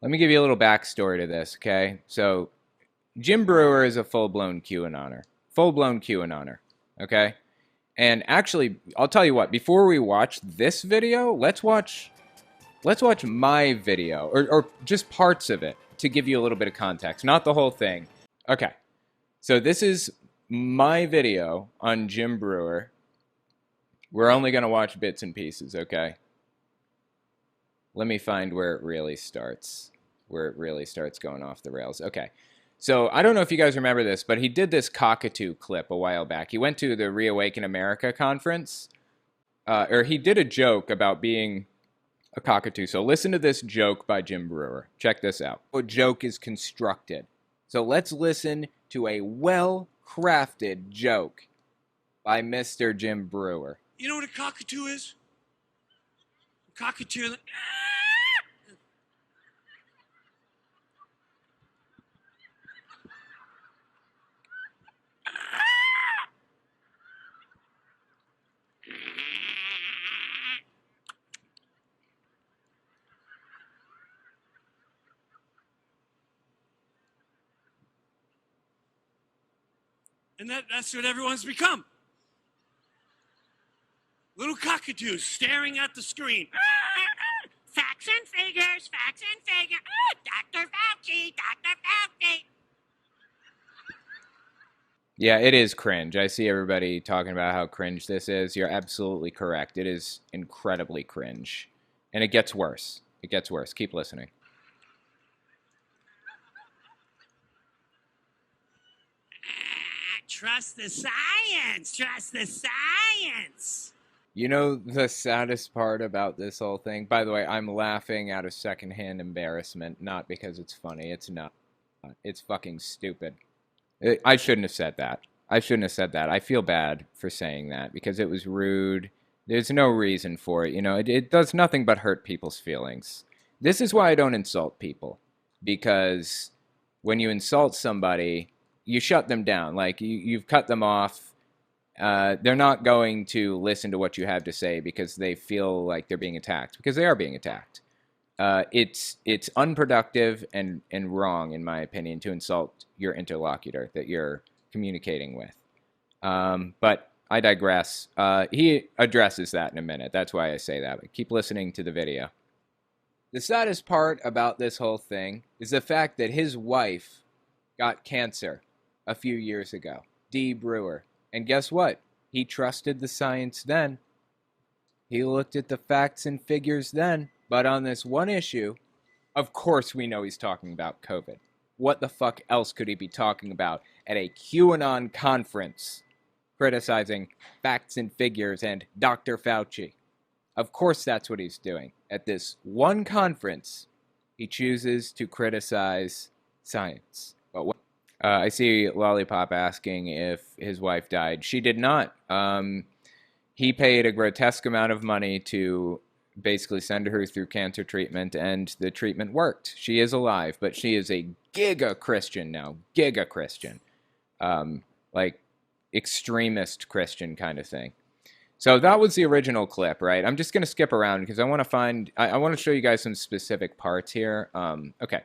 Let me give you a little backstory to this, okay? So, Jim Brewer is a full-blown QAnoner. Full-blown QAnoner, okay? And actually, I'll tell you what, before we watch this video, let's watch my video, or just parts of it, to give you a little bit of context, not the whole thing. Okay, so this is my video on Jim Brewer. We're only going to watch bits and pieces, okay? Let me find where it really starts. Where it really starts going off the rails. Okay. So I don't know if you guys remember this, but he did this cockatoo clip a while back. He went to the Reawaken America conference, or he did a joke about being a cockatoo. So listen to this joke by Jim Brewer. Check this out. A joke is constructed. So let's listen to a well-crafted joke by Mr. Jim Brewer. You know what a cockatoo is? A cockatoo. And that's what everyone's become. Little cockatoos staring at the screen. Facts and figures, facts and figures. Dr. Fauci, Dr. Fauci. Yeah, it is cringe. I see everybody talking about how cringe this is. You're absolutely correct. It is incredibly cringe. And it gets worse. It gets worse. Keep listening. Trust the science. Trust the science. You know the saddest part about this whole thing? By the way, I'm laughing out of secondhand embarrassment, not because it's funny. It's not. It's fucking stupid. I shouldn't have said that. I shouldn't have said that. I feel bad for saying that because it was rude. There's no reason for it. You know, it does nothing but hurt people's feelings. This is why I don't insult people. Because when you insult somebody, you shut them down. Like, you've cut them off. They're not going to listen to what you have to say because they feel like they're being attacked. Because they are being attacked. It's unproductive and wrong, in my opinion, to insult your interlocutor that you're communicating with. But I digress. He addresses that in a minute. That's why I say that. But keep listening to the video. The saddest part about this whole thing is the fact that his wife got cancer a few years ago. Dee Brewer. And guess what? He trusted the science then. He looked at the facts and figures then. But on this one issue, of course we know he's talking about COVID. What the fuck else could he be talking about at a QAnon conference criticizing facts and figures and Dr. Fauci? Of course that's what he's doing. At this one conference, he chooses to criticize science. But what? I see Lollipop asking if his wife died. She did not. He paid a grotesque amount of money to basically send her through cancer treatment, and the treatment worked. She is alive, but she is a giga Christian now. Giga Christian. Like extremist Christian kind of thing. So that was the original clip, right? I'm just going to skip around because I want to show you guys some specific parts here. Okay.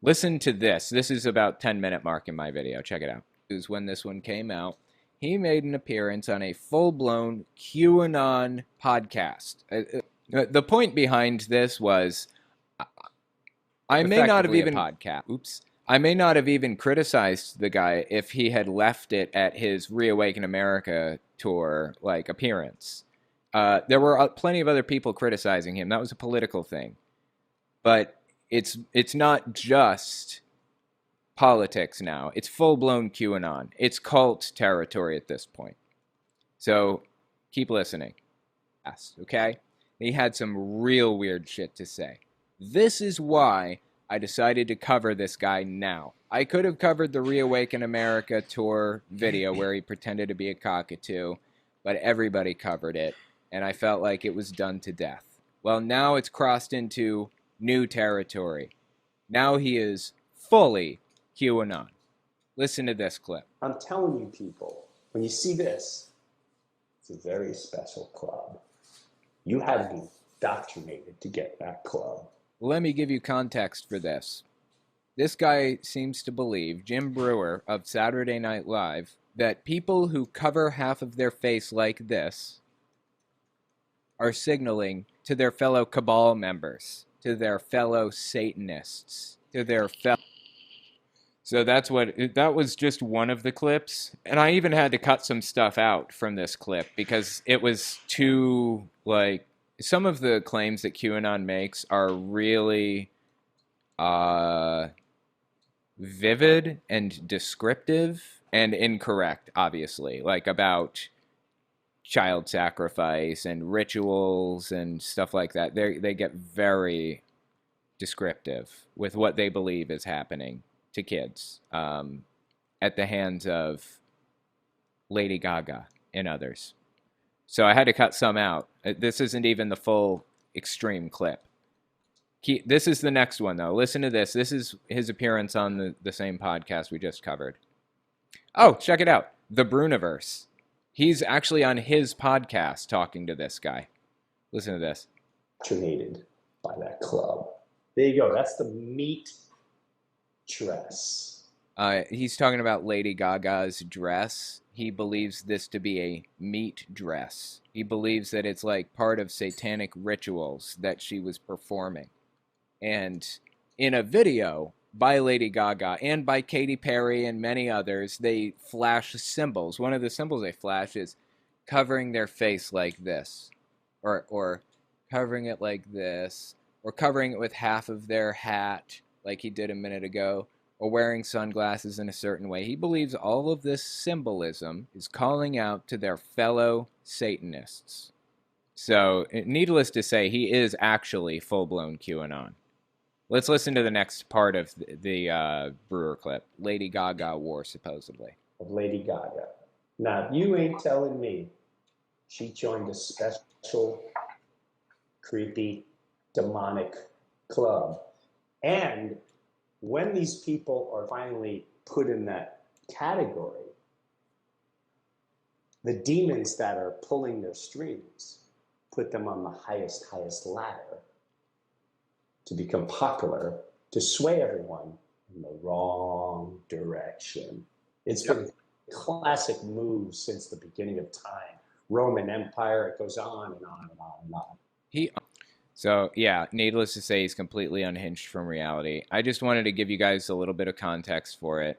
Listen to this. This is about 10-minute mark in my video. Check it out. It was when this one came out. He made an appearance on a full-blown QAnon podcast. The point behind this was, I may not have even I may not have even criticized the guy if he had left it at his Reawaken America tour like appearance. There were plenty of other people criticizing him. That was a political thing, but it's not just politics now. It's full-blown QAnon. It's cult territory at this point. So keep listening. Okay? He had some real weird shit to say. This is why I decided to cover this guy now. I could have covered the Reawaken America tour video where he pretended to be a cockatoo, but everybody covered it, and I felt like it was done to death. Well, now it's crossed into new territory. Now he is fully QAnon. Listen to this clip. I'm telling you people, when you see this, it's a very special club. You have been indoctrinated to get that club. Let me give you context for this. This guy seems to believe, Jim Brewer of Saturday Night Live, that people who cover half of their face like this are signaling to their fellow cabal members, to their fellow Satanists, to their fellow... So that was just one of the clips. And I even had to cut some stuff out from this clip because it was too, like, some of the claims that QAnon makes are really vivid and descriptive and incorrect, obviously, like about child sacrifice and rituals and stuff like that. They get very descriptive with what they believe is happening to kids at the hands of Lady Gaga and others. So I had to cut some out. This isn't even the full extreme clip. This is the next one, though. Listen to this. This is his appearance on the same podcast we just covered. Oh, check it out. The Bruniverse. He's actually on his podcast talking to this guy. Listen to this. Indoctrinated by that club. There you go. That's the meat dress. He's talking about Lady Gaga's dress. He believes this to be a meat dress. He believes that it's like part of satanic rituals that she was performing. And in a video by Lady Gaga and by Katy Perry and many others, they flash symbols. One of the symbols they flash is covering their face like this, or covering it like this, or covering it with half of their hat like he did a minute ago, or wearing sunglasses in a certain way. He believes all of this symbolism is calling out to their fellow Satanists. So, needless to say, he is actually full-blown QAnon. Let's listen to the next part of the Brewer clip. Lady Gaga war, supposedly. Of Lady Gaga. Now, you ain't telling me she joined a special, creepy, demonic club. And when these people are finally put in that category, the demons that are pulling their strings put them on the highest ladder to become popular, to sway everyone in the wrong direction. It's been a classic move since the beginning of time. Roman Empire, it goes on and on and on and on. So, yeah, needless to say, he's completely unhinged from reality. I just wanted to give you guys a little bit of context for it.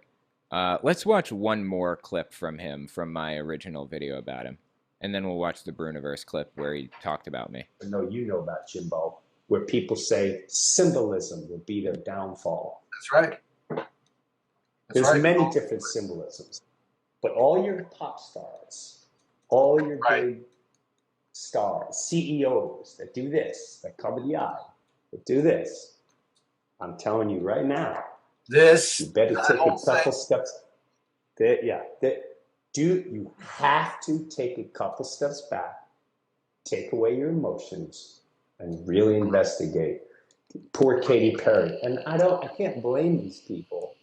Let's watch one more clip from him from my original video about him. And then we'll watch the Bruniverse clip where he talked about me. I know you know about Jimbo, where people say symbolism will be their downfall. That's right. There's many different symbolisms. But all your pop stars, all your big stars, CEOs that do this, that cover the eye, that do this, I'm telling you right now, you better take a couple steps. You have to take a couple steps back, take away your emotions, and really investigate. Poor Katy Perry. And I can't blame these people.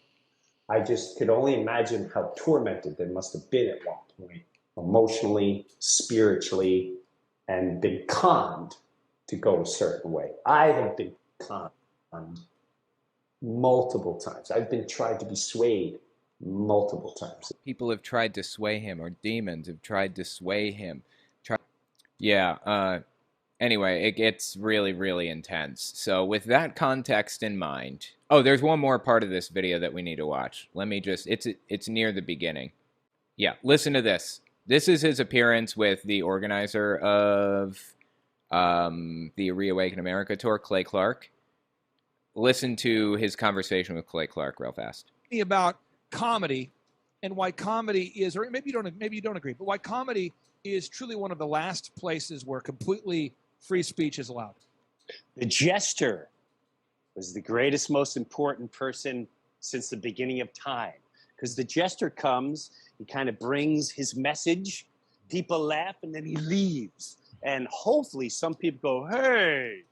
I just could only imagine how tormented they must have been at one point, emotionally, spiritually, and been conned to go a certain way. I have been conned multiple times. I've been tried to be swayed multiple times. People have tried to sway him, or demons have tried to sway him. Anyway, it gets really, really intense. So with that context in mind... Oh, there's one more part of this video that we need to watch. Let me just... It's near the beginning. Yeah, listen to this. This is his appearance with the organizer of the Reawaken America tour, Clay Clark. Listen to his conversation with Clay Clark real fast. About comedy and why comedy is, or maybe you don't agree, but why comedy is truly one of the last places where completely free speech is allowed. The jester was the greatest, most important person since the beginning of time. Because the jester comes, he kind of brings his message, people laugh, and then he leaves. And hopefully some people go, hey,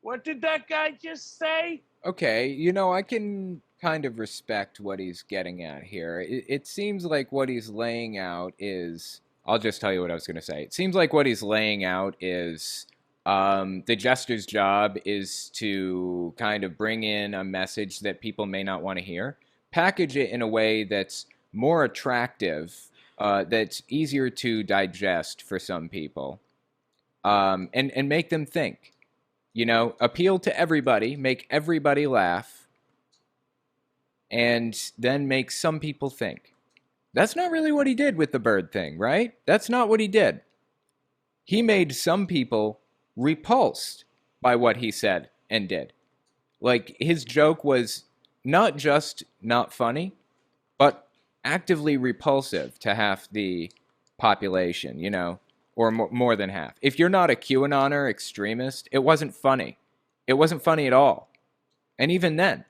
what did that guy just say? Okay, I can kind of respect what he's getting at here. It seems like what he's laying out is... I'll just tell you what I was going to say. It seems like what he's laying out is The jester's job is to kind of bring in a message that people may not want to hear, package it in a way that's more attractive, that's easier to digest for some people, and make them think. You know, appeal to everybody, make everybody laugh, and then make some people think. That's not really what he did with the bird thing, right? That's not what he did. He made some people repulsed by what he said and did. Like, his joke was not just not funny, but actively repulsive to half the population, you know, or more than half. If you're not a QAnoner extremist, it wasn't funny. It wasn't funny at all. And even then,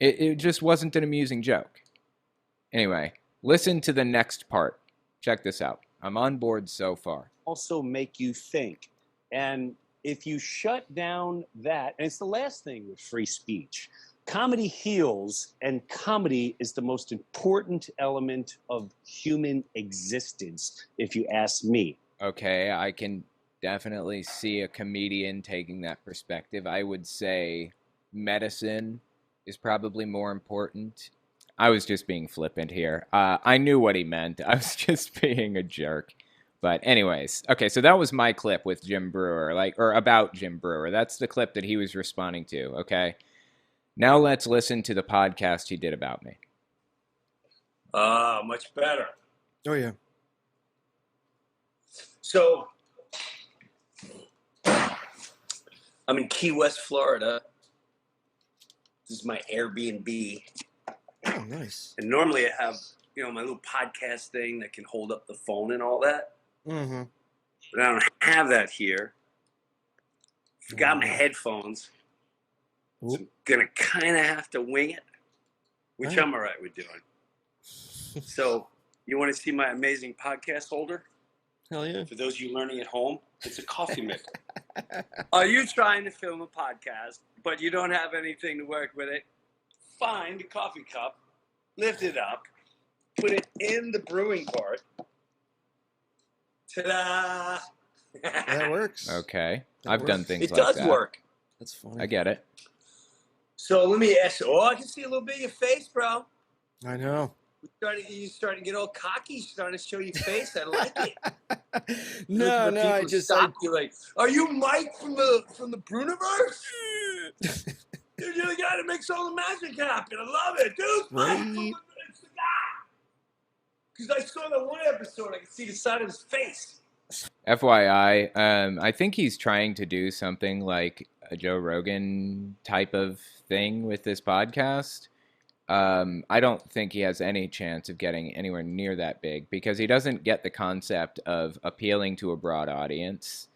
it just wasn't an amusing joke. Anyway, listen to the next part. Check this out. I'm on board so far. Also make you think. And if you shut down that, and it's the last thing with free speech, comedy heals, and comedy is the most important element of human existence, if you ask me. Okay, I can definitely see a comedian taking that perspective. I would say medicine is probably more important. I was just being flippant here. I knew what he meant. I was just being a jerk. But anyways, okay, so that was my clip with Jim Brewer, or about Jim Brewer. That's the clip that he was responding to, okay? Now let's listen to the podcast he did about me. Much better. Oh, yeah. So, I'm in Key West, Florida. This is my Airbnb. Oh, nice. And normally I have, my little podcast thing that can hold up the phone and all that. Mm-hmm. But I don't have that here. Forgot my headphones. So I'm going to kind of have to wing it, which I'm all right with doing. So, you want to see my amazing podcast holder? Hell yeah. For those of you learning at home, it's a coffee maker. Are you trying to film a podcast, but you don't have anything to work with it? Find a coffee cup, lift it up, put it in the brewing part. Ta-da! That works. Okay. That I've works. done things It like does that. work. That's funny. I get it. So let me ask you. Oh, I can see a little bit of your face, bro. I know. You're starting to get all cocky. You're starting to show your face. I like it. No, I People just stop you like, are you Mike from the Bruniverse? Dude, you're the guy that makes all the magic happen. I love it, dude. Right. It's the guy. Because I saw that one episode, I could see the side of his face. FYI, I think he's trying to do something like a Joe Rogan type of thing with this podcast. I don't think he has any chance of getting anywhere near that big because he doesn't get the concept of appealing to a broad audience.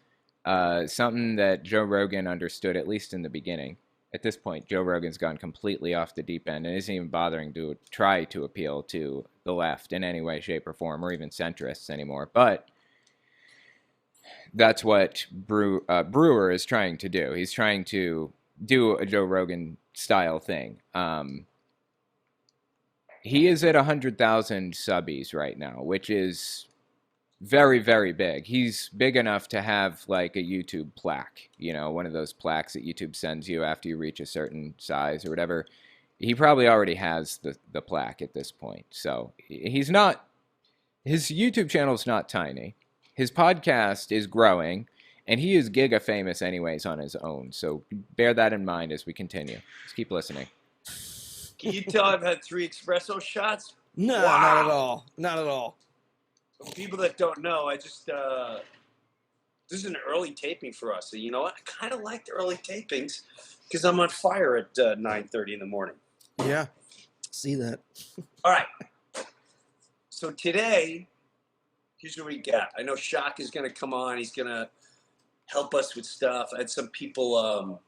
Something that Joe Rogan understood, at least in the beginning. At this point, Joe Rogan's gone completely off the deep end and isn't even bothering to try to appeal to the left in any way, shape, or form, or even centrists anymore. But that's what Brewer is trying to do. He's trying to do a Joe Rogan style thing. He is at 100,000 subbies right now, which is very, very big. He's big enough to have like a YouTube plaque, one of those plaques that YouTube sends you after you reach a certain size or whatever. He probably already has the plaque at this point. So his YouTube channel is not tiny. His podcast is growing, and he is giga famous anyways on his own. So bear that in mind as we continue. Just keep listening. Can you tell I've had 3 espresso shots? No, Wow. not at all. Not at all. For people that don't know, I just this is an early taping for us. So you know what? I kind of like the early tapings because I'm on fire at 9:30 in the morning. Yeah. See that. All right. So today, here's what we got. I know Shock is going to come on. He's going to help us with stuff. I had some people.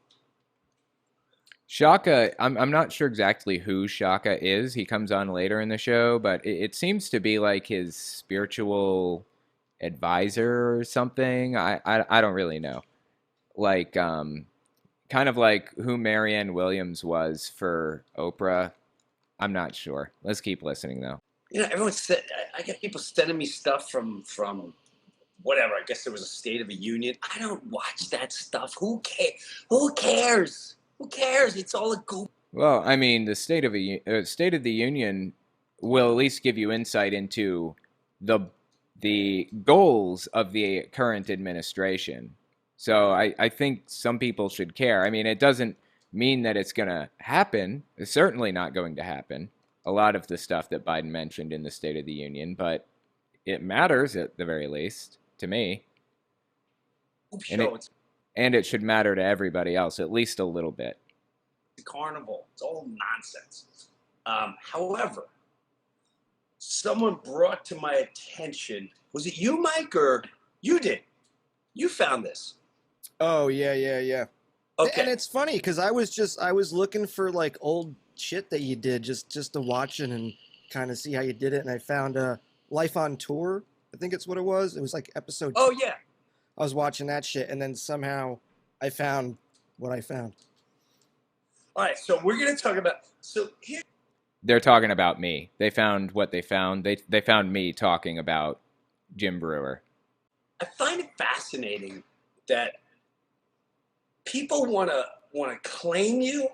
Shaka, I'm not sure exactly who Shaka is. He comes on later in the show, but it seems to be like his spiritual advisor or something. I don't really know. Like, kind of like who Marianne Williams was for Oprah. I'm not sure. Let's keep listening, though. Everyone said I get people sending me stuff from whatever. I guess there was a State of the Union. I don't watch that stuff. Who cares? Who cares? Who cares? It's all a goop. Well, I mean, the State of the Union will at least give you insight into the goals of the current administration. So I think some people should care. I mean, it doesn't mean that it's going to happen. It's certainly not going to happen. A lot of the stuff that Biden mentioned in the State of the Union, but it matters at the very least to me. And it should matter to everybody else, at least a little bit. Carnival. It's all nonsense. However, someone brought to my attention, was it you, Mike, or you did? You found this. Oh, yeah. Okay. And it's funny because I was looking for like old shit that you did just to watch it and kind of see how you did it. And I found Life on Tour. I think it's what it was. It was like episode. Oh, yeah. I was watching that shit, and then somehow I found what I found. All right, so we're going to talk about, so here. They're talking about me. They found what they found. They found me talking about Jim Brewer. I find it fascinating that people want to claim you,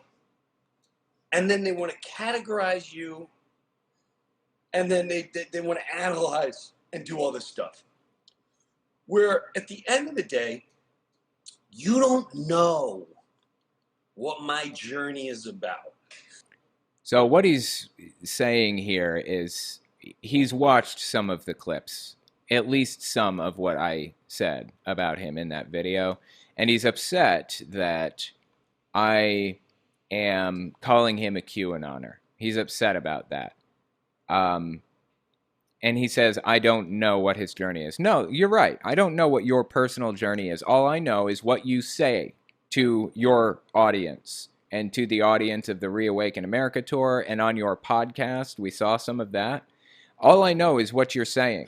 and then they want to categorize you, and then they want to analyze and do all this stuff. Where at the end of the day, you don't know what my journey is about. So what he's saying here is he's watched some of the clips, at least some of what I said about him in that video, and he's upset that I am calling him a QAnoner. He's upset about that. And he says, I don't know what his journey is. No, you're right. I don't know what your personal journey is. All I know is what you say to your audience and to the audience of the Reawaken America tour and on your podcast. We saw some of that. All I know is what you're saying,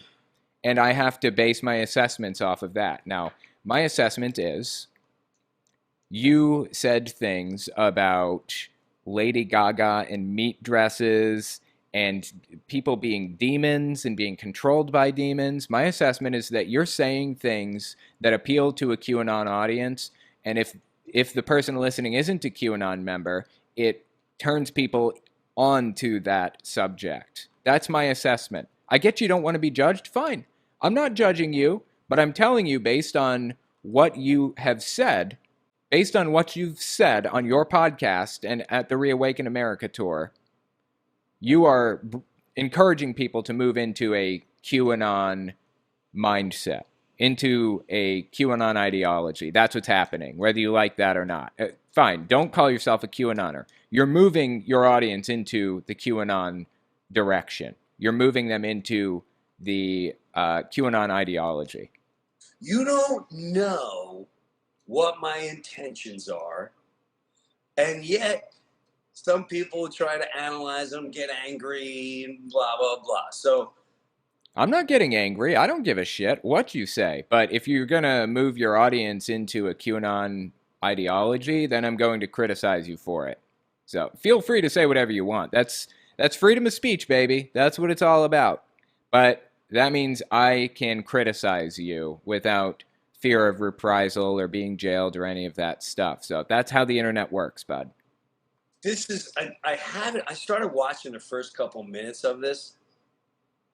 and I have to base my assessments off of that. Now, my assessment is you said things about Lady Gaga and meat dresses and people being demons and being controlled by demons. My assessment is that you're saying things that appeal to a QAnon audience, and if the person listening isn't a QAnon member, it turns people on to that subject. That's my assessment. I get you don't want to be judged. Fine. I'm not judging you, but I'm telling you based on what you have said, based on what you've said on your podcast and at the Reawaken America tour, you are encouraging people to move into a QAnon mindset, into a QAnon ideology. That's what's happening, whether you like that or not. Fine, don't call yourself a QAnoner. You're moving your audience into the QAnon direction. You're moving them into the QAnon ideology. You don't know what my intentions are, and yet some people try to analyze them, get angry, and blah, blah, blah. So I'm not getting angry. I don't give a shit what you say. But if you're going to move your audience into a QAnon ideology, then I'm going to criticize you for it. So feel free to say whatever you want. That's freedom of speech, baby. That's what it's all about. But that means I can criticize you without fear of reprisal or being jailed or any of that stuff. So that's how the internet works, bud. this is, I started watching the first couple minutes of this,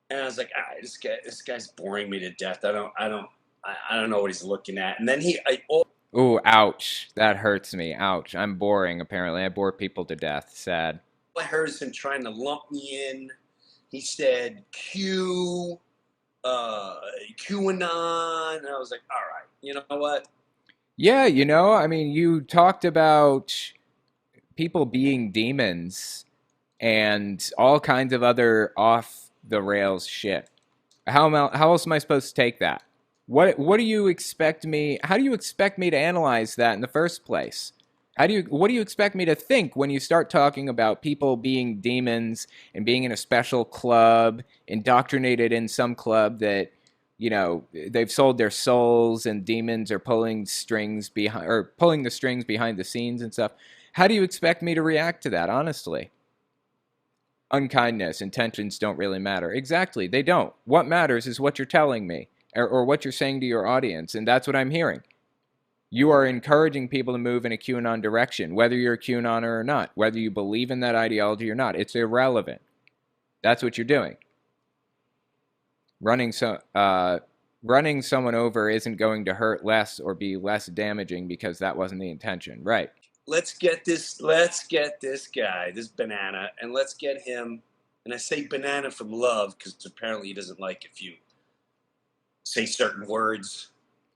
and I was like, this guy's boring me to death. I don't know what he's looking at. And then Ooh, ouch. That hurts me. Ouch. I'm boring, apparently. I bore people to death. Sad. I heard him trying to lump me in. He said QAnon. And I was like, all right, you know what? Yeah, I mean, you talked about people being demons and all kinds of other off-the-rails shit. How else am I supposed to take that? What do you expect me? How do you expect me to analyze that in the first place? What do you expect me to think when you start talking about people being demons and being in a special club, indoctrinated in some club that, they've sold their souls and demons are pulling the strings behind the scenes and stuff? How do you expect me to react to that, honestly? Unkindness, intentions don't really matter. Exactly, they don't. What matters is what you're telling me. or what you're saying to your audience. And that's what I'm hearing. You are encouraging people to move in a QAnon direction, whether you're a QAnoner or not, whether you believe in that ideology or not. It's irrelevant. That's what you're doing. Running someone over isn't going to hurt less or be less damaging because that wasn't the intention. Right. Let's get this guy, this banana, and let's get him, and I say banana from love because apparently he doesn't like if you say certain words.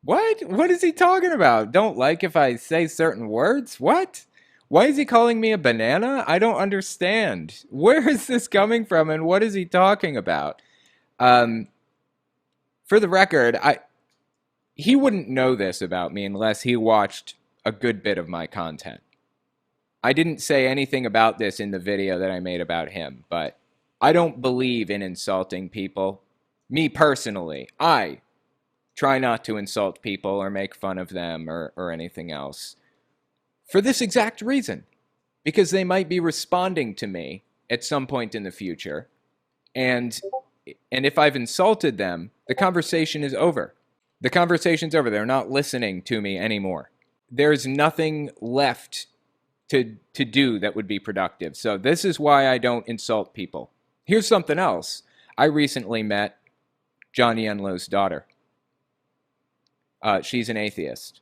What? What is he talking about? Don't like if I say certain words? What? Why is he calling me a banana? I don't understand. Where is this coming from and what is he talking about? For the record, he wouldn't know this about me unless he watched a good bit of my content. I didn't say anything about this in the video that I made about him, but I don't believe in insulting people. Me personally, I try not to insult people or make fun of them or anything else. For this exact reason. Because they might be responding to me at some point in the future. And if I've insulted them, the conversation is over. The conversation's over. They're not listening to me anymore. There's nothing left to do that would be productive. So this is why I don't insult people. Here's something else. I recently met Johnny Enlow's daughter. She's an atheist.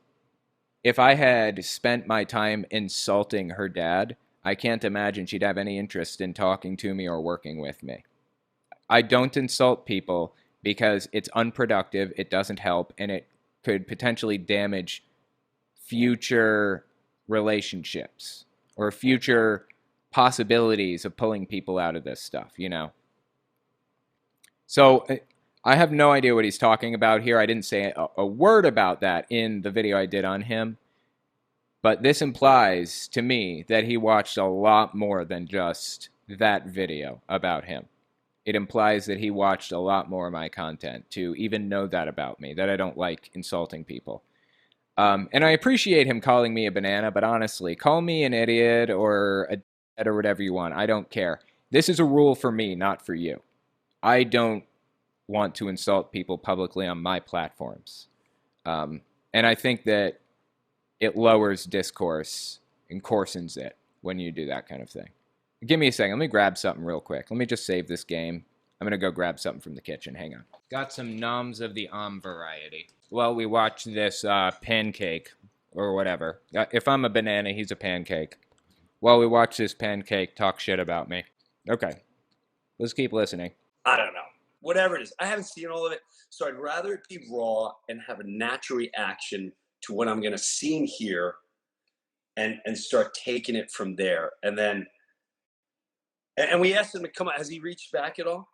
If I had spent my time insulting her dad, I can't imagine she'd have any interest in talking to me or working with me. I don't insult people because it's unproductive, it doesn't help, and it could potentially damage future relationships or future possibilities of pulling people out of this stuff, you know? So I have no idea what he's talking about here. I didn't say a word about that in the video I did on him. But this implies to me that he watched a lot more than just that video about him. It implies that he watched a lot more of my content to even know that about me, that I don't like insulting people. And I appreciate him calling me a banana, but honestly, call me an idiot or a dead or whatever you want. I don't care. This is a rule for me, not for you. I don't want to insult people publicly on my platforms. And I think that it lowers discourse and coarsens it when you do that kind of thing. Give me a second. Let me grab something real quick. Let me just save this game. I'm going to go grab something from the kitchen. Hang on. Got some noms of the variety. Well, we watched this pancake or whatever. If I'm a banana, he's a pancake. While we watch this pancake talk shit about me. Okay. Let's keep listening. I don't know. Whatever it is. I haven't seen all of it. So I'd rather it be raw and have a natural reaction to what I'm going to see and hear and start taking it from there. And then, and we asked him to come out. Has he reached back at all?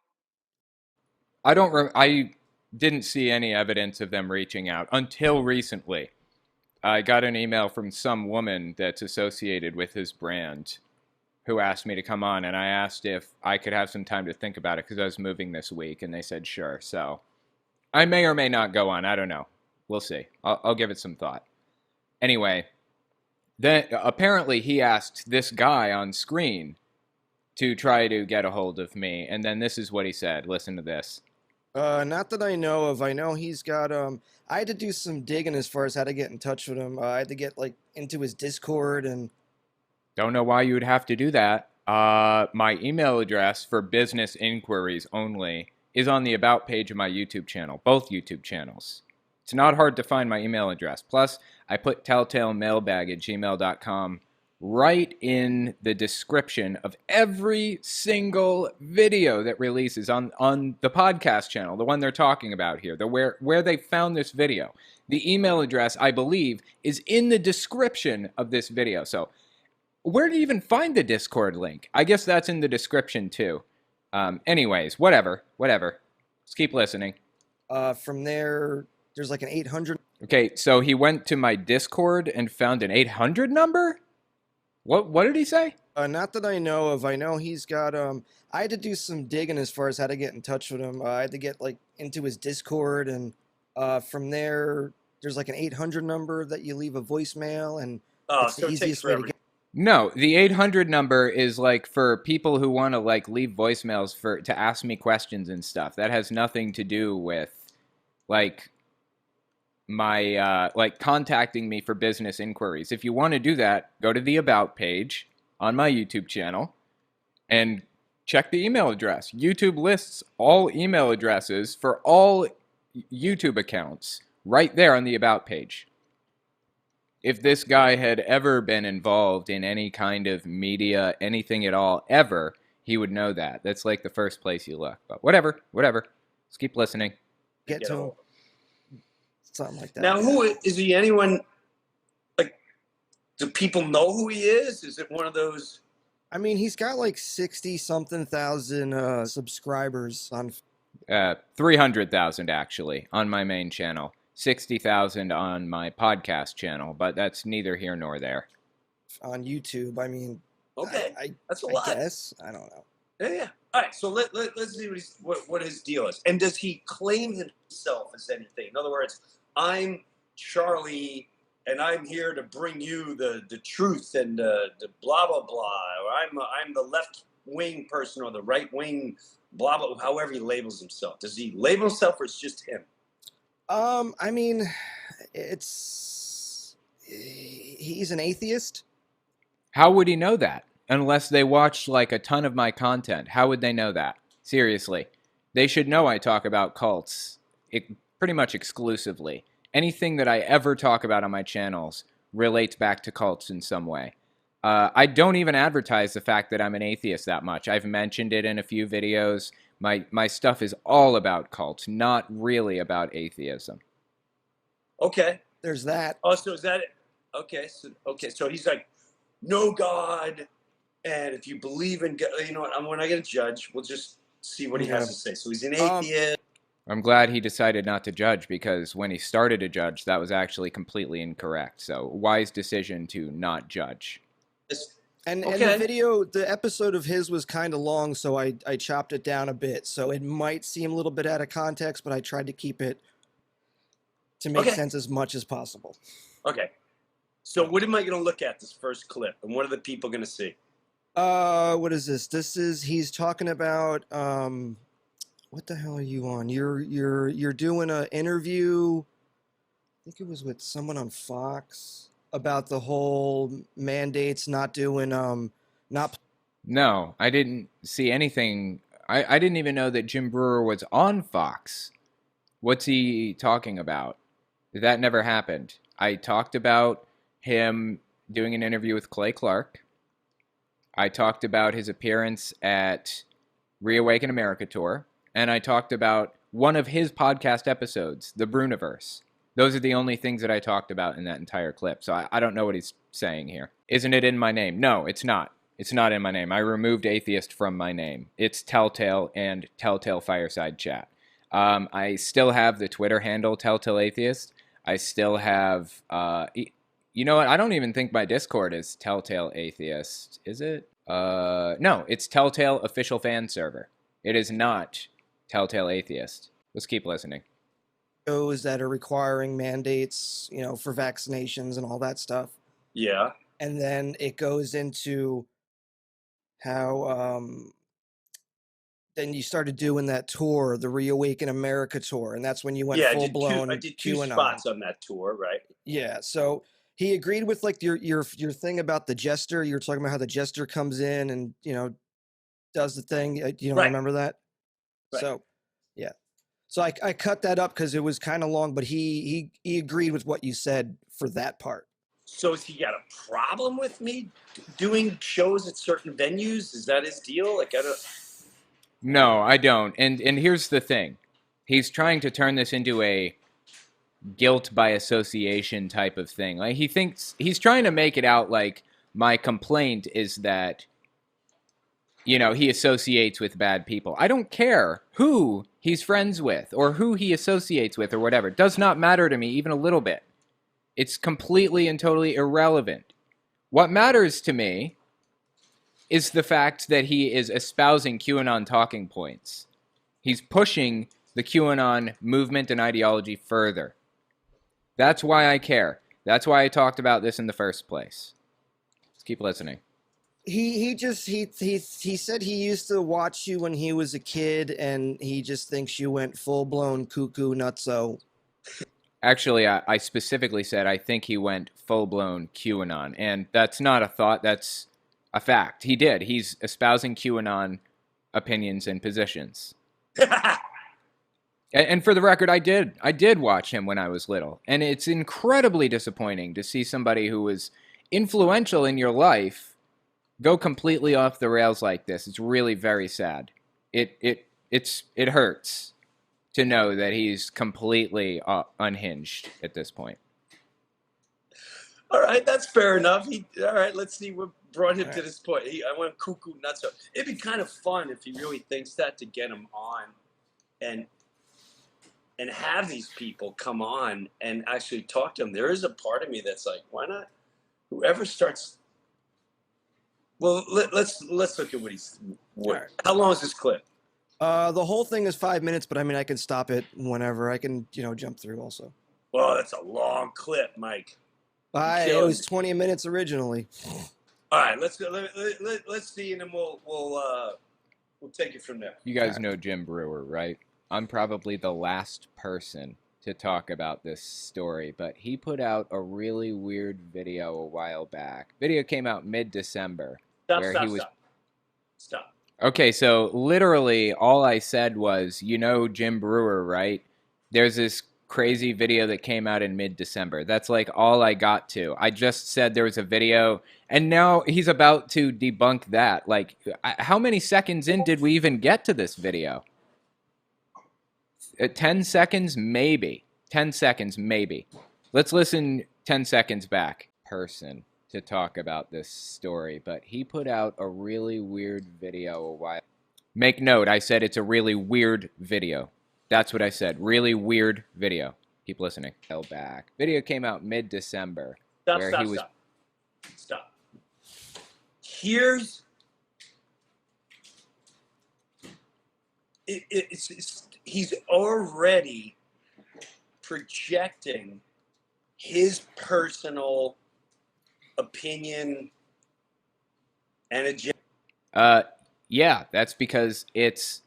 I didn't see any evidence of them reaching out until recently. I got an email from some woman that's associated with his brand who asked me to come on, and I asked if I could have some time to think about it because I was moving this week, and they said sure. So I may or may not go on. I don't know. We'll see. I'll give it some thought. Anyway, then apparently he asked this guy on screen to try to get a hold of me, and then this is what he said. Listen to this. Not that I know of. I know he's got, I had to do some digging as far as how to get in touch with him. I had to get, like, into his Discord and... Don't know why you would have to do that. My email address for business inquiries only is on the About page of my YouTube channel, both YouTube channels. It's not hard to find my email address. Plus, I put telltalemailbag@gmail.com right in the description of every single video that releases on the podcast channel, the one they're talking about here, where they found this video. The email address, I believe, is in the description of this video. So where do you even find the Discord link? I guess that's in the description too. Anyways, whatever. Let's keep listening. From there, there's like an 800. Okay, so he went to my Discord and found an 800 number? What did he say? Not that I know of. I know he's got, I had to do some digging as far as how to get in touch with him. I had to get, like, into his Discord, and from there, there's like an 800 number that you leave a voicemail, and it's the easiest way to get. No, the 800 number is like for people who want to like leave voicemails to ask me questions and stuff. That has nothing to do with like my like contacting me for business inquiries. If you want to do that, go to the About page on my YouTube channel and check the email address. YouTube lists all email addresses for all YouTube accounts right there on the About page. If this guy had ever been involved in any kind of media, anything at all, ever, he would know that. That's like the first place you look. But whatever. Let's keep listening. Get to him. Something like that. Now, who is he? Anyone, like, do people know who he is? Is it one of those? I mean, he's got like 60-something thousand subscribers on 300,000 actually on my main channel. 60,000 on my podcast channel, but that's neither here nor there. On YouTube. I mean, Okay, that's a I lot. guess. I don't know. Yeah. All right, so let's see what his deal is. And does he claim himself as anything? In other words, I'm Charlie, and I'm here to bring you the truth and the blah blah blah. Or I'm the left wing person or the right wing blah blah. However he labels himself. Does he label himself, or it's just him? I mean, he's an atheist. How would he know that? Unless they watched like a ton of my content. How would they know that? Seriously. They should know I talk about cults pretty much exclusively. Anything that I ever talk about on my channels relates back to cults in some way. I don't even advertise the fact that I'm an atheist that much. I've mentioned it in a few videos. My stuff is all about cults, not really about atheism. Okay. There's that. Oh, so is that it? Okay. So he's like, no God, and if you believe in God, you know what? We're not going to judge. We'll just see what he has to say. So he's an atheist. I'm glad he decided not to judge, because when he started to judge, that was actually completely incorrect. So wise decision to not judge. And the episode of his was kind of long, so I chopped it down a bit. So it might seem a little bit out of context, but I tried to keep it to make sense as much as possible. Okay. So what am I going to look at this first clip, and what are the people going to see? What is this? He's talking about what the hell are you on? You're doing an interview. I think it was with someone on Fox about the whole mandates not doing not. No, I didn't see anything. I didn't even know that Jim Brewer was on Fox. What's he talking about? That never happened. I talked about him doing an interview with Clay Clark. I talked about his appearance at Reawaken America Tour. And I talked about one of his podcast episodes, The Bruniverse. Those are the only things that I talked about in that entire clip. So I don't know what he's saying here. Isn't it in my name? No, it's not. It's not in my name. I removed atheist from my name. It's Telltale and Telltale Fireside Chat. I still have the Twitter handle Telltale Atheist. I still have, you know what? I don't even think my Discord is Telltale Atheist. Is it? No, it's Telltale Official Fan Server. It is not Telltale Atheist. Let's keep listening. Those that are requiring mandates, for vaccinations and all that stuff. Yeah. And then it goes into how then you started doing that tour, the Reawaken America tour, and that's when you went full blown. I did two spots on that tour, right? Yeah. So he agreed with like your thing about the jester. You were talking about how the jester comes in and does the thing. Right. Remember that? Right. So yeah. So I cut that up because it was kind of long, but he agreed with what you said for that part. So has he got a problem with me doing shows at certain venues? Is that his deal? Like I don't. No, I don't. And here's the thing. He's trying to turn this into a guilt by association type of thing. Like he thinks he's trying to make it out like my complaint is that he associates with bad people. I don't care who he's friends with or who he associates with or whatever. It does not matter to me even a little bit. It's completely and totally irrelevant. What matters to me is the fact that he is espousing QAnon talking points. He's pushing the QAnon movement and ideology further. That's why I care. That's why I talked about this in the first place. Let's keep listening. He said he used to watch you when he was a kid, and he just thinks you went full blown cuckoo nutso. Actually, I specifically said I think he went full-blown QAnon, and that's not a thought, that's a fact. He did. He's espousing QAnon opinions and positions. And for the record, I did watch him when I was little, and it's incredibly disappointing to see somebody who was influential in your life go completely off the rails like this. It's really very sad. It hurts to know that he's completely unhinged at this point. All right, that's fair enough. All right, let's see what brought him to this point. I went cuckoo nuts. It'd be kind of fun if he really thinks that, to get him on and have these people come on and actually talk to him. There is a part of me that's like, why not? Whoever starts. Well, let's look at what he's. How long is this clip? The whole thing is 5 minutes, but I mean, I can stop it whenever. I can, jump through also. Well, that's a long clip, Mike. It was 20 minutes originally. All right, let's go. Let's see, and then we'll take it from there. You guys know Jim Brewer, right? I'm probably the last person to talk about this story, but he put out a really weird video a while back. Video came out mid-December. Stop. Okay, so literally all I said was, Jim Brewer, right? There's this crazy video that came out in mid-December. That's like all I got to. I just said there was a video, and now he's about to debunk that. Like, how many seconds in did we even get to this video? 10 seconds, maybe. 10 seconds, maybe. Let's listen 10 seconds back. Person to talk about this story, but he put out a really weird video a while. Make note, I said it's a really weird video. That's what I said. Really weird video. Keep listening. Hell back. Video came out mid-December. Stop. Here's he's already projecting his personal opinion and agenda. Yeah, that's because it's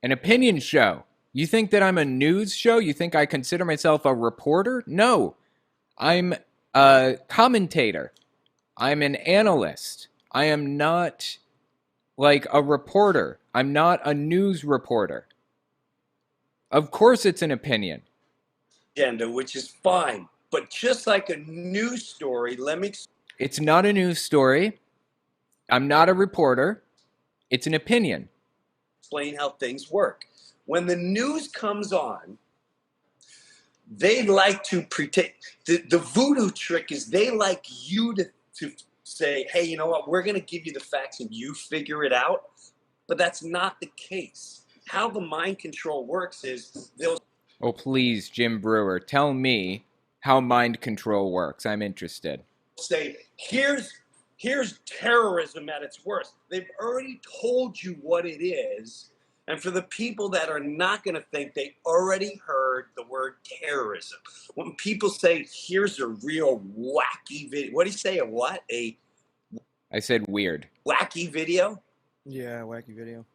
an opinion show. You think that I'm a news show? You think I consider myself a reporter? No. I'm a commentator. I'm an analyst. I am not like a reporter. I'm not a news reporter. Of course it's an opinion. Agenda, which is fine. But just like a news story, It's not a news story. I'm not a reporter. It's an opinion. Explain how things work. When the news comes on, they like to pretend. The voodoo trick is they like you to say, hey, you know what? We're going to give you the facts and you figure it out. But that's not the case. How the mind control works is they'll... Oh, please, Jim Brewer, tell me how mind control works. I'm interested. Say, here's terrorism at its worst. They've already told you what it is. And for the people that are not going to think, they already heard the word terrorism. When people say, here's a real wacky video. What do you say? A what? I said weird. Wacky video? Yeah, wacky video.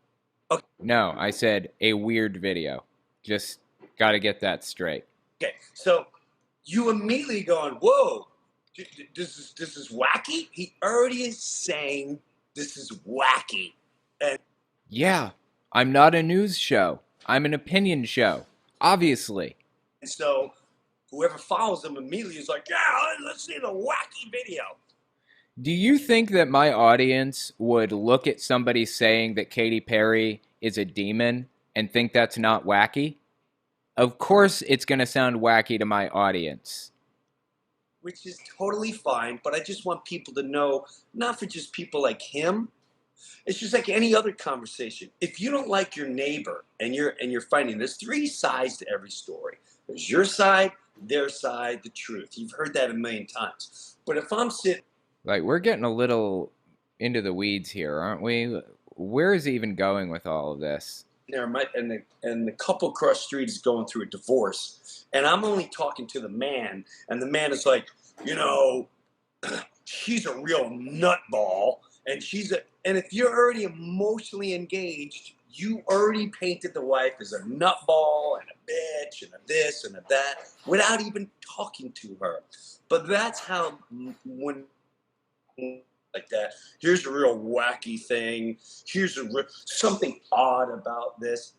Okay. No, I said a weird video. Just got to get that straight. Okay, so you immediately going, whoa, this is wacky? He already is saying this is wacky. And yeah, I'm not a news show. I'm an opinion show, obviously. And so whoever follows him immediately is like, yeah, let's see the wacky video. Do you think that my audience would look at somebody saying that Katy Perry is a demon and think that's not wacky? Of course it's going to sound wacky to my audience. Which is totally fine, but I just want people to know, not for just people like him. It's just like any other conversation. If you don't like your neighbor and you're fighting, there's three sides to every story. There's your side, their side, the truth. You've heard that a million times. But if I'm sitting... Like, we're getting a little into the weeds here, aren't we? Where is he even going with all of this? There, and the couple across the street is going through a divorce, and I'm only talking to the man, and the man is like, she's a real nutball, And and if you're already emotionally engaged, you already painted the wife as a nutball and a bitch and a this and a that without even talking to her. But that's how, when like that, here's a real wacky thing, here's something odd about this.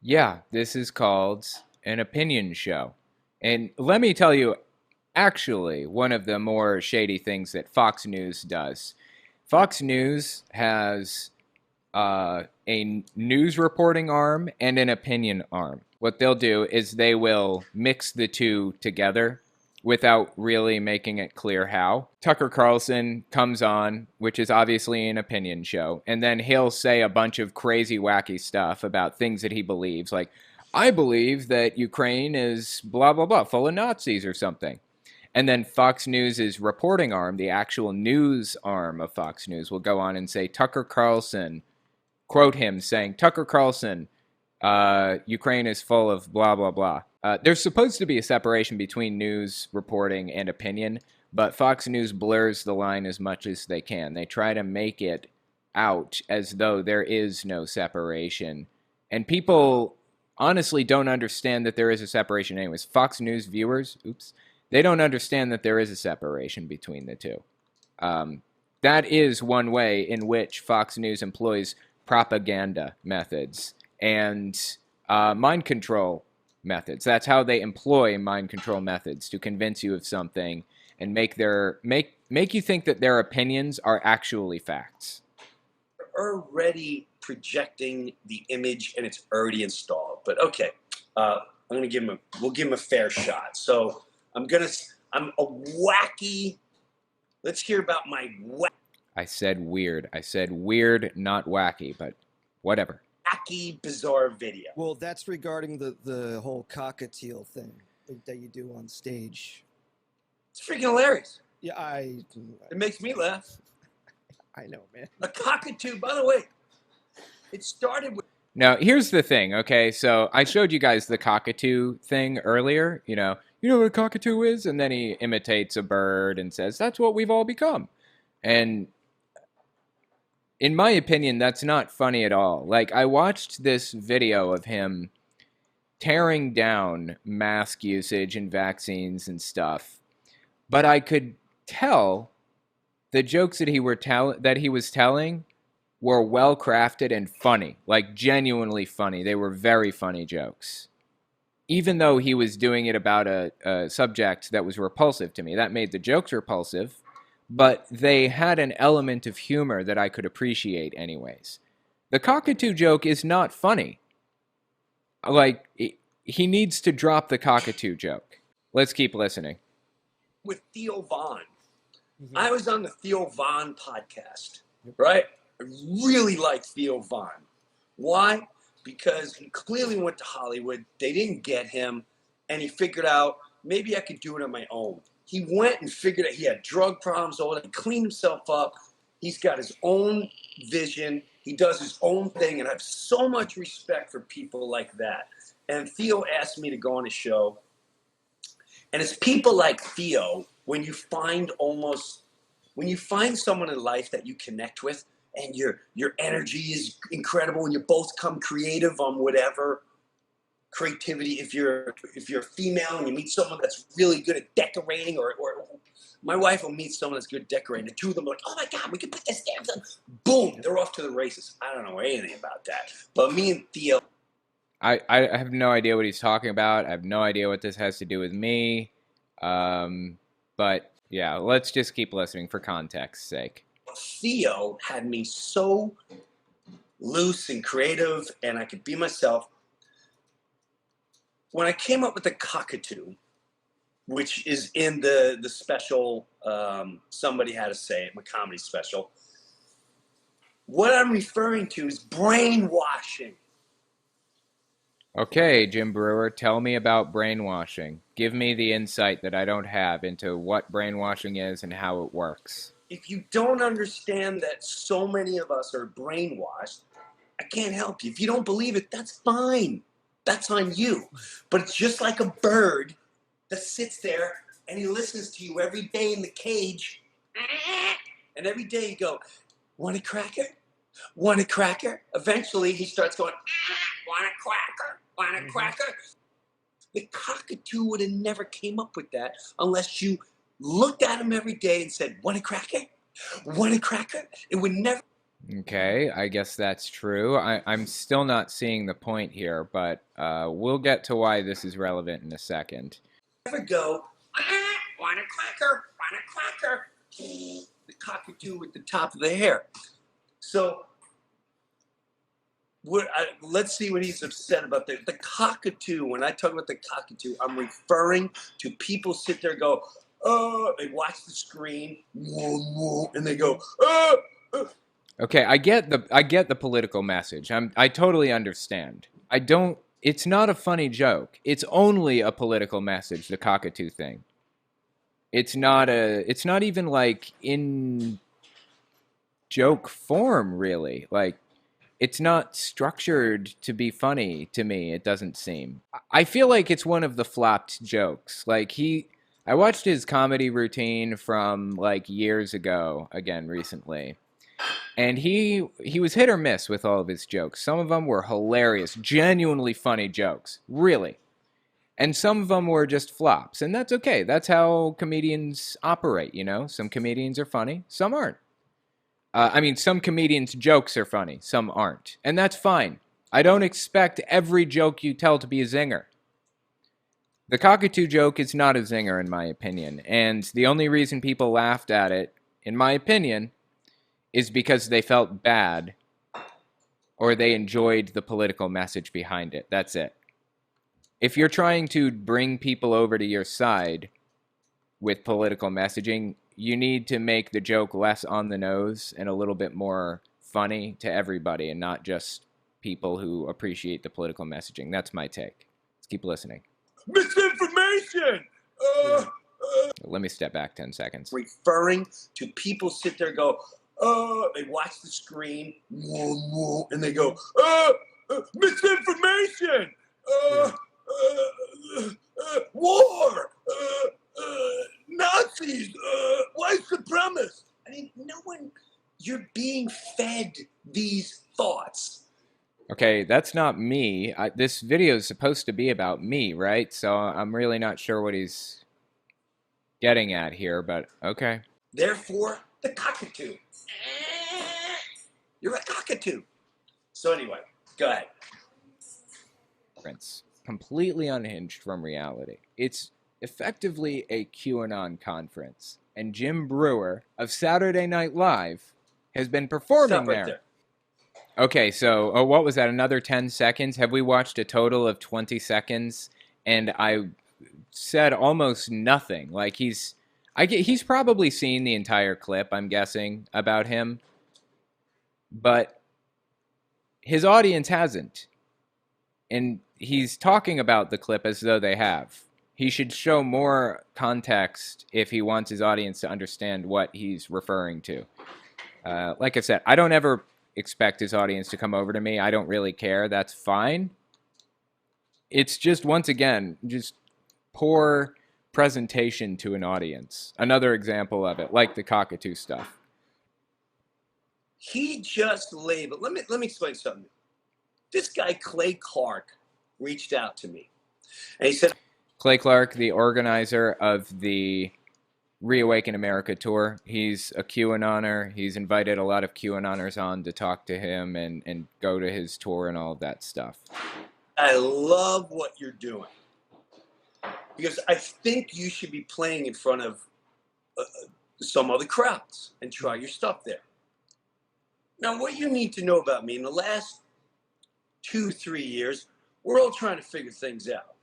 Yeah, this is called an opinion show. And let me tell you, actually, one of the more shady things that Fox News does. Fox News has a news reporting arm and an opinion arm. What they'll do is they will mix the two together without really making it clear how. Tucker Carlson comes on, which is obviously an opinion show, and then he'll say a bunch of crazy, wacky stuff about things that he believes, like, I believe that Ukraine is blah, blah, blah, full of Nazis or something. And then Fox News' reporting arm, the actual news arm of Fox News, will go on and say, Tucker Carlson, quote him saying, Tucker Carlson, Ukraine is full of blah, blah, blah. There's supposed to be a separation between news reporting and opinion, but Fox News blurs the line as much as they can. They try to make it out as though there is no separation. And people honestly don't understand that there is a separation anyways. Fox News viewers, they don't understand that there is a separation between the two. That is one way in which Fox News employs propaganda methods and mind control methods. That's how they employ mind control methods, to convince you of something and make you think that their opinions are actually facts. Already projecting the image and it's already installed. But okay, we'll give him a fair shot. So I'm a wacky. Let's hear about my I said weird. I said weird, not wacky, but whatever. Wacky, bizarre video. Well, that's regarding the whole cockatoo thing that you do on stage. It's freaking hilarious. Yeah, it makes me laugh. I know, man. A cockatoo, by the way, it started with... Now, here's the thing, okay? So I showed you guys the cockatoo thing earlier. You know what a cockatoo is? And then he imitates a bird and says, that's what we've all become. And in my opinion, that's not funny at all. Like, I watched this video of him tearing down mask usage and vaccines and stuff, but I could tell the jokes that he was telling were well crafted and funny, like genuinely funny. They were very funny jokes, even though he was doing it about a subject that was repulsive to me. That made the jokes repulsive, but they had an element of humor that I could appreciate anyways. The cockatoo joke is not funny. Like, he needs to drop the cockatoo joke. Let's keep listening. With Theo Von. Mm-hmm. I was on the Theo Von podcast, right? I really like Theo Von. Why? Because he clearly went to Hollywood. They didn't get him. And he figured out, maybe I could do it on my own. He went and figured out he had drug problems, all that. He cleaned himself up. He's got his own vision. He does his own thing. And I have so much respect for people like that. And Theo asked me to go on his show. And it's people like Theo, when you find someone in life that you connect with, and your energy is incredible, and you both come creative on whatever creativity. If you're female and you meet someone that's really good at decorating, or my wife will meet someone that's good at decorating, the two of them are like, oh my God, we can put this there. Boom, they're off to the races. I don't know anything about that. But me and Theo, I have no idea what he's talking about. I have no idea what this has to do with me. But yeah, let's just keep listening for context's sake. Theo had me so loose and creative, and I could be myself. When I came up with the cockatoo, which is in the special, Somebody Had to Say It, my comedy special, what I'm referring to is brainwashing. Okay, Jim Brewer, tell me about brainwashing. Give me the insight that I don't have into what brainwashing is and how it works. If you don't understand that so many of us are brainwashed, I can't help you. If you don't believe it, that's fine. That's on you. But it's just like a bird that sits there and he listens to you every day in the cage. And every day you go, want a cracker? Want a cracker? Eventually, he starts going, want a cracker? Want a cracker? The cockatoo would have never came up with that unless you looked at him every day and said, want a cracker? Want a cracker? It would never. Okay, I guess that's true. I'm still not seeing the point here, but we'll get to why this is relevant in a second. Never go, want a cracker? Want a cracker? The cockatoo with the top of the hair. So let's see what he's upset about. The cockatoo, when I talk about the cockatoo, I'm referring to people sit there and go, oh, they watch the screen, and they go, oh. Okay, I get the political message. I totally understand. It's not a funny joke. It's only a political message, the cockatoo thing. It's not even like in joke form, really. Like, it's not structured to be funny to me, it doesn't seem. I feel like it's one of the flopped jokes. Like, I watched his comedy routine from like years ago, again recently. And he was hit or miss with all of his jokes. Some of them were hilarious, genuinely funny jokes, really. And some of them were just flops, and that's okay. That's how comedians operate, you know? Some comedians are funny, some aren't. Some comedians' jokes are funny, some aren't. And that's fine. I don't expect every joke you tell to be a zinger. The cockatoo joke is not a zinger, in my opinion. And the only reason people laughed at it, in my opinion, is because they felt bad or they enjoyed the political message behind it. That's it. If you're trying to bring people over to your side with political messaging, you need to make the joke less on the nose and a little bit more funny to everybody and not just people who appreciate the political messaging. That's my take. Let's keep listening. Misinformation! Let me step back 10 seconds. Referring to people sit there and go, they watch the screen, and they go, misinformation! War! Nazis! White supremacists! I mean, you're being fed these thoughts. Okay, that's not me. This video is supposed to be about me, right? So I'm really not sure what he's getting at here, but okay. Therefore, the cockatoo. You're a cockatoo. So anyway, go ahead. Completely unhinged from reality. It's effectively a QAnon conference, and Jim Brewer of Saturday Night Live has been performing there. Okay, so what was that? Another 10 seconds? Have we watched a total of 20 seconds? And I said almost nothing. Like he's probably seen the entire clip, I'm guessing, about him. But his audience hasn't. And he's talking about the clip as though they have. He should show more context if he wants his audience to understand what he's referring to. Like I said, I don't ever expect his audience to come over to me. I don't really care. That's fine. It's just, once again, just poor presentation to an audience. Another example of it, like the cockatoo stuff. He just labeled. Let me explain something. This guy, Clay Clark, reached out to me. And he said... Clay Clark, the organizer of the Reawaken America tour. He's a QAnoner. He's invited a lot of QAnoners on to talk to him and go to his tour and all of that stuff. I love what you're doing. Because I think you should be playing in front of some other crowds and try your stuff there. Now, what you need to know about me, in the last 2-3 years, we're all trying to figure things out.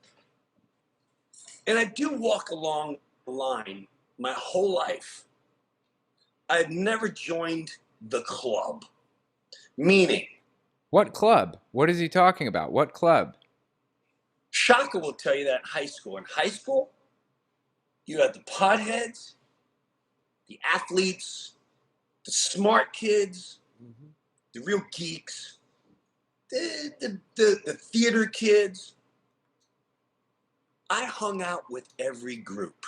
And I do walk along the line my whole life. I've never joined the club. Meaning. What club? What is he talking about? What club? Shaka will tell you that in high school. In high school, you had the potheads, the athletes, the smart kids, the real geeks, the theater kids. I hung out with every group.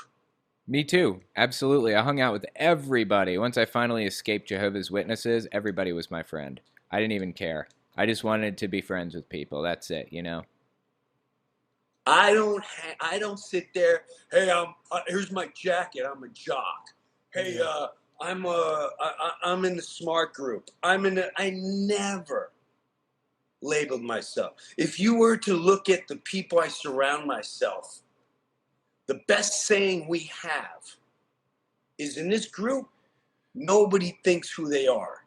Me too. Absolutely. I hung out with everybody. Once I finally escaped Jehovah's Witnesses, everybody was my friend. I didn't even care. I just wanted to be friends with people. That's it, you know? I don't sit there. Hey, here's my jacket. I'm a jock. Hey, I'm in the smart group. I never labeled myself. If you were to look at the people I surround myself, the best saying we have is, in this group, nobody thinks who they are.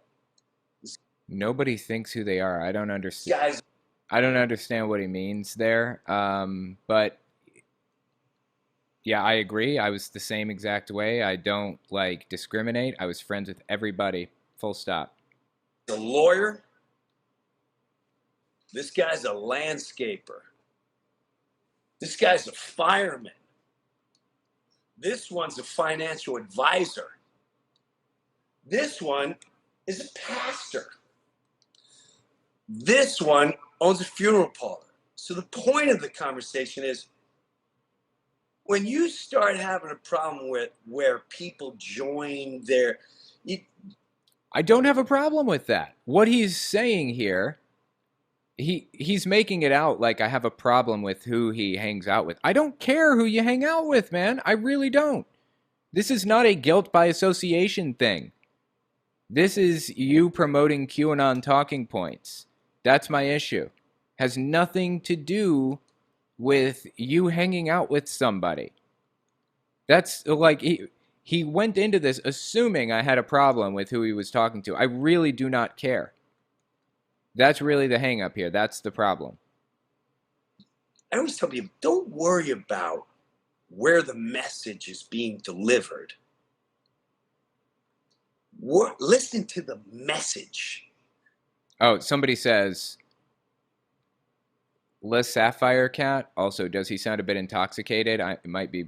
Nobody thinks who they are. I don't understand. Guys, I don't understand what he means there. But yeah, I agree. I was the same exact way. I don't like discriminate. I was friends with everybody. Full stop. a lawyer. This guy's a landscaper. This guy's a fireman. This one's a financial advisor. This one is a pastor. This one owns a funeral parlor. So the point of the conversation is, when you start having a problem with where people join their... I don't have a problem with that. What he's saying here, he's making it out like I have a problem with who he hangs out with. I don't care who you hang out with, man. I really don't. This is not a guilt by association thing. This is you promoting QAnon talking points. That's my issue. Has nothing to do with you hanging out with somebody. That's like he went into this assuming I had a problem with who he was talking to. I really do not care. That's really the hang up here. That's the problem. I always tell people, don't worry about where the message is being delivered. Listen to the message. Oh, somebody says, Les Sapphire Cat. Also, does he sound a bit intoxicated? It might be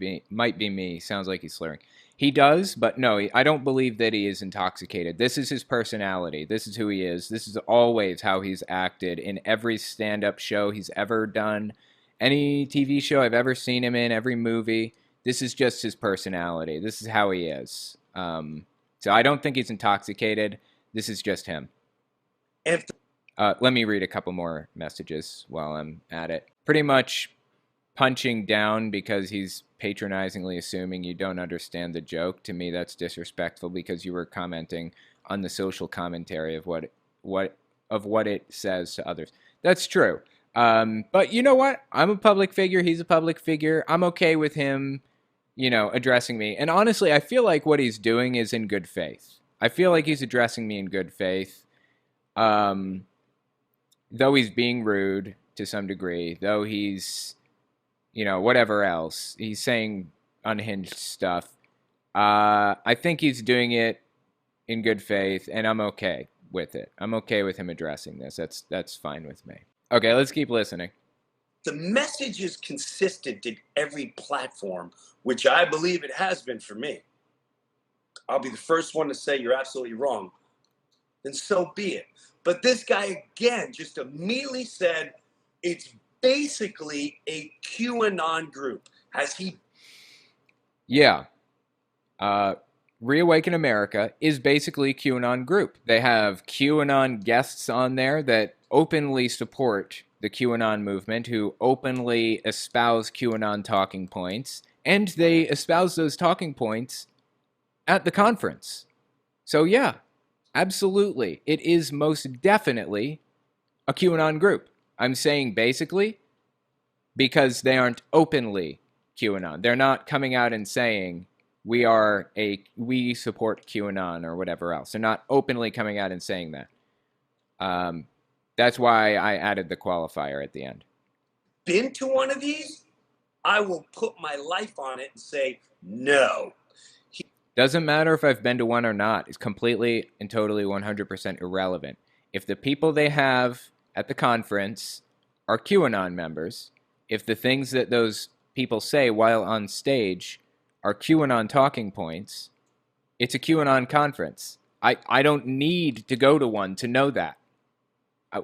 me. Sounds like he's slurring. He does, but no, I don't believe that he is intoxicated. This is his personality. This is who he is. This is always how he's acted in every stand-up show he's ever done, any TV show I've ever seen him in, every movie. This is just his personality. This is how he is. So I don't think he's intoxicated. This is just him. Let me read a couple more messages while I'm at it. Pretty much punching down because he's patronizingly assuming you don't understand the joke. To me, that's disrespectful because you were commenting on the social commentary of what it says to others. That's true. But you know what? I'm a public figure. He's a public figure. I'm okay with him, addressing me. And honestly, I feel like what he's doing is in good faith. I feel like he's addressing me in good faith. Though he's being rude to some degree, though he's, whatever else, he's saying unhinged stuff. I think he's doing it in good faith, and I'm okay with it. I'm okay with him addressing this. That's fine with me. Okay, let's keep listening. The message is consistent in every platform, which I believe it has been for me. I'll be the first one to say you're absolutely wrong. Then so be it. But this guy, again, just immediately said it's basically a QAnon group. Has he? Yeah. Reawaken America is basically a QAnon group. They have QAnon guests on there that openly support the QAnon movement, who openly espouse QAnon talking points, and they espouse those talking points at the conference. So yeah, absolutely, it is most definitely a QAnon group. I'm saying basically because they aren't openly QAnon. They're not coming out and saying we support QAnon or whatever else. They're not openly coming out and saying that. That's why I added the qualifier at the end. Been to one of these? I will put my life on it and say no. Doesn't matter if I've been to one or not. It's completely and totally 100% irrelevant. If the people they have at the conference are QAnon members, if the things that those people say while on stage are QAnon talking points, it's a QAnon conference. I don't need to go to one to know that.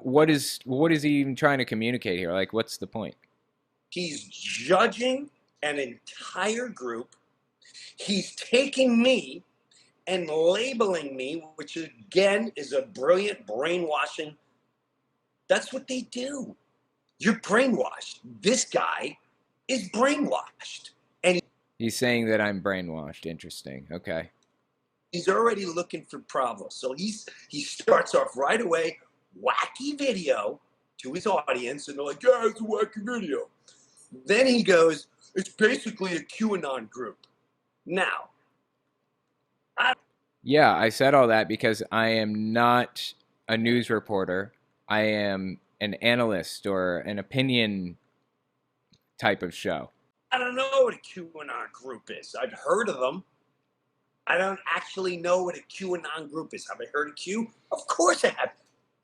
What is he even trying to communicate here? Like, what's the point? He's judging an entire group. He's taking me and labeling me, which again is a brilliant brainwashing. That's what they do. You're brainwashed. This guy is brainwashed. And He's saying that I'm brainwashed. Interesting. Okay. he's already looking for problems. So he starts off right away, wacky video to his audience, and they're like, yeah, it's a wacky video. Then he goes, it's basically a QAnon group. Now, Yeah, I said all that because I am not a news reporter. I am an analyst or an opinion type of show. I don't know what a QAnon group is. I've heard of them. I don't actually know what a QAnon group is. Have I heard of Q? Of course I have.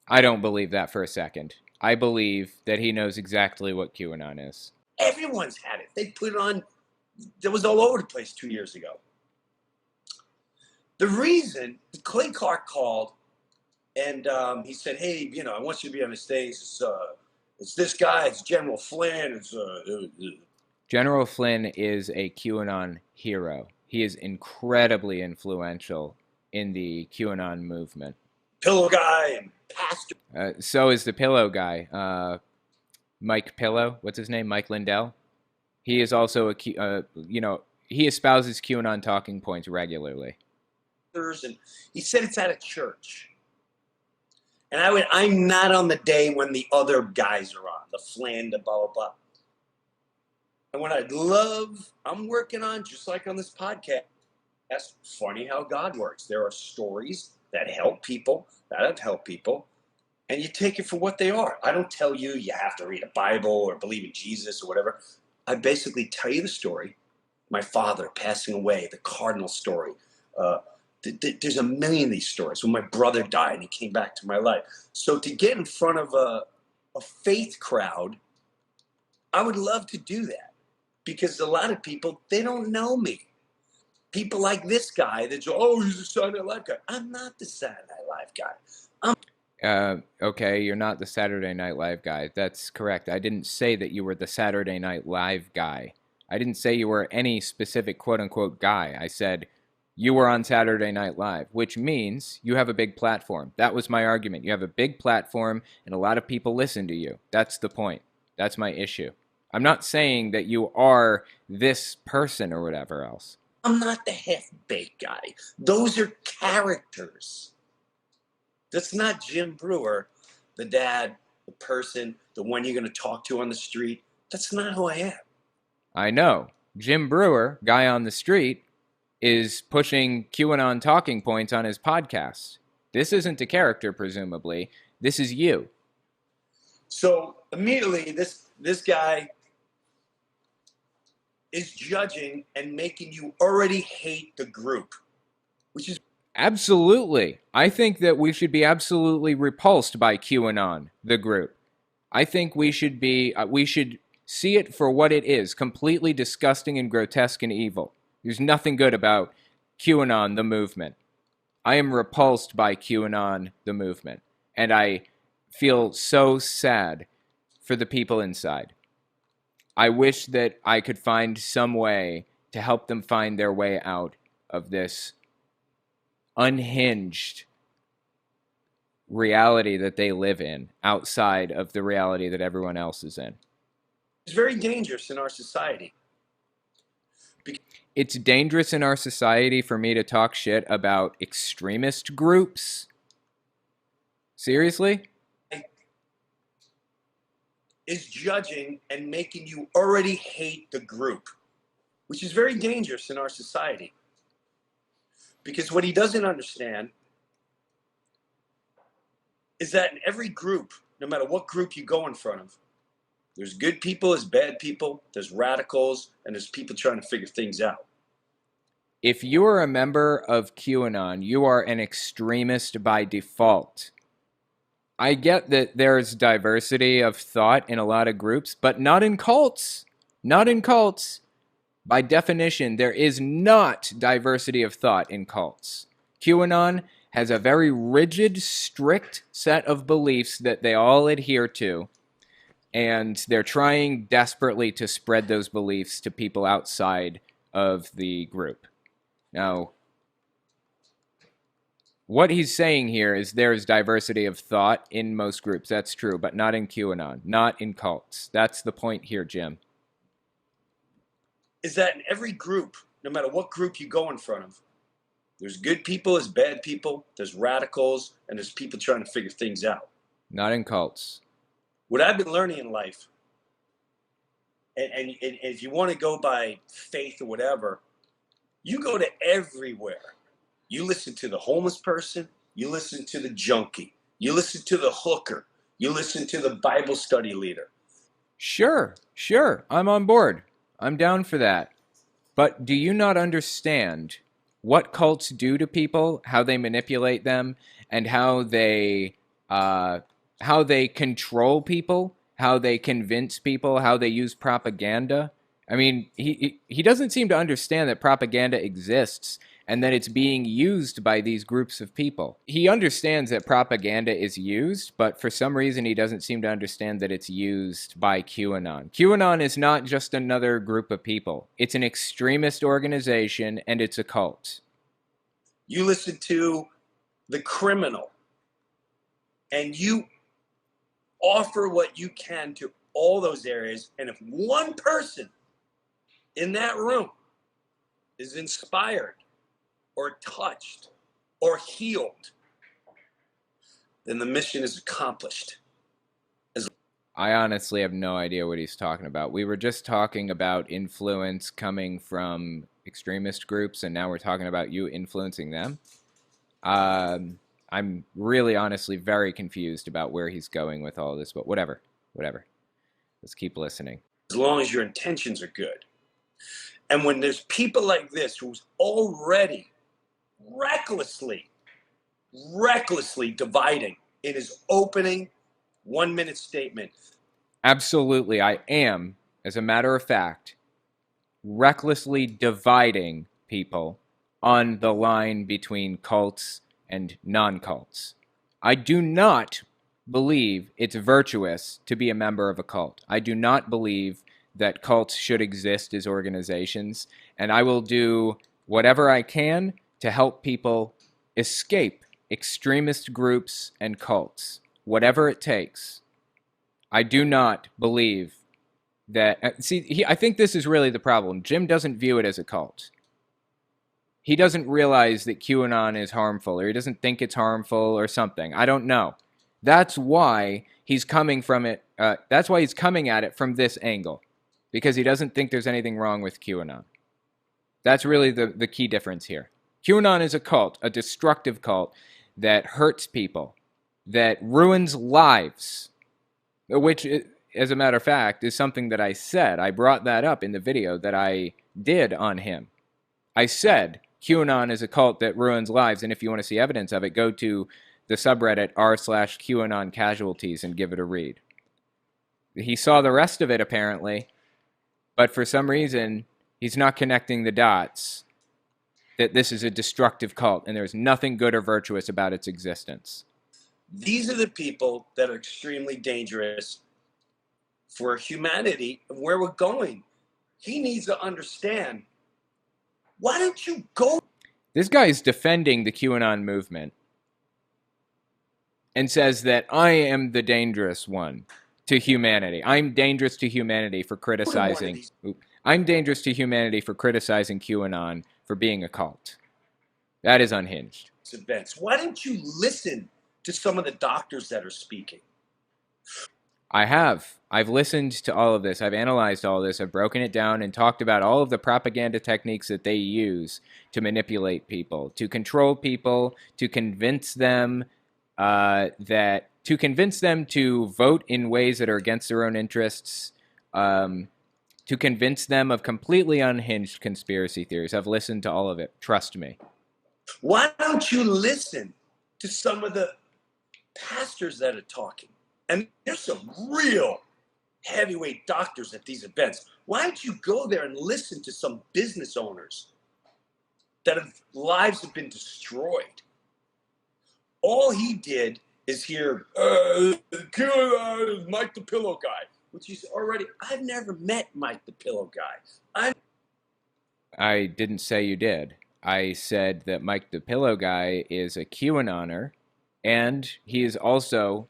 I don't believe that for a second. I believe that he knows exactly what QAnon is. Everyone's had it. They put it on, that was all over the place 2 years ago. The reason Clay Clark called and he said, hey, you know, I want you to be on the stage. It's this guy, it's General Flynn. General Flynn is a QAnon hero. He is incredibly influential in the QAnon movement. Pillow guy and pastor. So is the Pillow guy, Mike Pillow. What's his name? Mike Lindell. He is also he espouses QAnon talking points regularly. And he said it's at a church. And I'm not on the day when the other guys are on, the Flynn, the blah, blah, blah. And what I'm working on, just like on this podcast, that's funny how God works. There are stories that help people, that have helped people, and you take it for what they are. I don't tell you have to read a Bible or believe in Jesus or whatever. I basically tell you the story. My father passing away, the cardinal story. There's a million of these stories. When my brother died and he came back to my life. So to get in front of a faith crowd, I would love to do that. Because a lot of people, they don't know me. People like this guy that go, he's a Saturday Night Live guy. I'm not the Saturday Night Live guy. Okay, you're not the Saturday Night Live guy. That's correct. I didn't say that you were the Saturday Night Live guy. I didn't say you were any specific quote-unquote guy. I said you were on Saturday Night Live, which means you have a big platform. That was my argument. You have a big platform, and a lot of people listen to you. That's the point. That's my issue. I'm not saying that you are this person or whatever else. I'm not the half-baked guy. Those are characters. That's not Jim Brewer, the dad, the person, the one you're going to talk to on the street. That's not who I am. I know. Jim Brewer, guy on the street, is pushing QAnon talking points on his podcast. This isn't a character, presumably. This is you. So immediately, this guy is judging and making you already hate the group, which is absolutely. I think that we should be absolutely repulsed by QAnon, the group. I think we should see it for what it is, completely disgusting and grotesque and evil. There's nothing good about QAnon, the movement. I am repulsed by QAnon, the movement, and I feel so sad for the people inside. I wish that I could find some way to help them find their way out of this unhinged reality that they live in, outside of the reality that everyone else is in. It's very dangerous in our society. It's dangerous in our society for me to talk shit about extremist groups? Seriously? Is judging and making you already hate the group, which is very dangerous in our society. Because what he doesn't understand is that in every group, no matter what group you go in front of, there's good people, there's bad people, there's radicals, and there's people trying to figure things out. If you are a member of QAnon, you are an extremist by default. I get that there's diversity of thought in a lot of groups, but not in cults. Not in cults. By definition, there is not diversity of thought in cults. QAnon has a very rigid, strict set of beliefs that they all adhere to, and they're trying desperately to spread those beliefs to people outside of the group. Now, what he's saying here is there is diversity of thought in most groups. That's true, but not in QAnon, not in cults. That's the point here, Jim. Is that in every group, no matter what group you go in front of, there's good people, there's bad people, there's radicals, and there's people trying to figure things out. Not in cults. What I've been learning in life, and if you want to go by faith or whatever, you go to everywhere. You listen to the homeless person, you listen to the junkie, you listen to the hooker, you listen to the Bible study leader. Sure, I'm on board. I'm down for that. But do you not understand what cults do to people, how they manipulate them, and how they control people, how they convince people, how they use propaganda? I mean, he doesn't seem to understand that propaganda exists and that it's being used by these groups of people. He understands that propaganda is used, but for some reason he doesn't seem to understand that it's used by QAnon. QAnon is not just another group of people. It's an extremist organization, and it's a cult. You listen to the criminal, and you offer what you can to all those areas, and if one person in that room is inspired or touched or healed, then the mission is accomplished. I honestly have no idea what he's talking about. We were just talking about influence coming from extremist groups, and now we're talking about you influencing them. I'm really honestly very confused about where he's going with all this, but whatever. Let's keep listening. As long as your intentions are good. And when there's people like this who's already recklessly dividing in his opening 1-minute statement. Absolutely, I am, as a matter of fact, recklessly dividing people on the line between cults and non-cults. I do not believe it's virtuous to be a member of a cult. I do not believe that cults should exist as organizations, and I will do whatever I can to help people escape extremist groups and cults, whatever it takes. I do not believe that... I think this is really the problem. Jim doesn't view it as a cult. He doesn't realize that QAnon is harmful, or he doesn't think it's harmful or something. I don't know. That's why he's coming from it. That's why he's coming at it from this angle, because he doesn't think there's anything wrong with QAnon. That's really the key difference here. QAnon is a cult, a destructive cult that hurts people, that ruins lives, which, as a matter of fact, is something that I said. I brought that up in the video that I did on him. I said QAnon is a cult that ruins lives, and if you want to see evidence of it, go to the subreddit r/QAnon casualties and give it a read. He saw the rest of it, apparently, but for some reason, he's not connecting the dots that this is a destructive cult and there's nothing good or virtuous about its existence. These are the people that are extremely dangerous for humanity and where we're going. He needs to understand. Why don't you go? This guy is defending the QAnon movement and says that I am the dangerous one to humanity. I'm dangerous to humanity for criticizing... I'm dangerous to humanity for criticizing QAnon for being a cult. That is unhinged. Events. Why don't you listen to some of the doctors that are speaking? I have. I've listened to all of this. I've analyzed all of this. I've broken it down and talked about all of the propaganda techniques that they use to manipulate people, to control people, to convince them to vote in ways that are against their own interests, to convince them of completely unhinged conspiracy theories. I've listened to all of it. Trust me. Why don't you listen to some of the pastors that are talking? And there's some real heavyweight doctors at these events. Why don't you go there and listen to some business owners that lives have been destroyed? All he did is hear, QAnon is Mike the Pillow Guy, which he's already... I've never met Mike the Pillow Guy. I didn't say you did. I said that Mike the Pillow Guy is a QAnoner, and he is also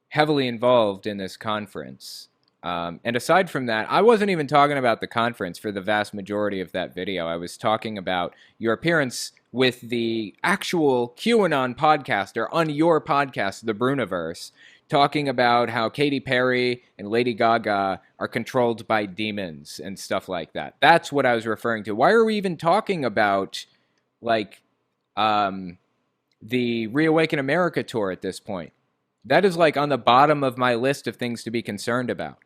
heavily involved in this conference. And aside from that, I wasn't even talking about the conference for the vast majority of that video. I was talking about your appearance with the actual QAnon podcaster on your podcast, The Bruniverse, talking about how Katy Perry and Lady Gaga are controlled by demons and stuff like that. That's what I was referring to. Why are we even talking about, like, the Reawaken America tour at this point? That is, like, on the bottom of my list of things to be concerned about.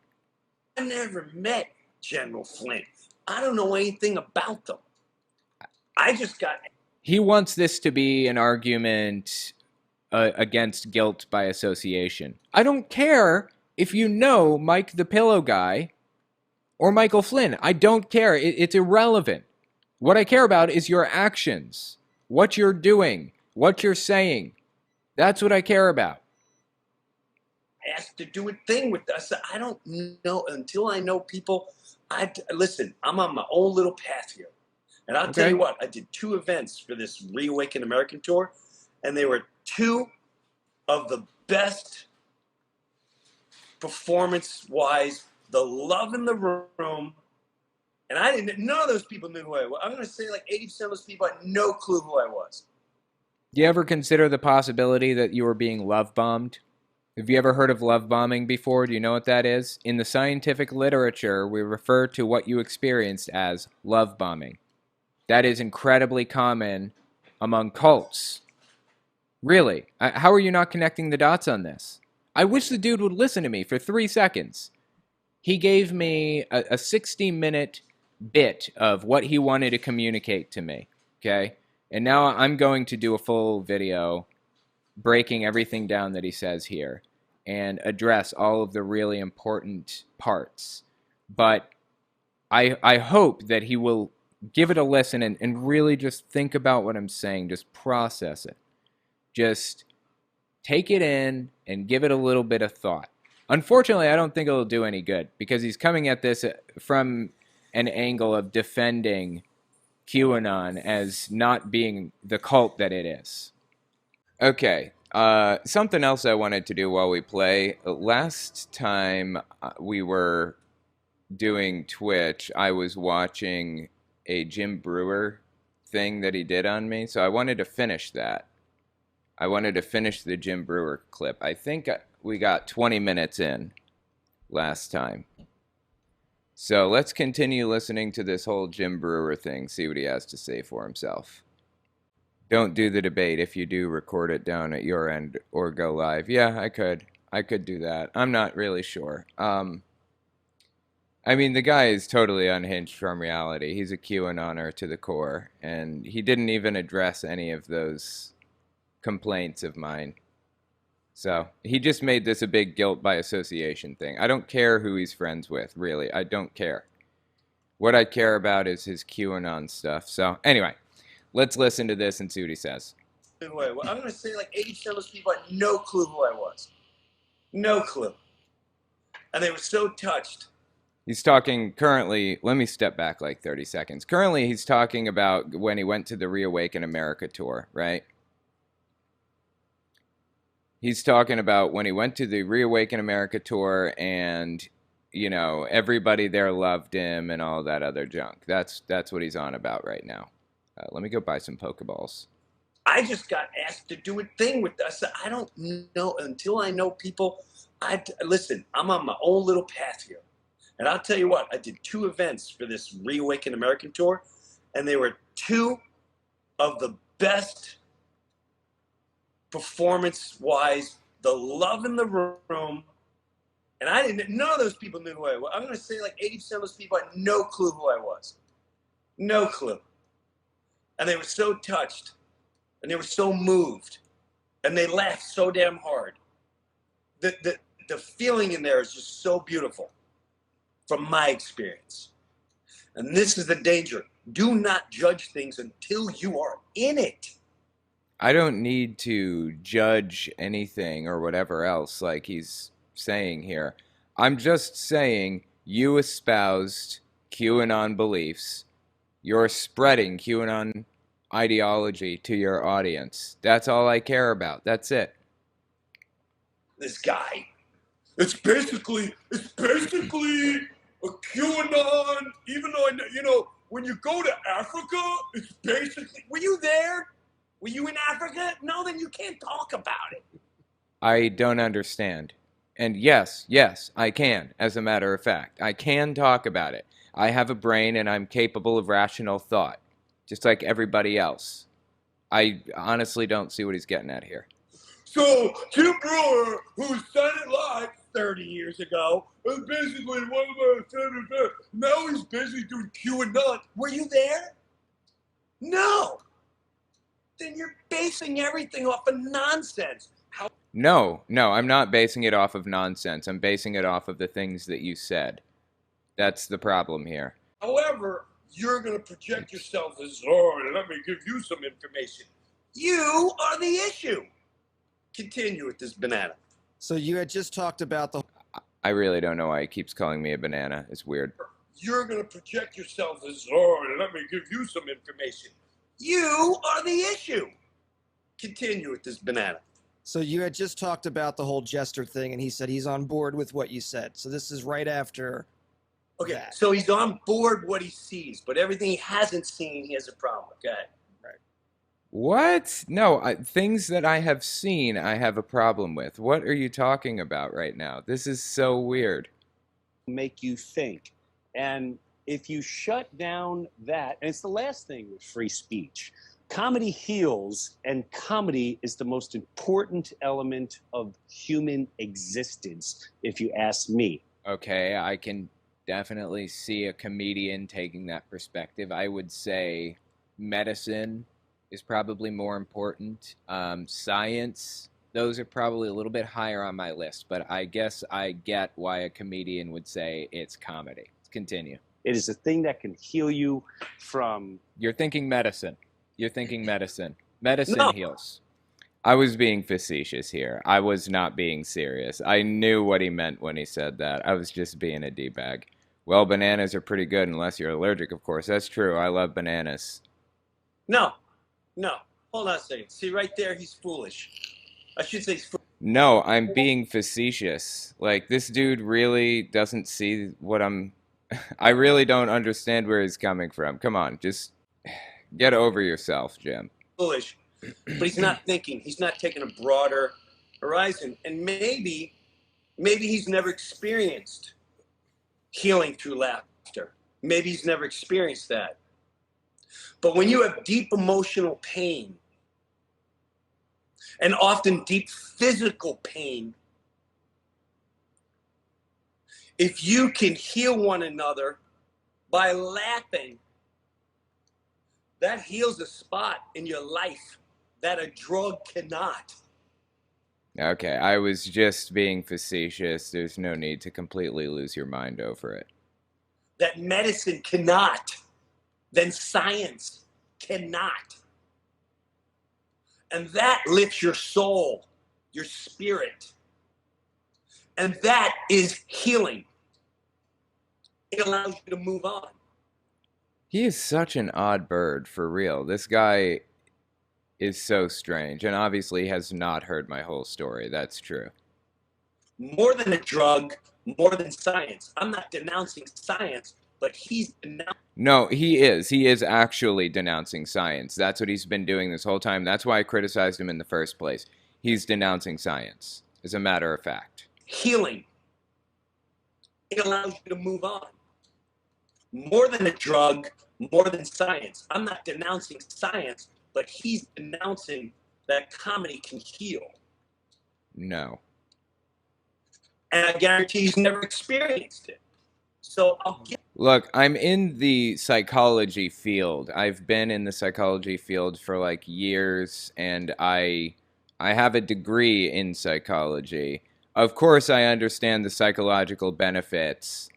I never met General Flynn. I don't know anything about them. I just got... He wants this to be an argument against guilt by association. I don't care if you know Mike the Pillow Guy or Michael Flynn. I don't care. It's irrelevant. What I care about is your actions, what you're doing, what you're saying. That's what I care about. Asked to do a thing with us. I don't know until I know people. Listen, I'm on my own little path here. And I'll tell you what, I did 2 events for this Reawaken American tour, and they were 2 of the best performance-wise, the love in the room. And none of those people knew who I was. I'm going to say like 80% of those people had no clue who I was. Do you ever consider the possibility that you were being love bombed? Have you ever heard of love bombing before? Do you know what that is? In the scientific literature, we refer to what you experienced as love bombing. That is incredibly common among cults. Really? How are you not connecting the dots on this? I wish the dude would listen to me for 3 seconds. He gave me a 60-minute bit of what he wanted to communicate to me, okay? And now I'm going to do a full video breaking everything down that he says here and address all of the really important parts. But I hope that he will give it a listen and really just think about what I'm saying. Just process it. Just take it in and give it a little bit of thought. Unfortunately, I don't think it'll do any good because he's coming at this from an angle of defending QAnon as not being the cult that it is. Okay, something else I wanted to do while we play. Last time we were doing Twitch, I was watching a Jim Brewer thing that he did on me, so I wanted to finish that. I wanted to finish the Jim Brewer clip. I think we got 20 minutes in last time. So let's continue listening to this whole Jim Brewer thing, see what he has to say for himself. Don't do the debate. If you do, record it down at your end or go live. Yeah, I could do that. I'm not really sure. I mean, the guy is totally unhinged from reality. He's a QAnoner to the core, and he didn't even address any of those complaints of mine. So he just made this a big guilt by association thing. I don't care who he's friends with, really. I don't care. What I care about is his QAnon stuff. So anyway, let's listen to this and see what he says. I'm going to say like 80% of those people had no clue who I was. No clue. And they were so touched. He's talking currently, let me step back like 30 seconds. Currently, he's talking about when he went to the Reawaken America tour, right? He's talking about when he went to the Reawaken America tour and, you know, everybody there loved him and all that other junk. That's what he's on about right now. Let me go buy some Pokeballs. I just got asked to do a thing with us. I don't know until I know people. Listen, I'm on my own little path here. And I'll tell you what, I did 2 events for this Reawaken American tour, and they were 2 of the best performance-wise, the love in the room. And none of those people knew who I was. I'm going to say like 80% of those people had no clue who I was. No clue. And they were so touched, and they were so moved, and they laughed so damn hard. The feeling in there is just so beautiful. From my experience. And this is the danger. Do not judge things until you are in it. I don't need to judge anything or whatever else like he's saying here. I'm just saying you espoused QAnon beliefs You're spreading QAnon ideology to your audience. That's all I care about. That's it. This guy. It's basically a QAnon, even though, when you go to Africa, it's basically, were you there? Were you in Africa? No, then you can't talk about it. I don't understand. And yes, I can, as a matter of fact. I can talk about it. I have a brain and I'm capable of rational thought, just like everybody else. I honestly don't see what he's getting at here. So, Tim Brewer, who said it live 30 years ago, is basically one of my favorite. Now he's basically doing QAnon. Were you there? No. Then you're basing everything off of nonsense. No, I'm not basing it off of nonsense. I'm basing it off of the things that you said. That's the problem here. However, you're going to project yourself as, oh, let me give you some information. You are the issue. Continue with this banana. So you had just talked about the... I really don't know why he keeps calling me a banana. It's weird. You're going to project yourself as, oh, let me give you some information. You are the issue. Continue with this banana. So you had just talked about the whole jester thing, and he said he's on board with what you said. So this is right after that. So he's on board what he sees, but everything he hasn't seen, he has a problem with. Okay. Right. What? No, things that I have seen, I have a problem with. What are you talking about right now? This is so weird. Make you think. And if you shut down that, and it's the last thing with free speech, comedy heals, and comedy is the most important element of human existence, if you ask me. Okay, I can definitely see a comedian taking that perspective. I would say medicine is probably more important. Science, those are probably a little bit higher on my list, but I guess I get why a comedian would say it's comedy. Continue. It is a thing that can heal you from... You're thinking medicine. Medicine No. heals. I was being facetious here. I was not being serious. I knew what he meant when he said that. I was just being a D-bag. Well, bananas are pretty good unless you're allergic, of course. That's true. I love bananas. No. Hold on a second. See, right there, he's foolish. I should say he's foolish. No, I'm being facetious. Like, this dude really doesn't see what I'm... I really don't understand where he's coming from. Come on, just get over yourself, Jim. Foolish. But he's not thinking. He's not taking a broader horizon. And maybe he's never experienced healing through laughter. Maybe he's never experienced that. But when you have deep emotional pain, and often deep physical pain, if you can heal one another by laughing, that heals a spot in your life that a drug cannot. Okay, I was just being facetious. There's no need to completely lose your mind over it. That medicine cannot, then science cannot. And that lifts your soul, your spirit. And that is healing. It allows you to move on. He is such an odd bird, for real. This guy is so strange, and obviously has not heard my whole story. That's true. More than a drug, more than science. I'm not denouncing science, but he's denouncing. No, he is. He is actually denouncing science. That's what he's been doing this whole time. That's why I criticized him in the first place. He's denouncing science, as a matter of fact. Healing. It allows you to move on. More than a drug, more than science. I'm not denouncing science, but he's denouncing that comedy can heal. No. And I guarantee he's never experienced it. So I'll give. Look, I'm in the psychology field. I've been in the psychology field for like years, and I have a degree in psychology. Of course, I understand the psychological benefits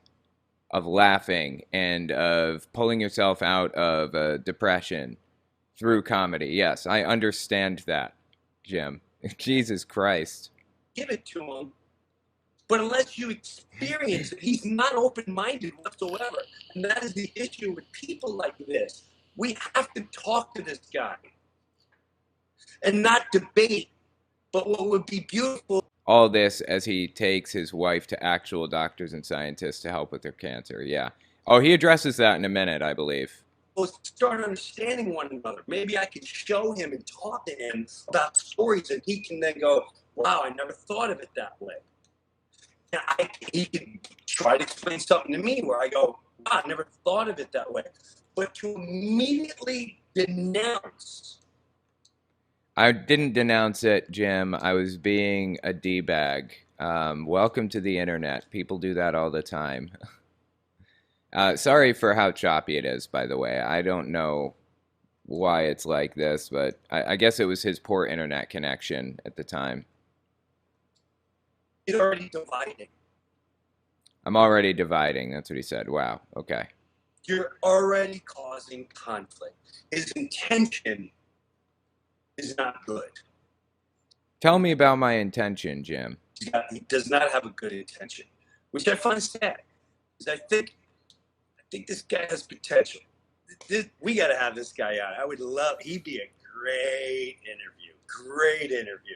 of laughing and of pulling yourself out of depression through comedy. Yes, I understand that, Jim. Jesus Christ. Give it to him But unless you experience it, he's not open-minded whatsoever. And that is the issue with people like this. We have to talk to this guy and not debate. But what would be beautiful... All this as he takes his wife to actual doctors and scientists to help with their cancer. Yeah. Oh, he addresses that in a minute, I believe. Start understanding one another. Maybe I could show him and talk to him about stories, and he can then go, wow, I never thought of it that way. And he can try to explain something to me where I go, wow, I never thought of it that way. But to immediately denounce... I didn't denounce it, Jim. I was being a D-bag. Welcome to the internet. People do that all the time. Sorry for how choppy it is, by the way. I don't know why it's like this, but I guess it was his poor internet connection at the time. You're already dividing. I'm already dividing. That's what he said. Wow. Okay. You're already causing conflict. His intention is not good. Tell me about my intention, Jim. He does not have a good intention, which I find sad. Because I think this guy has potential. We got to have this guy on. I would love... He'd be a great interview. Great interview.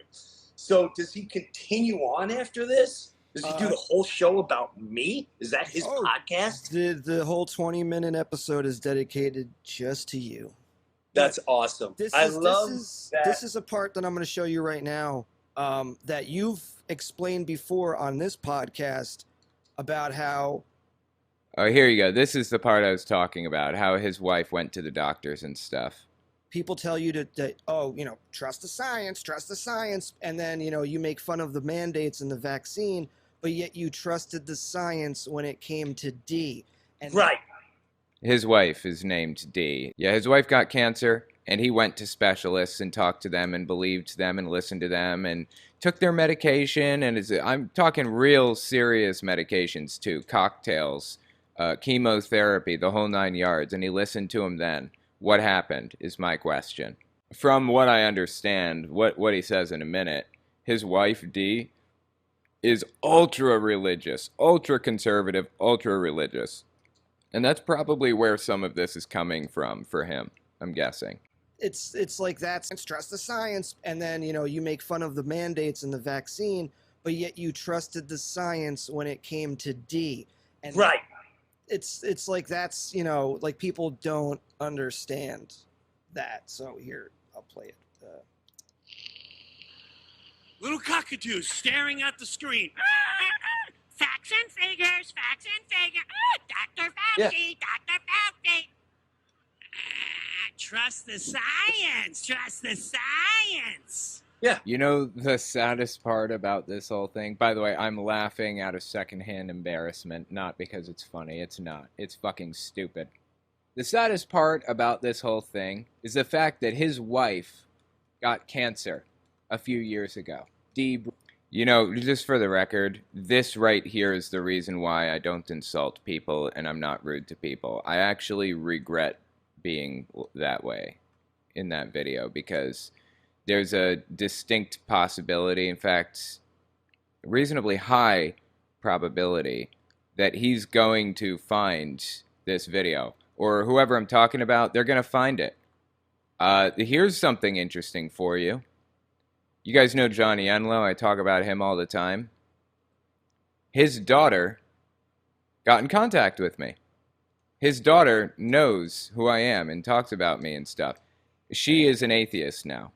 So does he continue on after this? Does he do the whole show about me? Is that his podcast? The whole 20-minute episode is dedicated just to you. That's awesome. This is a part that I'm going to show you right now that you've explained before on this podcast about how... Oh, here you go. This is the part I was talking about, how his wife went to the doctors and stuff. People tell you to trust the science, and then, you make fun of the mandates and the vaccine, but yet you trusted the science when it came to D. And right. His wife is named D. Yeah, his wife got cancer, and he went to specialists and talked to them and believed them and listened to them and took their medication. And I'm talking real serious medications too, cocktails, chemotherapy, the whole 9 yards. And he listened to him then. What happened is my question. From what I understand, what he says in a minute, his wife, D, is ultra-religious, ultra-conservative, ultra-religious. And that's probably where some of this is coming from for him, I'm guessing. It's like that. Trust the science, and then, you make fun of the mandates and the vaccine, but yet you trusted the science when it came to D. And right. It's like that's, like people don't understand that. So here, I'll play it. Little cockatoo staring at the screen. Facts and figures, facts and figures. Dr. Fauci, Dr. Fauci. Trust the science, trust the science. Yeah. You know the saddest part about this whole thing? By the way, I'm laughing out of secondhand embarrassment, not because it's funny. It's not. It's fucking stupid. The saddest part about this whole thing is the fact that his wife got cancer a few years ago. Just for the record, this right here is the reason why I don't insult people and I'm not rude to people. I actually regret being that way in that video because there's a distinct possibility, in fact, reasonably high probability that he's going to find this video. Or whoever I'm talking about, they're going to find it. Here's something interesting for you. You guys know Johnny Enlow. I talk about him all the time. His daughter got in contact with me. His daughter knows who I am and talks about me and stuff. She is an atheist now.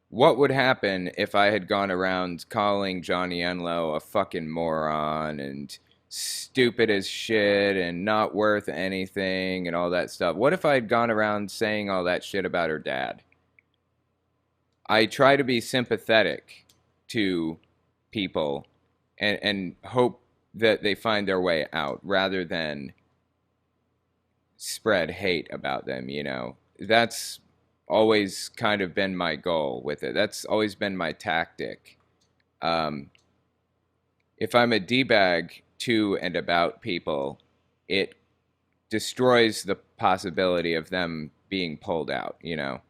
What would happen if I had gone around calling Johnny Enlow a fucking moron and stupid as shit and not worth anything and all that stuff? What if I had gone around saying all that shit about her dad? I try to be sympathetic to people and hope that they find their way out rather than spread hate about them, That's always kind of been my goal with it. That's always been my tactic. If I'm a D-bag to and about people, it destroys the possibility of them being pulled out, It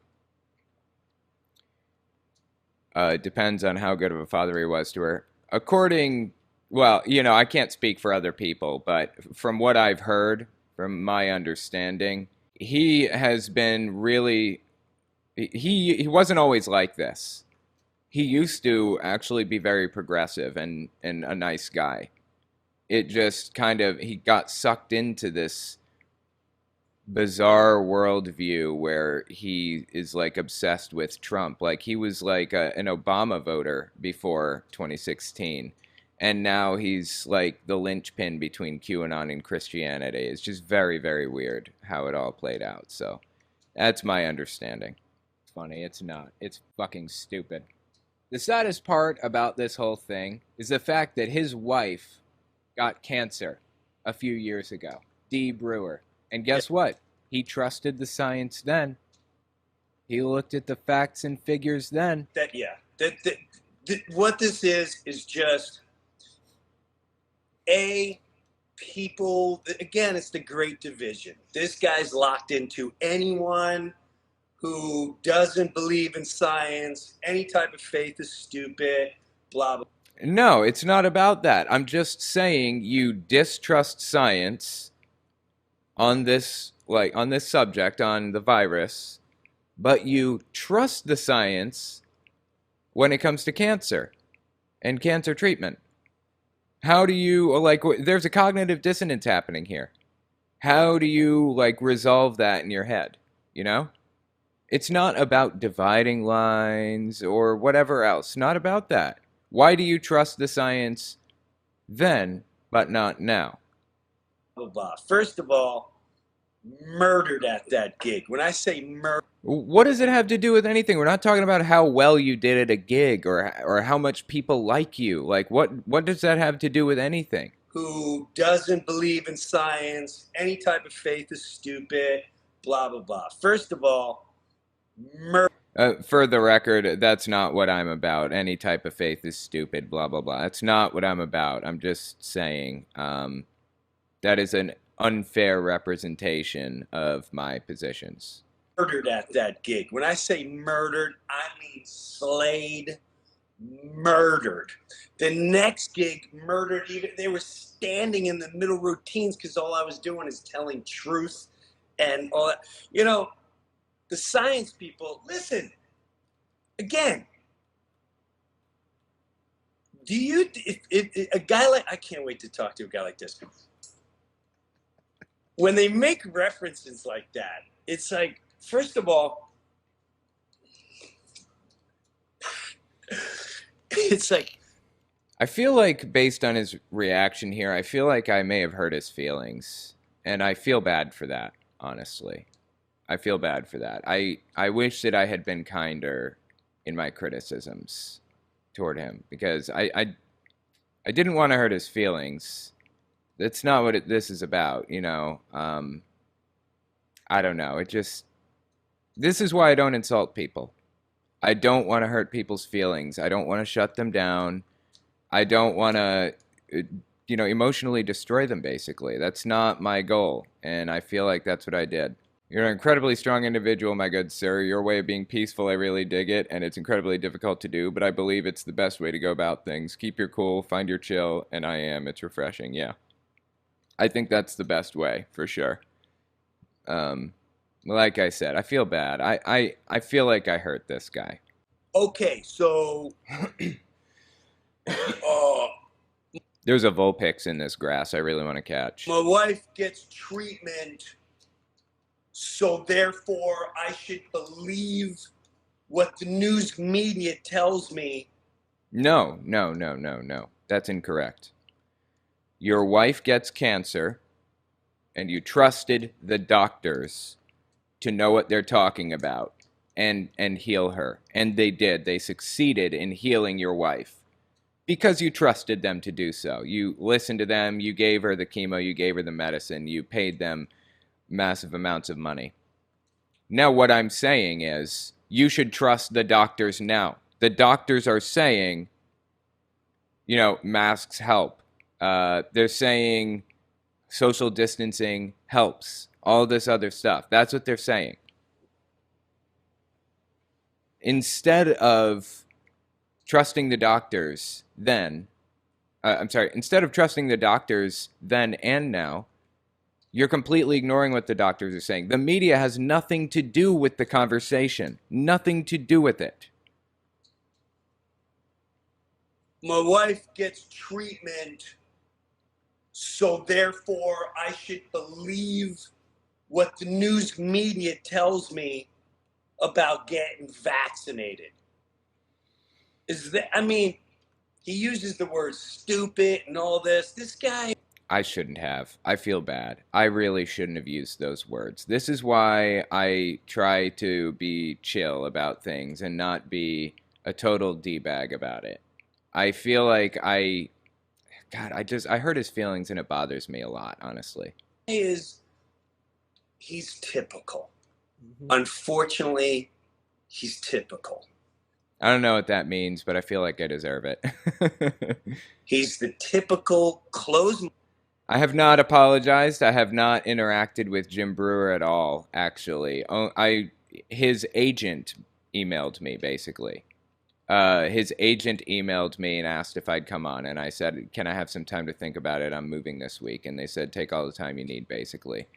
depends on how good of a father he was to her. According Well, you know, I can't speak for other people, but from what I've heard, from my understanding, he has been really he wasn't always like this. He used to actually be very progressive and a nice guy. It just kind of he got sucked into this bizarre worldview where he is like obsessed with Trump. Like he was like an Obama voter before 2016, and now he's like the linchpin between QAnon and Christianity. It's just very, very weird how it all played out. So that's my understanding. It's funny. It's not. It's fucking stupid. The saddest part about this whole thing is the fact that his wife got cancer a few years ago. Brewer. And guess what? He trusted the science then. He looked at the facts and figures then. What this is just people. Again, it's the Great Division. This guy's locked into anyone who doesn't believe in science. Any type of faith is stupid. Blah blah. No, it's not about that. I'm just saying you distrust science on this subject, on the virus, but you trust the science when it comes to cancer and cancer treatment. How do you there's a cognitive dissonance happening here. How do you resolve that in your head, you know? It's not about dividing lines or whatever else. Not about that. Why do you trust the science then, but not now? Blah, blah. First of all, murdered at that gig. When I say murder, what does it have to do with anything? We're not talking about how well you did at a gig or how much people like you. Like what does that have to do with anything? Who doesn't believe in science, any type of faith is stupid, blah blah blah. First of all, for the record, that's not what I'm about. Any type of faith is stupid, blah, blah, blah. That's not what I'm about. I'm just saying that is an unfair representation of my positions. Murdered at that gig. When I say murdered, I mean slayed, murdered. The next gig, murdered. Even they were standing in the middle routines because all I was doing is telling truth and all that. You know, the science people, listen, again, a guy like, I can't wait to talk to a guy like this. When they make references like that, it's like, first of all, it's like, I feel like based on his reaction here, I feel like I may have hurt his feelings, and I feel bad for that, honestly. I feel bad for that. I wish that I had been kinder in my criticisms toward him because I didn't want to hurt his feelings. That's not what this is about, you know. I don't know. This is why I don't insult people. I don't want to hurt people's feelings. I don't want to shut them down. I don't want to, emotionally destroy them, basically. That's not my goal, and I feel like that's what I did. You're an incredibly strong individual, my good sir. Your way of being peaceful, I really dig it, and it's incredibly difficult to do, but I believe it's the best way to go about things. Keep your cool, find your chill, and it's refreshing, yeah. I think that's the best way, for sure. Like I said, I feel bad. I feel like I hurt this guy. Okay, so... There's a Vulpix in this grass I really want to catch. My wife gets treatment, so therefore I should believe what the news media tells me. No. That's incorrect. Your wife gets cancer, and you trusted the doctors to know what they're talking about and heal her. And they did. They succeeded in healing your wife because you trusted them to do so. You listened to them. You gave her the chemo. You gave her the medicine. You paid them massive amounts of money. Now, what I'm saying is you should trust the doctors now. The doctors are saying, masks help. They're saying social distancing helps. All this other stuff. That's what they're saying. Instead of trusting the doctors, then I'm sorry, instead of trusting the doctors then and now, you're completely ignoring what the doctors are saying. The media has nothing to do with the conversation. Nothing to do with it. My wife gets treatment, so therefore I should believe what the news media tells me about getting vaccinated. Is that, I mean, he uses the word stupid and all this. This guy. I shouldn't have. I feel bad. I really shouldn't have used those words. This is why I try to be chill about things and not be a total D-bag about it. I feel like I hurt his feelings and it bothers me a lot, honestly. He's typical. Unfortunately, he's typical. I don't know what that means, but I feel like I deserve it. He's the typical closed. I have not apologized. I have not interacted with Jim Brewer at all, actually. His agent emailed me, basically. His agent emailed me and asked if I'd come on, and I said, can I have some time to think about it? I'm moving this week. And they said, take all the time you need, basically.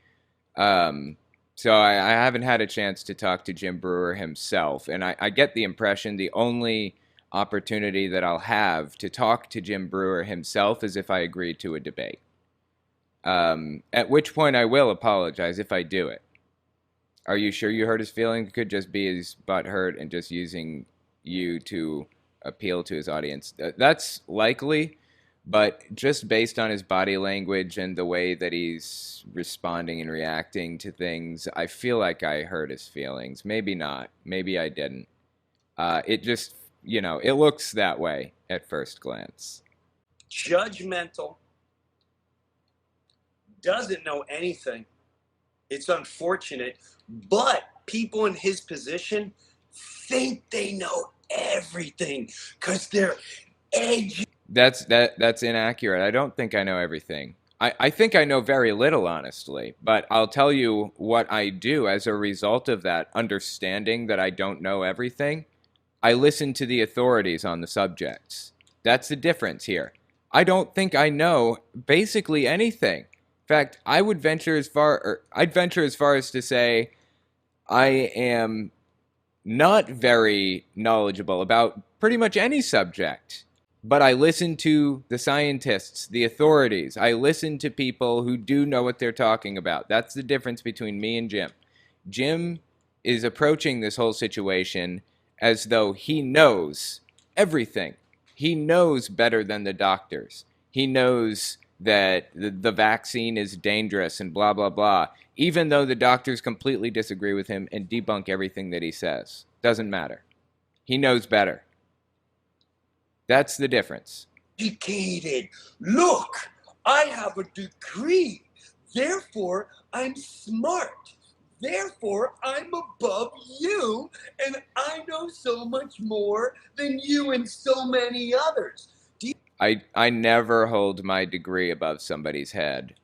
So I haven't had a chance to talk to Jim Brewer himself, and I get the impression the only opportunity that I'll have to talk to Jim Brewer himself is if I agree to a debate. At which point I will apologize if I do it. Are you sure you hurt his feelings? It could just be his butt hurt and just using you to appeal to his audience. That's likely, but just based on his body language and the way that he's responding and reacting to things, I feel like I hurt his feelings. Maybe not. Maybe I didn't. It just, it looks that way at first glance. Judgmental. Doesn't know anything. It's unfortunate, but people in his position think they know everything because they're edgy. That's inaccurate. I don't think I know everything. I think I know very little, honestly, but I'll tell you what I do as a result of that understanding that I don't know everything. I listen to the authorities on the subjects. That's the difference here. I don't think I know basically anything. In fact, I'd venture as far as to say I am not very knowledgeable about pretty much any subject. But I listen to the scientists, the authorities. I listen to people who do know what they're talking about. That's the difference between me and Jim. Jim is approaching this whole situation as though he knows everything. He knows better than the doctors. He knows that the vaccine is dangerous and blah, blah, blah, even though the doctors completely disagree with him and debunk everything that he says. Doesn't matter. He knows better. That's the difference. Educated. Look, I have a degree. Therefore, I'm smart. Therefore, I'm above you, and I know so much more than you and so many others. I never hold my degree above somebody's head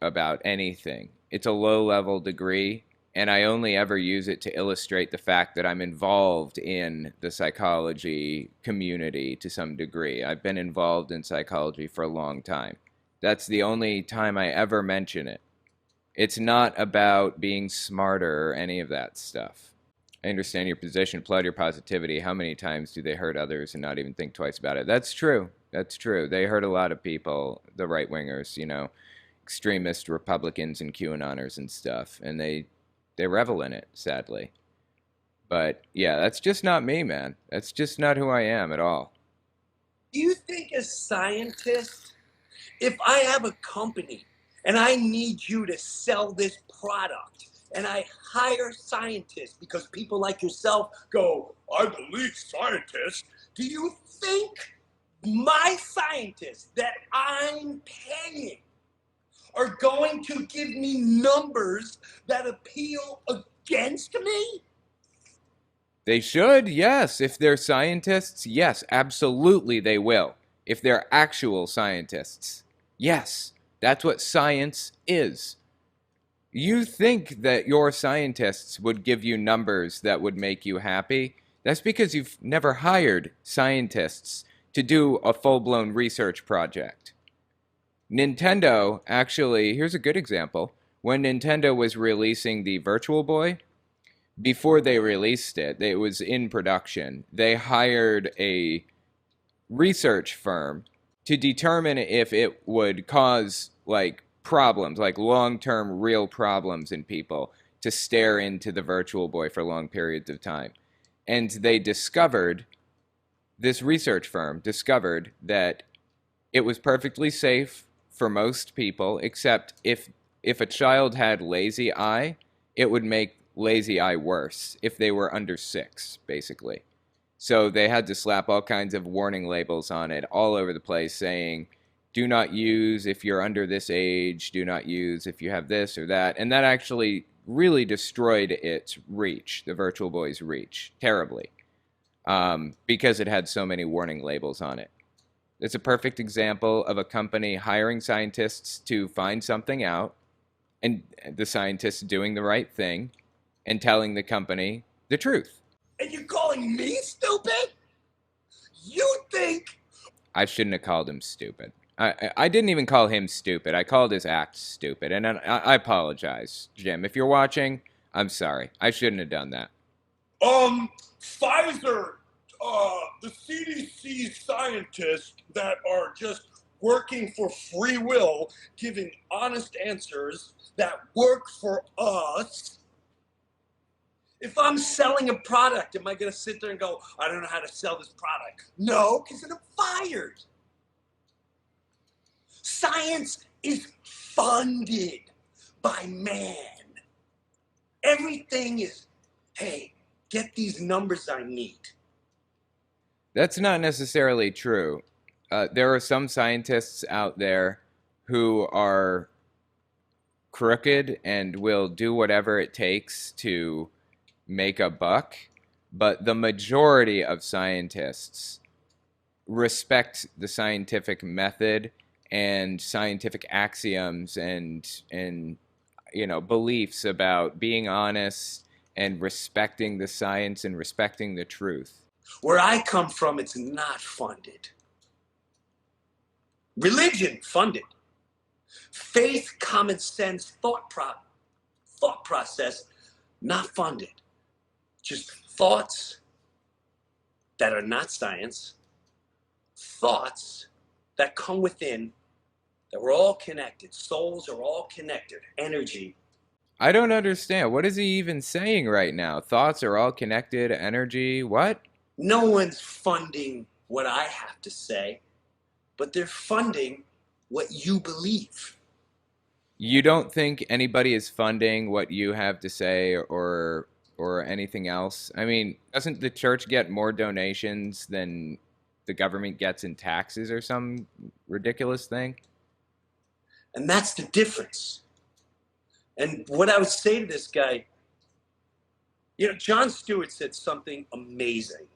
about anything. It's a low-level degree, and I only ever use it to illustrate the fact that I'm involved in the psychology community to some degree. I've been involved in psychology for a long time. That's the only time I ever mention it. It's not about being smarter or any of that stuff. I understand your position, applaud your positivity. How many times do they hurt others and not even think twice about it? That's true. That's true. They hurt a lot of people, the right-wingers, extremist Republicans and QAnoners and stuff, and they revel in it, sadly. But, yeah, that's just not me, man. That's just not who I am at all. Do you think as scientists, if I have a company and I need you to sell this product, and I hire scientists because people like yourself go, I'm the lead scientist, do you think my scientists that I'm paying are going to give me numbers that appeal against me? They should, yes. If they're scientists, yes, absolutely they will. If they're actual scientists, yes. That's what science is. You think that your scientists would give you numbers that would make you happy? That's because you've never hired scientists to do a full-blown research project. Nintendo, actually, here's a good example. When Nintendo was releasing the Virtual Boy, before they released it, it was in production, they hired a research firm to determine if it would cause like problems, like long-term real problems in people to stare into the Virtual Boy for long periods of time. And they discovered, this research firm discovered that it was perfectly safe for most people, except if a child had lazy eye, it would make lazy eye worse if they were under 6, basically. So they had to slap all kinds of warning labels on it all over the place saying, do not use if you're under this age, do not use if you have this or that. And that actually really destroyed its reach, the Virtual Boy's reach, terribly, because it had so many warning labels on it. It's a perfect example of a company hiring scientists to find something out, and the scientists doing the right thing and telling the company the truth. And you're calling me stupid? You think? I shouldn't have called him stupid. I didn't even call him stupid. I called his act stupid. And I apologize, Jim. If you're watching, I'm sorry. I shouldn't have done that. Pfizer, the CDC scientists that are just working for free will, giving honest answers that work for us. If I'm selling a product, am I going to sit there and go, I don't know how to sell this product? No, because then I'm fired. Science is funded by man. Everything is, hey, get these numbers I need. That's not necessarily true. There are some scientists out there who are crooked and will do whatever it takes to make a buck, but the majority of scientists respect the scientific method and scientific axioms and beliefs about being honest and respecting the science and respecting the truth. Where I come from, it's not funded. Religion, funded. Faith, common sense, thought process, not funded. Just thoughts that are not science, thoughts that come within, that we're all connected. Souls are all connected. Energy. I don't understand. What is he even saying right now? Thoughts are all connected, energy, what? No one's funding what I have to say, but they're funding what you believe. You don't think anybody is funding what you have to say or anything else? I mean, doesn't the church get more donations than the government gets in taxes or some ridiculous thing? And that's the difference. And what I would say to this guy, Jon Stewart said something amazing.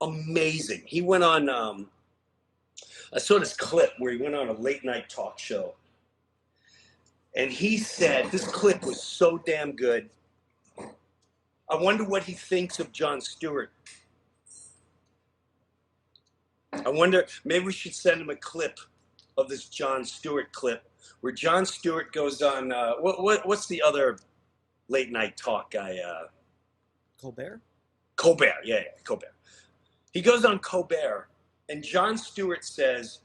Amazing. He went on, I saw this clip where he went on a late night talk show. And he said, this clip was so damn good. I wonder what he thinks of Jon Stewart. I wonder, maybe we should send him a clip of this Jon Stewart clip where Jon Stewart goes on, what's the other late night talk guy? Colbert? Colbert, yeah, Colbert. He goes on Colbert, and Jon Stewart says,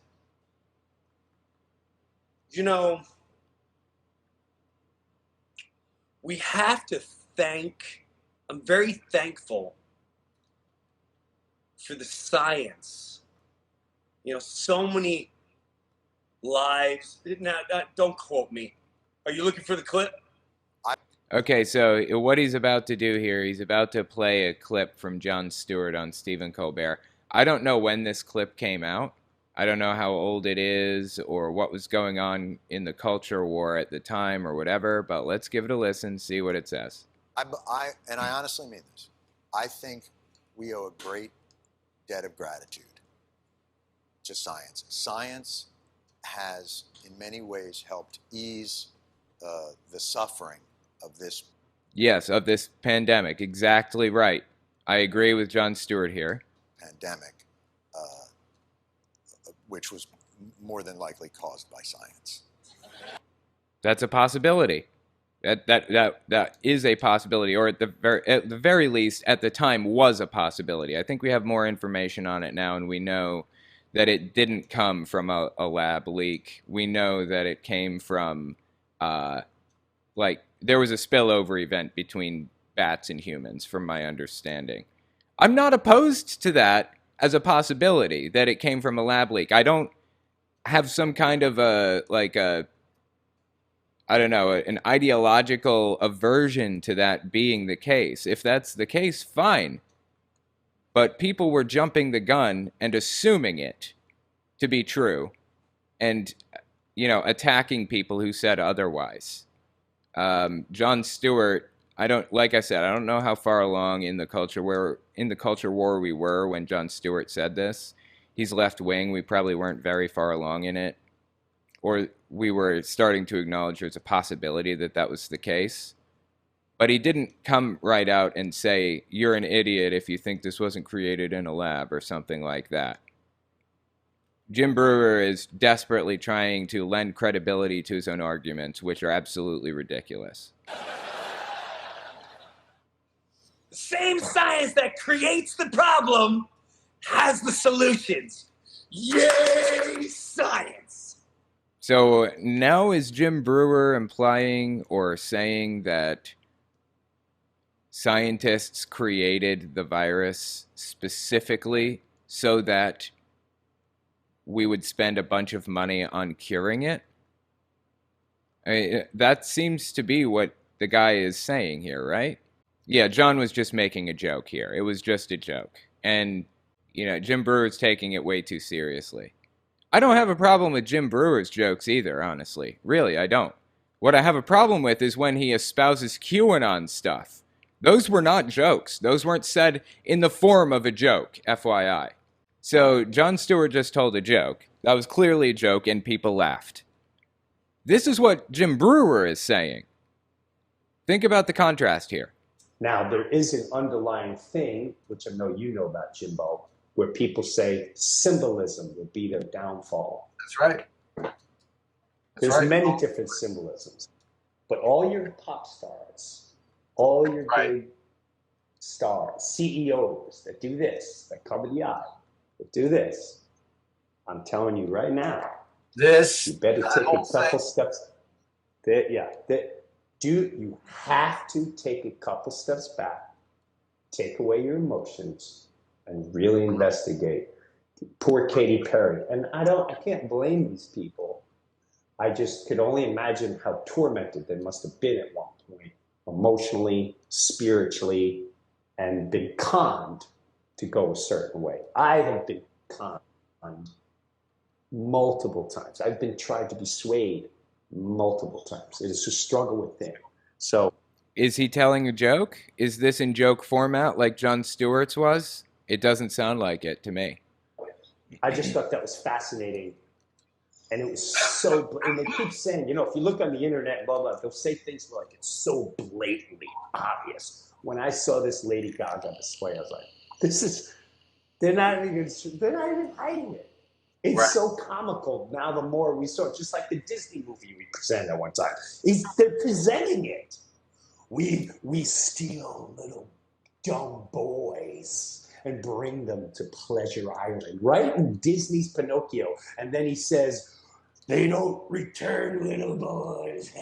we have to I'm very thankful for the science. So many lives. Now, don't quote me. Are you looking for the clip? Okay, so what he's about to do here, he's about to play a clip from Jon Stewart on Stephen Colbert. I don't know when this clip came out. I don't know how old it is or what was going on in the culture war at the time or whatever, but let's give it a listen, see what it says. I honestly mean this. I think we owe a great debt of gratitude to science. Science has, in many ways, helped ease the suffering of this. Yes, of this pandemic. Exactly right. I agree with Jon Stewart here. Pandemic. which was more than likely caused by science. That's a possibility. That is a possibility, or at the very least, at the time, was a possibility. I think we have more information on it now, and we know that it didn't come from a lab leak. We know that it came from, like, there was a spillover event between bats and humans, from my understanding. I'm not opposed to that as a possibility, that it came from a lab leak. I don't have some kind of an ideological aversion to that being the case. If that's the case, fine. But people were jumping the gun and assuming it to be true and, attacking people who said otherwise. Jon Stewart, like I said, I don't know how far along in the culture war we were when Jon Stewart said this. He's left wing. We probably weren't very far along in it. Or we were starting to acknowledge there's a possibility that was the case. But he didn't come right out and say, you're an idiot if you think this wasn't created in a lab or something like that. Jim Brewer is desperately trying to lend credibility to his own arguments, which are absolutely ridiculous. The same science that creates the problem has the solutions. Yay, science! So now is Jim Brewer implying or saying that scientists created the virus specifically so that we would spend a bunch of money on curing it? I mean, that seems to be what the guy is saying here, right? Yeah, John was just making a joke here. It was just a joke. And, Jim Brewer's taking it way too seriously. I don't have a problem with Jim Brewer's jokes either, honestly. Really, I don't. What I have a problem with is when he espouses QAnon stuff. Those were not jokes. Those weren't said in the form of a joke, FYI. So Jon Stewart just told a joke. That was clearly a joke, and people laughed. This is what Jim Brewer is saying. Think about the contrast here. Now, there is an underlying thing, which I know you know about, Jimbo, where people say symbolism will be their downfall. That's right. There's many different symbolisms. But all your pop stars, all your big stars, CEOs that do this, that cover the eye, that do this, I'm telling you right now, you better take a couple steps. You have to take a couple steps back, take away your emotions, and really investigate. Poor Katy Perry. And I can't blame these people. I just could only imagine how tormented they must have been at one point, emotionally, spiritually, and been conned to go a certain way. I have been conned multiple times. I've been tried to be swayed multiple times. It is a struggle within. So, is he telling a joke? Is this in joke format like Jon Stewart's was? It doesn't sound like it to me. I just thought that was fascinating. And it was so, and they keep saying, if you look on the internet, blah, blah, they'll say things like it's so blatantly obvious. When I saw this Lady Gaga display, I was like, they're not even hiding it. It's so comical now the more we saw it, just like the Disney movie we presented at one time. They're presenting it. We steal little dumb boys and bring them to Pleasure Island, right in Disney's Pinocchio. And then he says, they don't return little boys.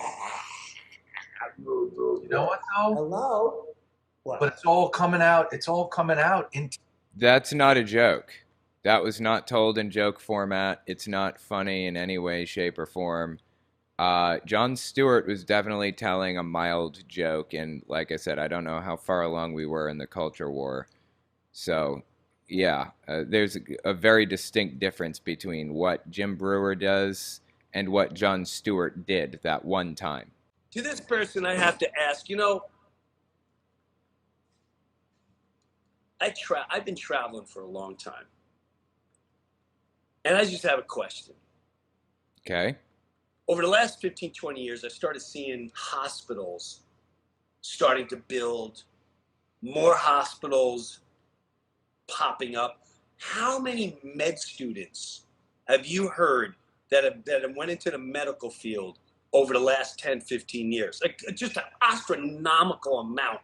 You know what, though? Hello? What? But it's all coming out. That's not a joke. That was not told in joke format. It's not funny in any way, shape, or form. Jon Stewart was definitely telling a mild joke, and like I said, I don't know how far along we were in the culture war. So, yeah, there's a very distinct difference between what Jim Brewer does and what Jon Stewart did that one time. To this person, I have to ask, I've been traveling for a long time. And I just have a question. Okay. Over the last 15, 20 years, I started seeing hospitals starting to build, more hospitals popping up. How many med students have you heard that have went into the medical field over the last 10, 15 years? Like just an astronomical amount.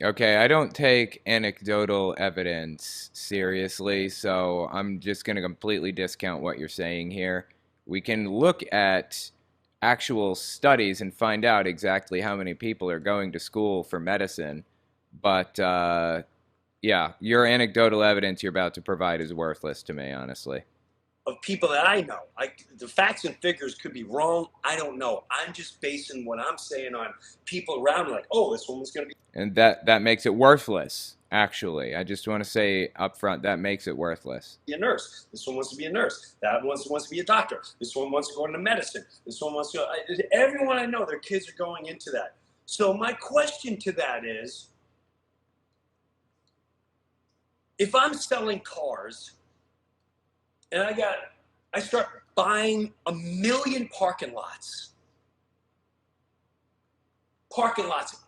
Okay, I don't take anecdotal evidence seriously, so I'm just going to completely discount what you're saying here. We can look at actual studies and find out exactly how many people are going to school for medicine, but yeah, your anecdotal evidence you're about to provide is worthless to me, honestly. Of people that I know. The facts and figures could be wrong. I don't know. I'm just basing what I'm saying on people around me, like, oh, this woman's going to be. And that makes it worthless, actually. I just want to say up front, that makes it worthless. A nurse. This one wants to be a nurse. That one wants to be a doctor. This one wants to go into medicine. This one wants to. Everyone I know, their kids are going into that. So my question to that is, if I'm selling cars, and I start buying 1 million parking lots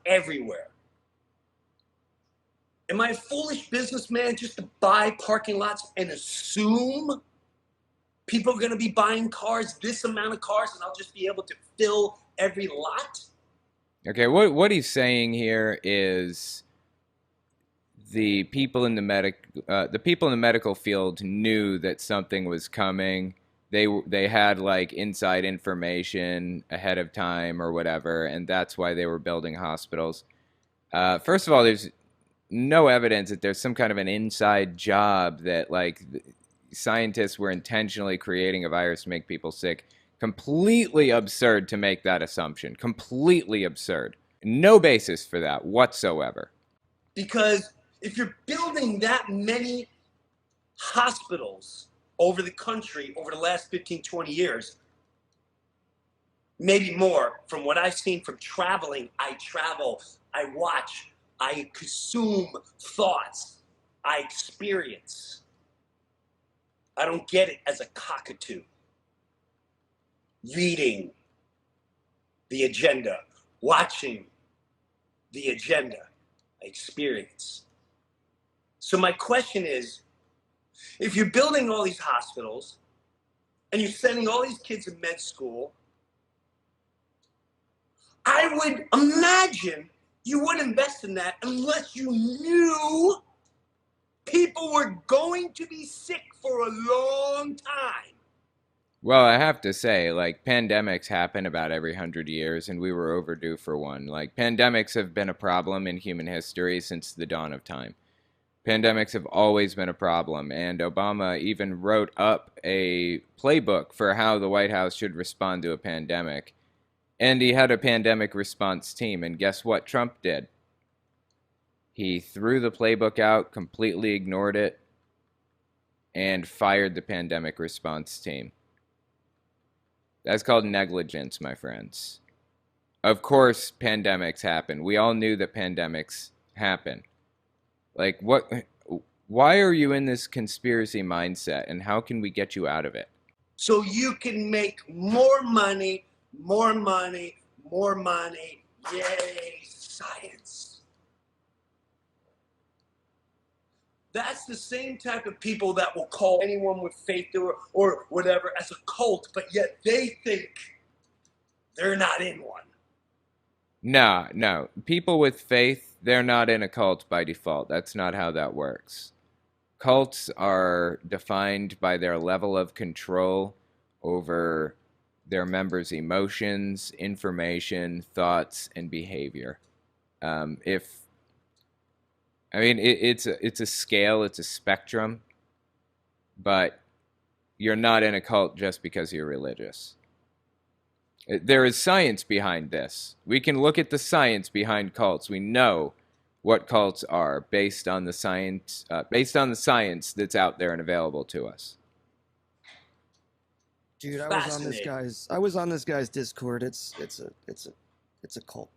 everywhere. Am I a foolish businessman just to buy parking lots and assume people are going to be buying cars, this amount of cars, and I'll just be able to fill every lot? Okay, what he's saying here is the people in the medical field knew that something was coming. They had like inside information ahead of time or whatever, and that's why they were building hospitals. First of all, there's no evidence that there's some kind of an inside job that like scientists were intentionally creating a virus to make people sick. Completely absurd to make that assumption. Completely absurd. No basis for that whatsoever. Because if you're building that many hospitals over the country over the last 15, 20 years, maybe more, from what I've seen from traveling, I travel, I watch, I consume thoughts, I experience. I don't get it as a cockatoo. Reading the agenda, watching the agenda, I experience. So my question is, if you're building all these hospitals and you're sending all these kids to med school, I would imagine you wouldn't invest in that unless you knew people were going to be sick for a long time. Well, I have to say, like, pandemics happen about every 100 years, and we were overdue for one. Like, pandemics have been a problem in human history since the dawn of time. Pandemics have always been a problem, and Obama even wrote up a playbook for how the White House should respond to a pandemic. And he had a pandemic response team, and guess what Trump did? He threw the playbook out, completely ignored it, and fired the pandemic response team. That's called negligence, my friends. Of course, pandemics happen. We all knew that pandemics happen. Like, why are you in this conspiracy mindset, and how can we get you out of it? So you can make more money, more money, more money. Yay, science. That's the same type of people that will call anyone with faith or whatever as a cult, but yet they think they're not in one. No. People with faith, they're not in a cult by default. That's not how that works. Cults are defined by their level of control over their members' emotions, information, thoughts, and behavior. It's a scale, it's a spectrum, but you're not in a cult just because you're religious. There is science behind this. We can look at the science behind cults. We know what cults are based on the science that's out there and available to us. Dude, I was on this guy's Discord. It's a cult.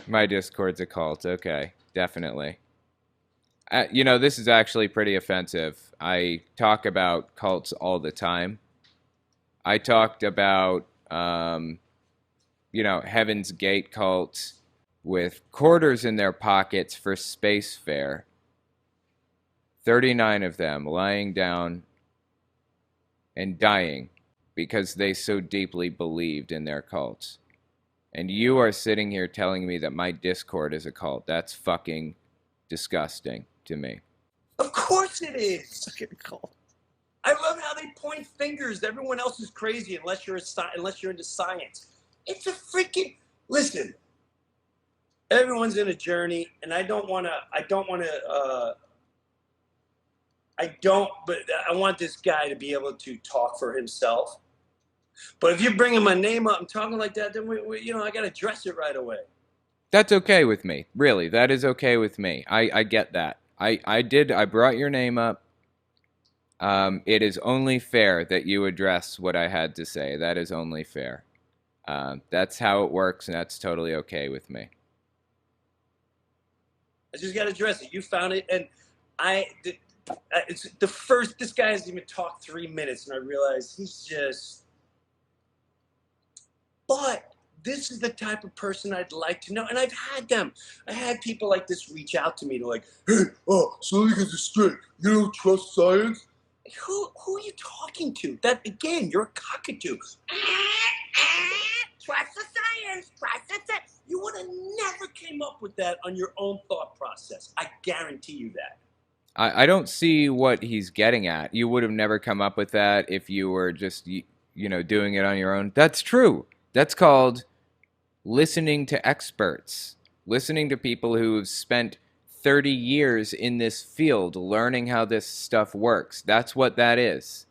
My Discord's a cult. Okay, definitely. This is actually pretty offensive. I talk about cults all the time. I talked about, Heaven's Gate cults with quarters in their pockets for space fare. 39 of them lying down and dying because they so deeply believed in their cults. And you are sitting here telling me that my Discord is a cult. That's fucking disgusting to me. Of course it is. Fucking cult. I love how they point fingers. Everyone else is crazy unless you're into science. It's a freaking listen. Everyone's in a journey, and I want this guy to be able to talk for himself. But if you're bringing my name up and talking like that, then I got to address it right away. That's okay with me. Really, that is okay with me. I get that. I brought your name up. It is only fair that you address what I had to say. That is only fair. That's how it works, and that's totally okay with me. I just got to address it. You found it, and it's the first. This guy hasn't even talked 3 minutes, and I realized he's just. But this is the type of person I'd like to know, and I've had them. I had people like this reach out to me to like, hey, so let me get this straight. You don't trust science? Who are you talking to? That again, you're a cockatoo. Trust the science. Trust the science. You would have never came up with that on your own thought process. I guarantee you that. I don't see what he's getting at. You would have never come up with that if you were just, doing it on your own. That's true. That's called listening to experts, listening to people who have spent 30 years in this field learning how this stuff works. That's what that is.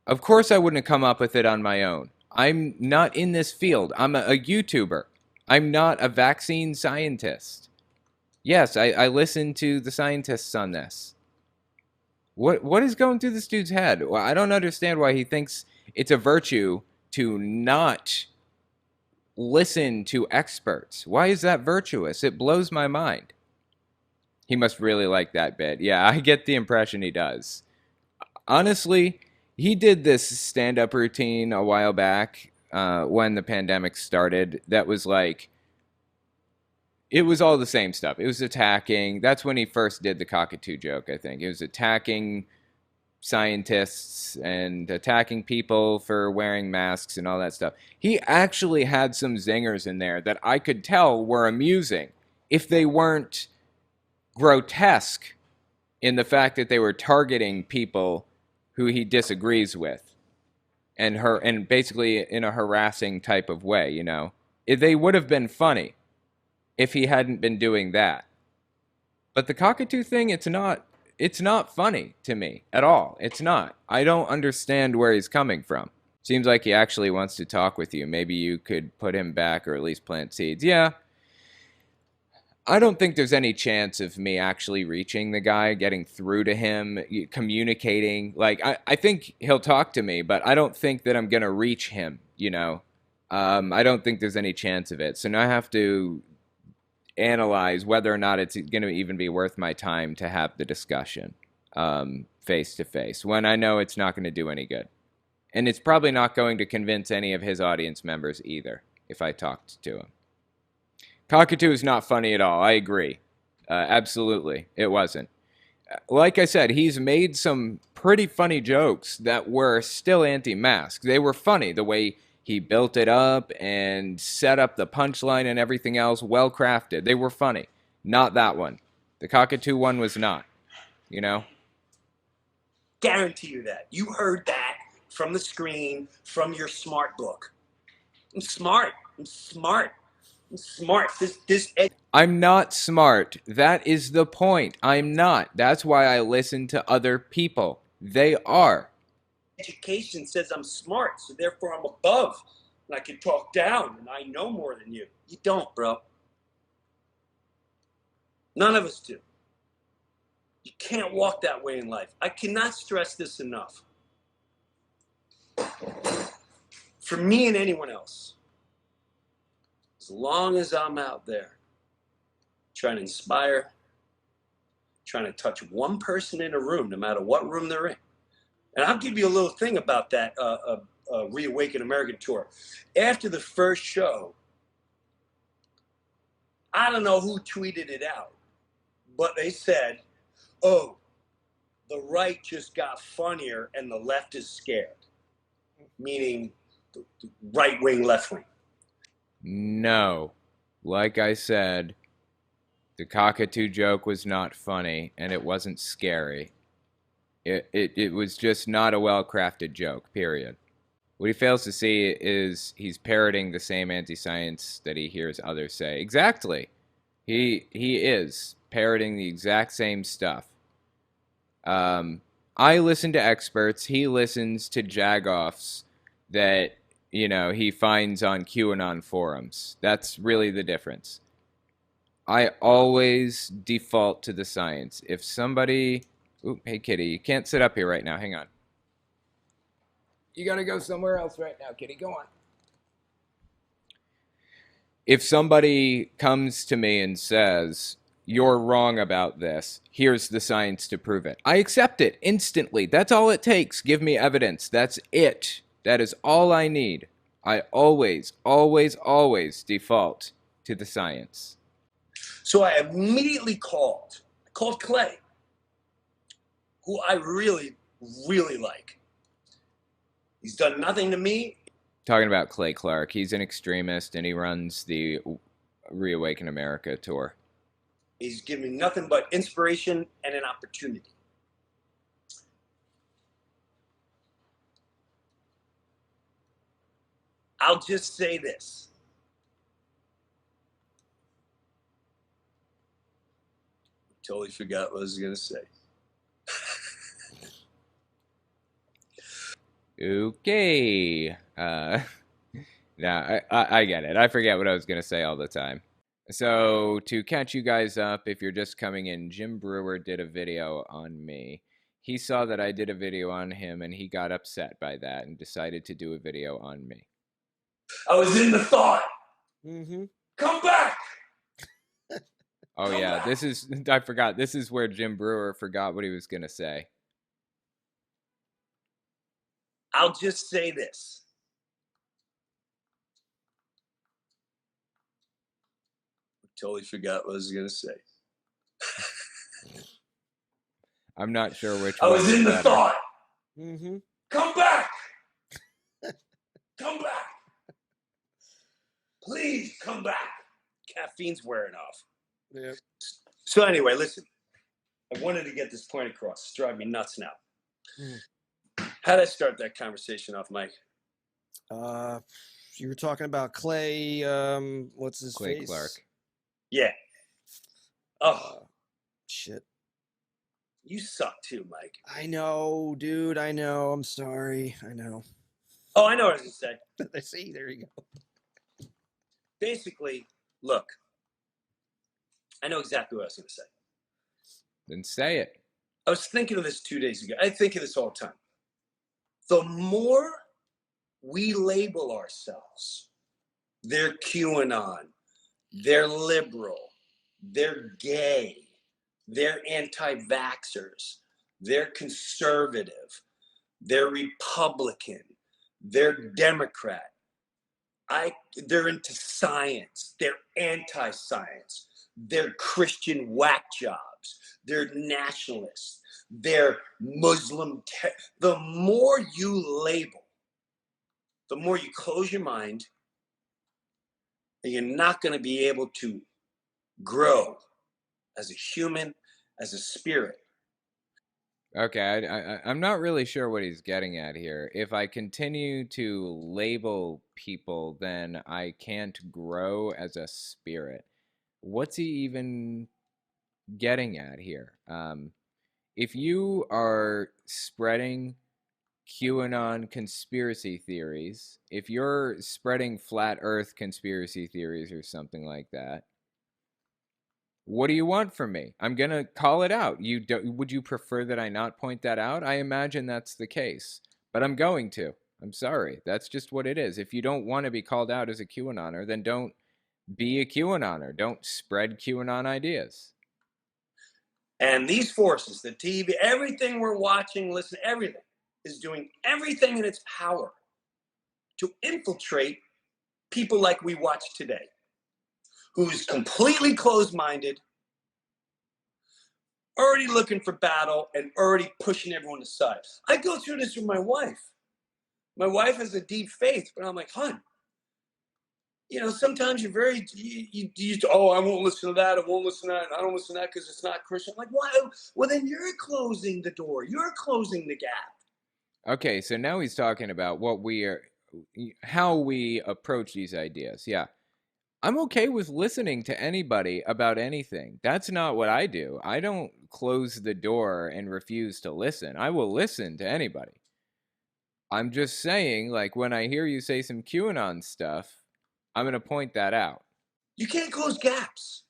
Of course I wouldn't have come up with it on my own. I'm not in this field. I'm a YouTuber. I'm not a vaccine scientist. Yes, I listen to the scientists on this. What is going through this dude's head? Well, I don't understand why he thinks it's a virtue to not listen to experts. Why is that virtuous? It blows my mind. He must really like that bit. Yeah, I get the impression he does. Honestly, he did this stand-up routine a while back when the pandemic started that was like, it was all the same stuff. It was attacking. That's when he first did the cockatoo joke, I think. It was attacking scientists and attacking people for wearing masks and all that stuff. He actually had some zingers in there that I could tell were amusing if they weren't grotesque in the fact that they were targeting people who he disagrees with and basically in a harassing type of way, They would have been funny if he hadn't been doing that. But the cockatoo thing, it's not funny to me at all. It's not. I don't understand where he's coming from. Seems like he actually wants to talk with you. Maybe you could put him back or at least plant seeds. Yeah. I don't think there's any chance of me actually reaching the guy, getting through to him, communicating. Like, I think he'll talk to me, but I don't think that I'm going to reach him, I don't think there's any chance of it. So now I have to analyze whether or not it's going to even be worth my time to have the discussion face to face when I know it's not going to do any good. And it's probably not going to convince any of his audience members either if I talked to him. Cockatoo is not funny at all. I agree. Absolutely. It wasn't. Like I said, he's made some pretty funny jokes that were still anti-mask. They were funny. The way he built it up and set up the punchline and everything else, well crafted. They were funny. Not that one. The cockatoo one was not. Guarantee you that. You heard that from the screen, from your smart book. I'm smart. I'm not smart. That is the point. I'm not. That's why I listen to other people. They are. Education says I'm smart, so therefore I'm above, and I can talk down, and I know more than you. You don't, bro. None of us do. You can't walk that way in life. I cannot stress this enough. For me and anyone else, as long as I'm out there trying to inspire, trying to touch one person in a room, no matter what room they're in. And I'll give you a little thing about that Reawaken American tour. After the first show, I don't know who tweeted it out, but they said, oh, the right just got funnier and the left is scared, meaning the right wing, left wing. No. Like I said, the cockatoo joke was not funny and it wasn't scary. It was just not a well-crafted joke, period. What he fails to see is he's parroting the same anti-science that he hears others say. Exactly. He is parroting the exact same stuff. I listen to experts. He listens to jagoffs that, you know, he finds on QAnon forums. That's really the difference. I always default to the science. If somebody... Ooh, hey, kitty, you can't sit up here right now. Hang on. You gotta go somewhere else right now, kitty. Go on. If somebody comes to me and says, you're wrong about this, here's the science to prove it, I accept it instantly. That's all it takes. Give me evidence. That's it. That is all I need. I always, always, always default to the science. So I immediately called Clay, who I really, really like. He's done nothing to me. Talking about Clay Clark. He's an extremist and he runs the Reawaken America tour. He's given me nothing but inspiration and an opportunity. I'll just say this. Totally forgot what I was going to say. Okay. Nah, I get it. I forget what I was going to say all the time. So, to catch you guys up, if you're just coming in, Jim Brewer did a video on me. He saw that I did a video on him, and he got upset by that and decided to do a video on me. I was in the thought. Mm-hmm. Come back! Oh, Come yeah, back! this is... I forgot. This is where Jim Brewer forgot what he was going to say. I'll just say this. Totally forgot what I was going to say. I'm not sure which I one was in the better. thought. Mm-hmm. Come back! Come back! Please come back. Caffeine's wearing off. Yeah. So anyway, listen. I wanted to get this point across. It's driving me nuts now. How did I start that conversation off, Mike? You were talking about Clay. What's his Clay face? Clark. Yeah. Oh, Shit. you suck too, Mike. I know, dude. I know. I'm sorry. I know. Oh, I know what I was going to say. See, there you go. Basically, look. I know exactly what I was going to say. Then say it. I was thinking of this 2 days ago. I think of this all the time. The more we label ourselves, they're QAnon, they're liberal, they're gay, they're anti-vaxxers, they're conservative, they're Republican, they're Democrat. They're into science, they're anti-science, they're Christian whack jobs, they're nationalists, they're Muslim. The more you label, the more you close your mind, and you're not going to be able to grow as a human, as a spirit. Okay, I'm not really sure what he's getting at here. If I continue to label people, then I can't grow as a spirit. What's he even getting at here? If you are spreading QAnon conspiracy theories, if you're spreading flat earth conspiracy theories or something like that, what do you want from me? I'm going to call it out. Would you prefer that I not point that out? I imagine that's the case, but I'm going to. I'm sorry. That's just what it is. If you don't want to be called out as a QAnoner, then don't be a QAnoner. Don't spread QAnon ideas. And these forces, the TV, everything we're watching, listen, everything is doing everything in its power to infiltrate people like we watch today, who's completely closed-minded, already looking for battle and already pushing everyone aside. I go through this with my wife. My wife has a deep faith, but I'm like, hon, you know, sometimes you're very, oh, I won't listen to that. I won't listen to that. I don't listen to that because it's not Christian. I'm like, why? Well, then you're closing the door. You're closing the gap. Okay, so now he's talking about how we approach these ideas. Yeah. I'm okay with listening to anybody about anything. That's not what I do. I don't close the door and refuse to listen. I will listen to anybody. I'm just saying, like, when I hear you say some QAnon stuff, I'm going to point that out. You can't close gaps.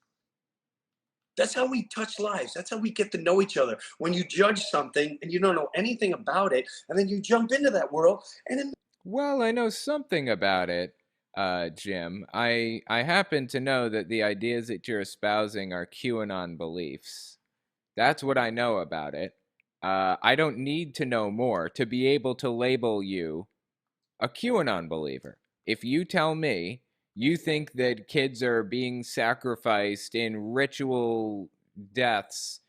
That's how we touch lives. That's how we get to know each other. When you judge something and you don't know anything about it, and then you jump into that world, and then... Well, I know something about it, Jim. I happen to know that the ideas that you're espousing are QAnon beliefs. That's what I know about it. I don't need to know more to be able to label you a QAnon believer. If you tell me you think that kids are being sacrificed in ritual deaths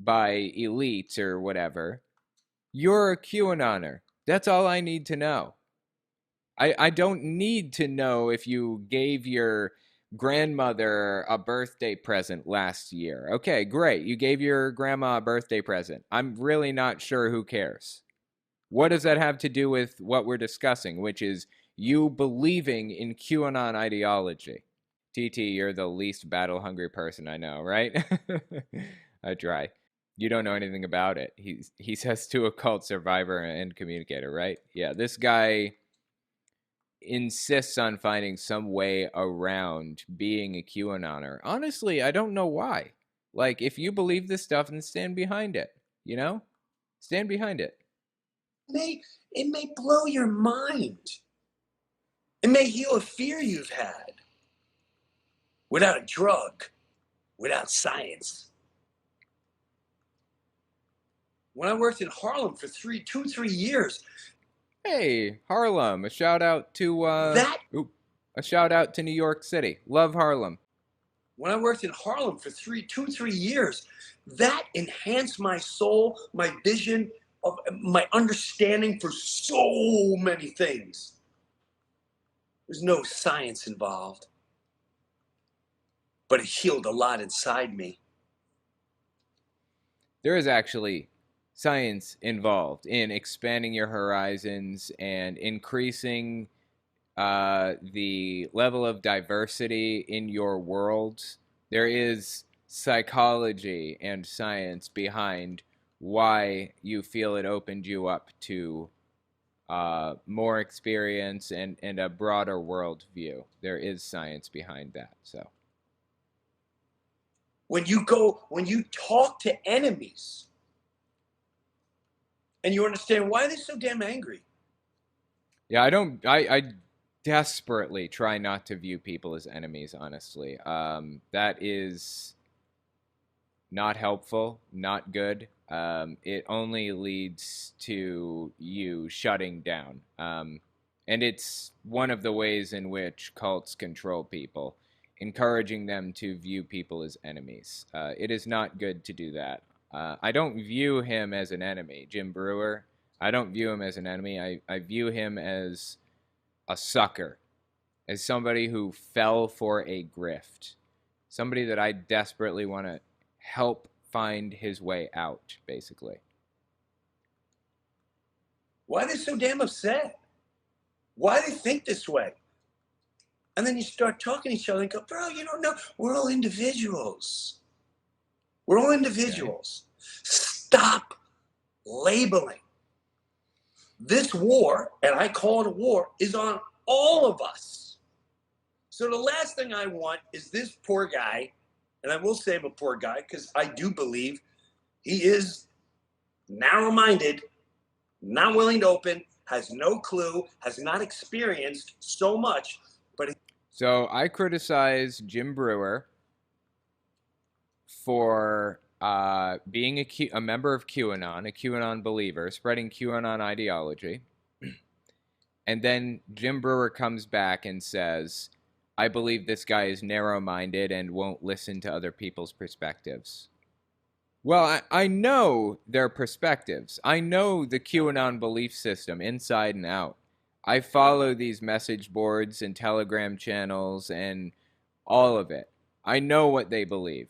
by elites or whatever, you're a QAnoner. That's all I need to know. I don't need to know if you gave your grandmother a birthday present last year. Okay, great. You gave your grandma a birthday present. I'm really not sure who cares. What does that have to do with what we're discussing, which is you believing in QAnon ideology? TT, you're the least battle-hungry person I know, right? I try. You don't know anything about it. He says to a cult survivor and communicator, right? Yeah, this guy insists on finding some way around being a QAnoner. Honestly, I don't know why. Like, if you believe this stuff, then stand behind it, you know? Stand behind it. It may blow your mind. It may heal a fear you've had. Without a drug, without science. When I worked in Harlem for 3 years. Hey, Harlem! A shout out to a shout out to New York City. Love Harlem. When I worked in Harlem for 3 years, that enhanced my soul, my vision, of my understanding for so many things. There's no science involved, but it healed a lot inside me. There is actually science involved in expanding your horizons and increasing the level of diversity in your world. There is psychology and science behind why you feel it opened you up to more experience and a broader world view. There is science behind that. So when you talk to enemies and you understand why they're so damn angry. Yeah, I desperately try not to view people as enemies, honestly. That is not helpful, not good. It only leads to you shutting down. And it's one of the ways in which cults control people, encouraging them to view people as enemies. It is not good to do that. I don't view him as an enemy, Jim Brewer. I don't view him as an enemy. I view him as a sucker, as somebody who fell for a grift, somebody that I desperately want to help find his way out, basically. Why are they so damn upset? Why do they think this way? And then you start talking to each other and go, bro, you don't know. We're all individuals. We're all individuals. Okay. Stop labeling. This war, and I call it a war, is on all of us. So the last thing I want is this poor guy, and I will say I'm a poor guy because I do believe he is narrow-minded, not willing to open, has no clue, has not experienced so much. So I criticize Jim Brewer for being a member of QAnon, a QAnon believer, spreading QAnon ideology. And then Jim Brewer comes back and says, I believe this guy is narrow-minded and won't listen to other people's perspectives. Well, I know their perspectives. I know the QAnon belief system inside and out. I follow these message boards and Telegram channels and all of it. I know what they believe.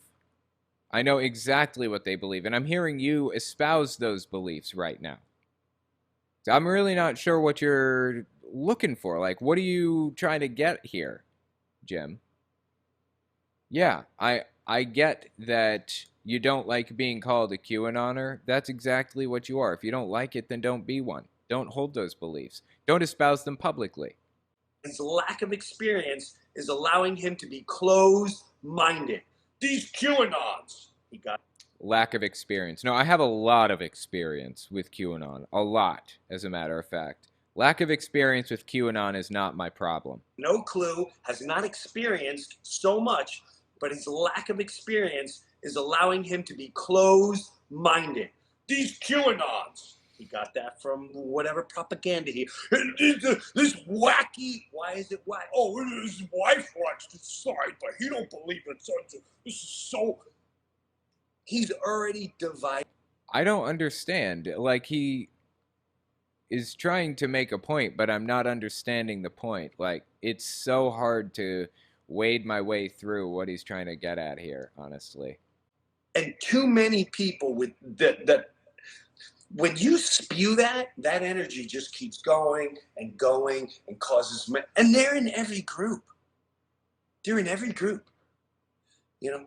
I know exactly what they believe. And I'm hearing you espouse those beliefs right now. So I'm really not sure what you're looking for. Like, what are you trying to get here, Jim? Yeah, I get that you don't like being called a QAnoner. That's exactly what you are. If you don't like it, then don't be one. Don't hold those beliefs. Don't espouse them publicly. His lack of experience is allowing him to be closed-minded. These QAnons, he got. Lack of experience. No, I have a lot of experience with QAnon. A lot, as a matter of fact. Lack of experience with QAnon is not my problem. No clue, has not experienced so much, but his lack of experience is allowing him to be closed-minded. These QAnons. He got that from whatever propaganda he. This wacky. Why is it wacky? Oh, his wife likes to side, but he don't believe it. This is so. He's already divided. I don't understand. Like, he is trying to make a point, but I'm not understanding the point. Like, it's so hard to wade my way through what he's trying to get at here, honestly. And too many people with that when you spew that energy just keeps going and going and causes, and they're in every group. They're in every group. You know,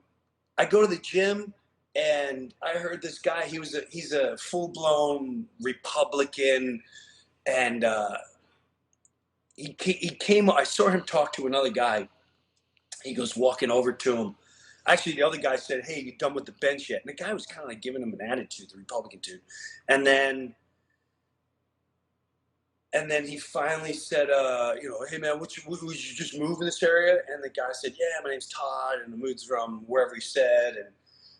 I go to the gym and I heard this guy, he's a full-blown Republican, and he came, I saw him talk to another guy. He goes walking over to him. Actually, the other guy said, "Hey, you done with the bench yet?" And the guy was kind of like giving him an attitude, the Republican dude. And then he finally said, "Hey man, would you just move in this area?" And the guy said, "Yeah, my name's Todd, and the mood's from wherever," he said. And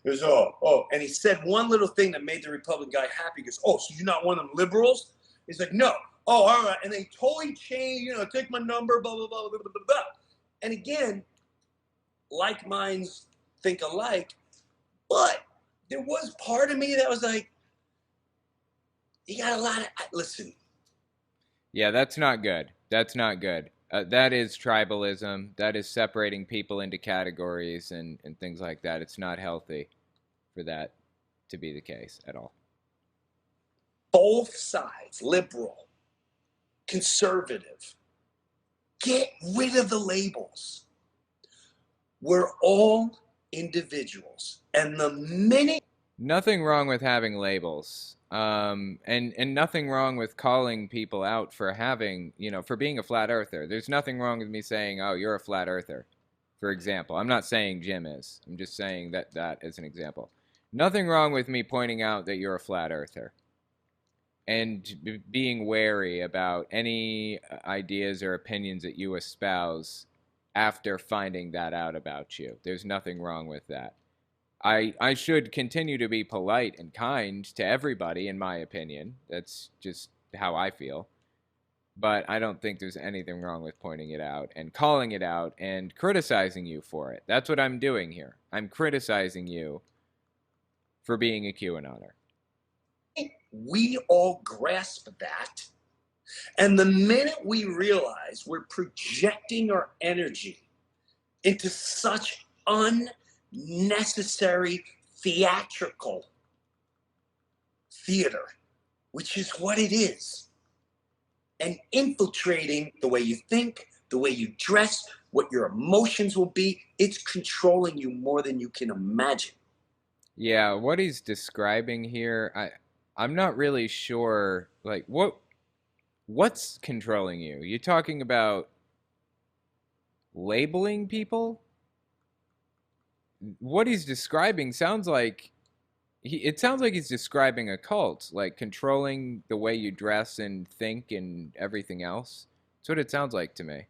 it was, oh. And he said one little thing that made the Republican guy happy. He goes, "Oh, so you're not one of them liberals?" He's like, "No." "Oh, all right." And they totally changed, take my number, blah, blah, blah, blah, blah, blah. And again, like minds think alike, but there was part of me that was like, you got a lot of, listen. Yeah, that's not good. That's not good. That is tribalism. That is separating people into categories and things like that. It's not healthy for that to be the case at all. Both sides, liberal, conservative, get rid of the labels. We're all individuals, and the minute. Nothing wrong with having labels, and nothing wrong with calling people out for having, for being a flat earther. There's nothing wrong with me saying, "Oh, you're a flat earther," for example. I'm not saying Jim is. I'm just saying that as an example. Nothing wrong with me pointing out that you're a flat earther, and being wary about any ideas or opinions that you espouse after finding that out about you. There's nothing wrong with that. I should continue to be polite and kind to everybody, in my opinion. That's just how I feel. But I don't think there's anything wrong with pointing it out and calling it out and criticizing you for it. That's what I'm doing here. I'm criticizing you for being a QAnoner. We all grasp that. And the minute we realize we're projecting our energy into such unnecessary theatrical theater, which is what it is, and infiltrating the way you think, the way you dress, what your emotions will be, it's controlling you more than you can imagine. Yeah, what he's describing here, I'm not really sure, like, what's controlling you? You talking about labeling people? What he's describing sounds like it sounds like he's describing a cult, like controlling the way you dress and think and everything else. That's what it sounds like to me.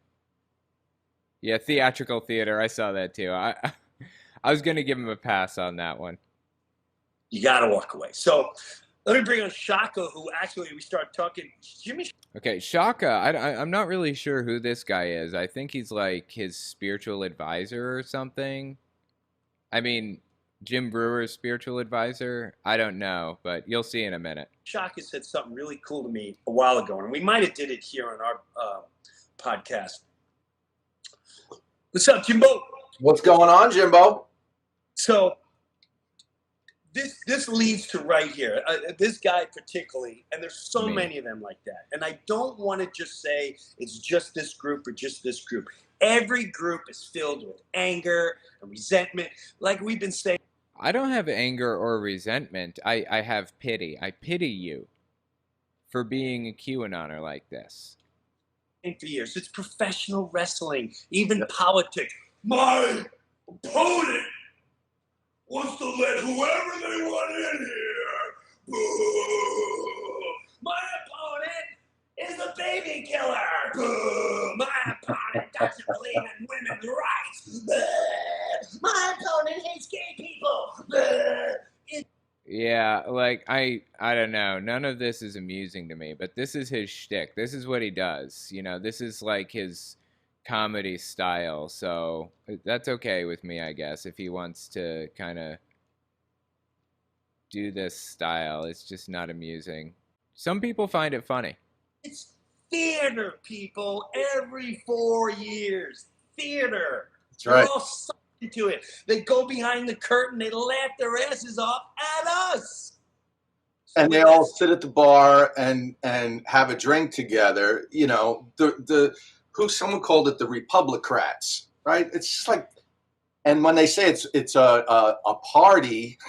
Yeah, theatrical theater. I saw that too. I was gonna give him a pass on that one. You gotta walk away. So let me bring on Shaka, who actually we started talking. Jimmy. Okay, Shaka. I'm not really sure who this guy is. I think he's like his spiritual advisor or something. I mean, Jim Brewer's spiritual advisor? I don't know, but you'll see in a minute. Shaka said something really cool to me a while ago, and we might have did it here on our podcast. What's up, Jimbo? What's going on, Jimbo? So this leads to right here. This guy particularly, and there's so many of them like that. And I don't want to just say it's just this group or just this group. Every group is filled with anger and resentment, like we've been saying. I don't have anger or resentment. I have pity. I pity you for being a QAnoner like this. For years, it's professional wrestling, even politics. My opponent wants to let whoever they want in here. Boo. My opponent is a baby killer. Boo. My opponent doesn't believe in women's rights. Boo. My opponent hates gay people. Boo. Yeah, like, I don't know. None of this is amusing to me, but this is his shtick. This is what he does. You know, this is like his comedy style, so that's okay with me, I guess, if he wants to kind of do this style. It's just not amusing. Some people find it funny. It's theater, people, every 4 years. Theater. That's right. They're all sucked into it. They go behind the curtain, they laugh their asses off at us. And they all sit at the bar and have a drink together. You know, someone called it the Republicrats, right? It's just like, and when they say it's a party,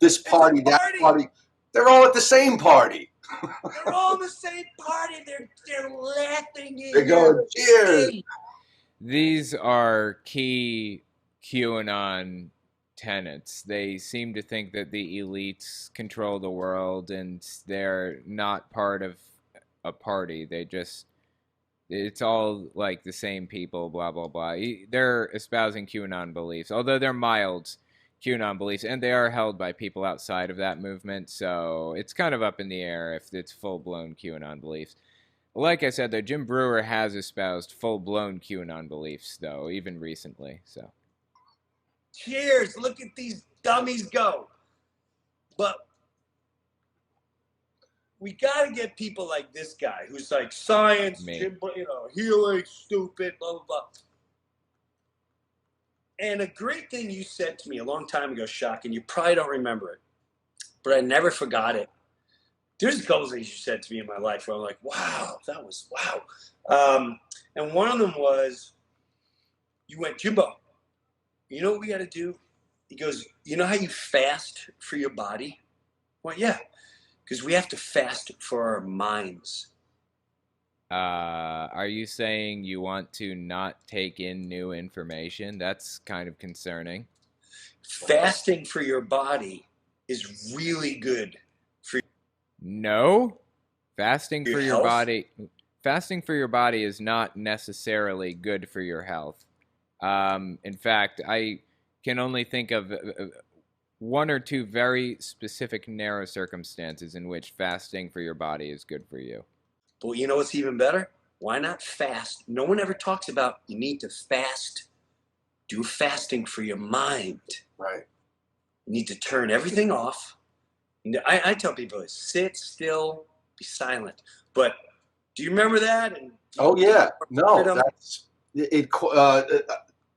this party, that party, they're all at the same party. They're all in the same party. They're laughing. They go, cheers. These are key QAnon tenets. They seem to think that the elites control the world and they're not part of a party. It's all like the same people, blah, blah, blah. They're espousing QAnon beliefs, although they're mild QAnon beliefs, and they are held by people outside of that movement, so it's kind of up in the air if it's full-blown QAnon beliefs. Like I said, though, Jim Brewer has espoused full-blown QAnon beliefs, though, even recently, so. Cheers! Look at these dummies go. But we got to get people like this guy who's like science, Jim, healing, stupid, blah, blah, blah. And a great thing you said to me a long time ago, Shock, and you probably don't remember it, but I never forgot it. There's a couple things you said to me in my life where I'm like, wow, that was wow. And one of them was, you went, Jimbo, you know what we got to do? He goes, you know how you fast for your body? Well, yeah, because we have to fast for our minds. Are you saying you want to not take in new information? That's kind of concerning. Fasting for your body is really good for No. Fasting for your health? Fasting for your body is not necessarily good for your health. In fact, I can only think of one or two very specific narrow circumstances in which fasting for your body is good for you. But you know what's even better? Why not fast? No one ever talks about you need to fast. Do fasting for your mind. Right. You need to turn everything off. I tell people, sit still, be silent. But do you remember that? And oh yeah, no, that's it.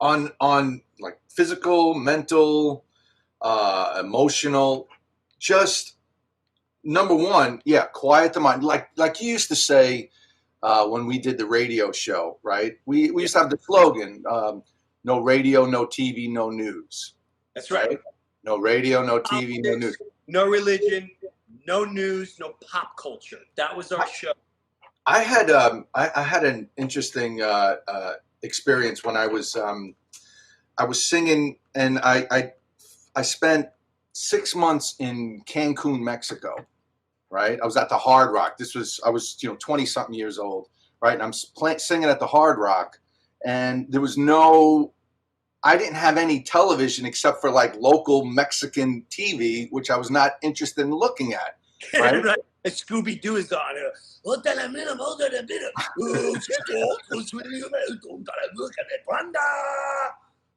On like physical, mental, emotional, just. Number one, yeah, quiet the mind. Like you used to say when we did the radio show, right? We used to have the slogan, no radio, no TV, no news. That's right. No radio, no TV, no news. No religion, no news, no pop culture. That was our show. I had an interesting experience when I was singing, and I spent 6 months in Cancun, Mexico. Right, I was at the Hard Rock. I was 20-something years old, right? And I'm singing at the Hard Rock, and I didn't have any television except for like local Mexican TV, which I was not interested in looking at. Right? Right. Scooby Doo is on it.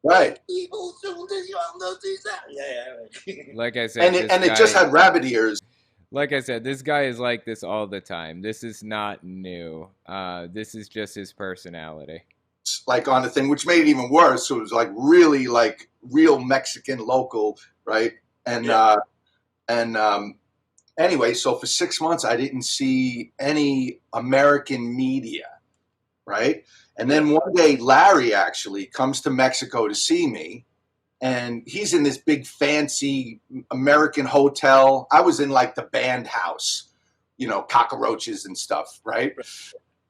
Right. People don't know that. Yeah. Like I said, And it just had rabbit ears. Like I said, this guy is like this all the time. This is not new. This is just his personality. Like on the thing, which made it even worse. So it was like really like real Mexican local, right? And anyway, so for 6 months I didn't see any American media, right? And then one day Larry actually comes to Mexico to see me, and he's in this big fancy American hotel. I was in like the band house, you know, cockroaches and stuff, right?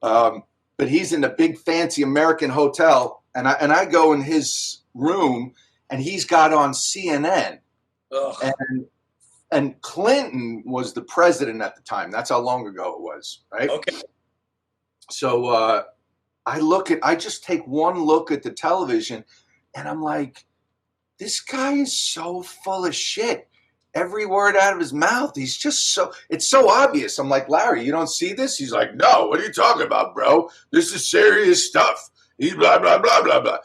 But he's in a big fancy American hotel, and I go in his room, and he's got on CNN, and Clinton was the president at the time. That's how long ago it was, right? Okay. So I just take one look at the television, and I'm like, this guy is so full of shit. Every word out of his mouth, he's just it's so obvious. I'm like, Larry, you don't see this? He's like, no, what are you talking about, bro? This is serious stuff. He's blah, blah, blah, blah, blah.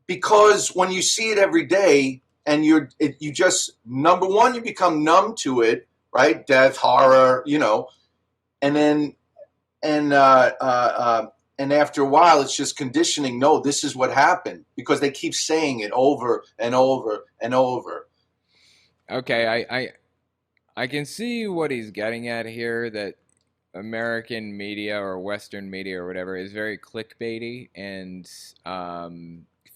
Because when you see it every day and you just, number one, you become numb to it, right? Death, horror, you know, and then, and after a while, it's just conditioning. No, this is what happened, because they keep saying it over and over and over. Okay, I can see what he's getting at here, that American media or Western media or whatever is very clickbaity and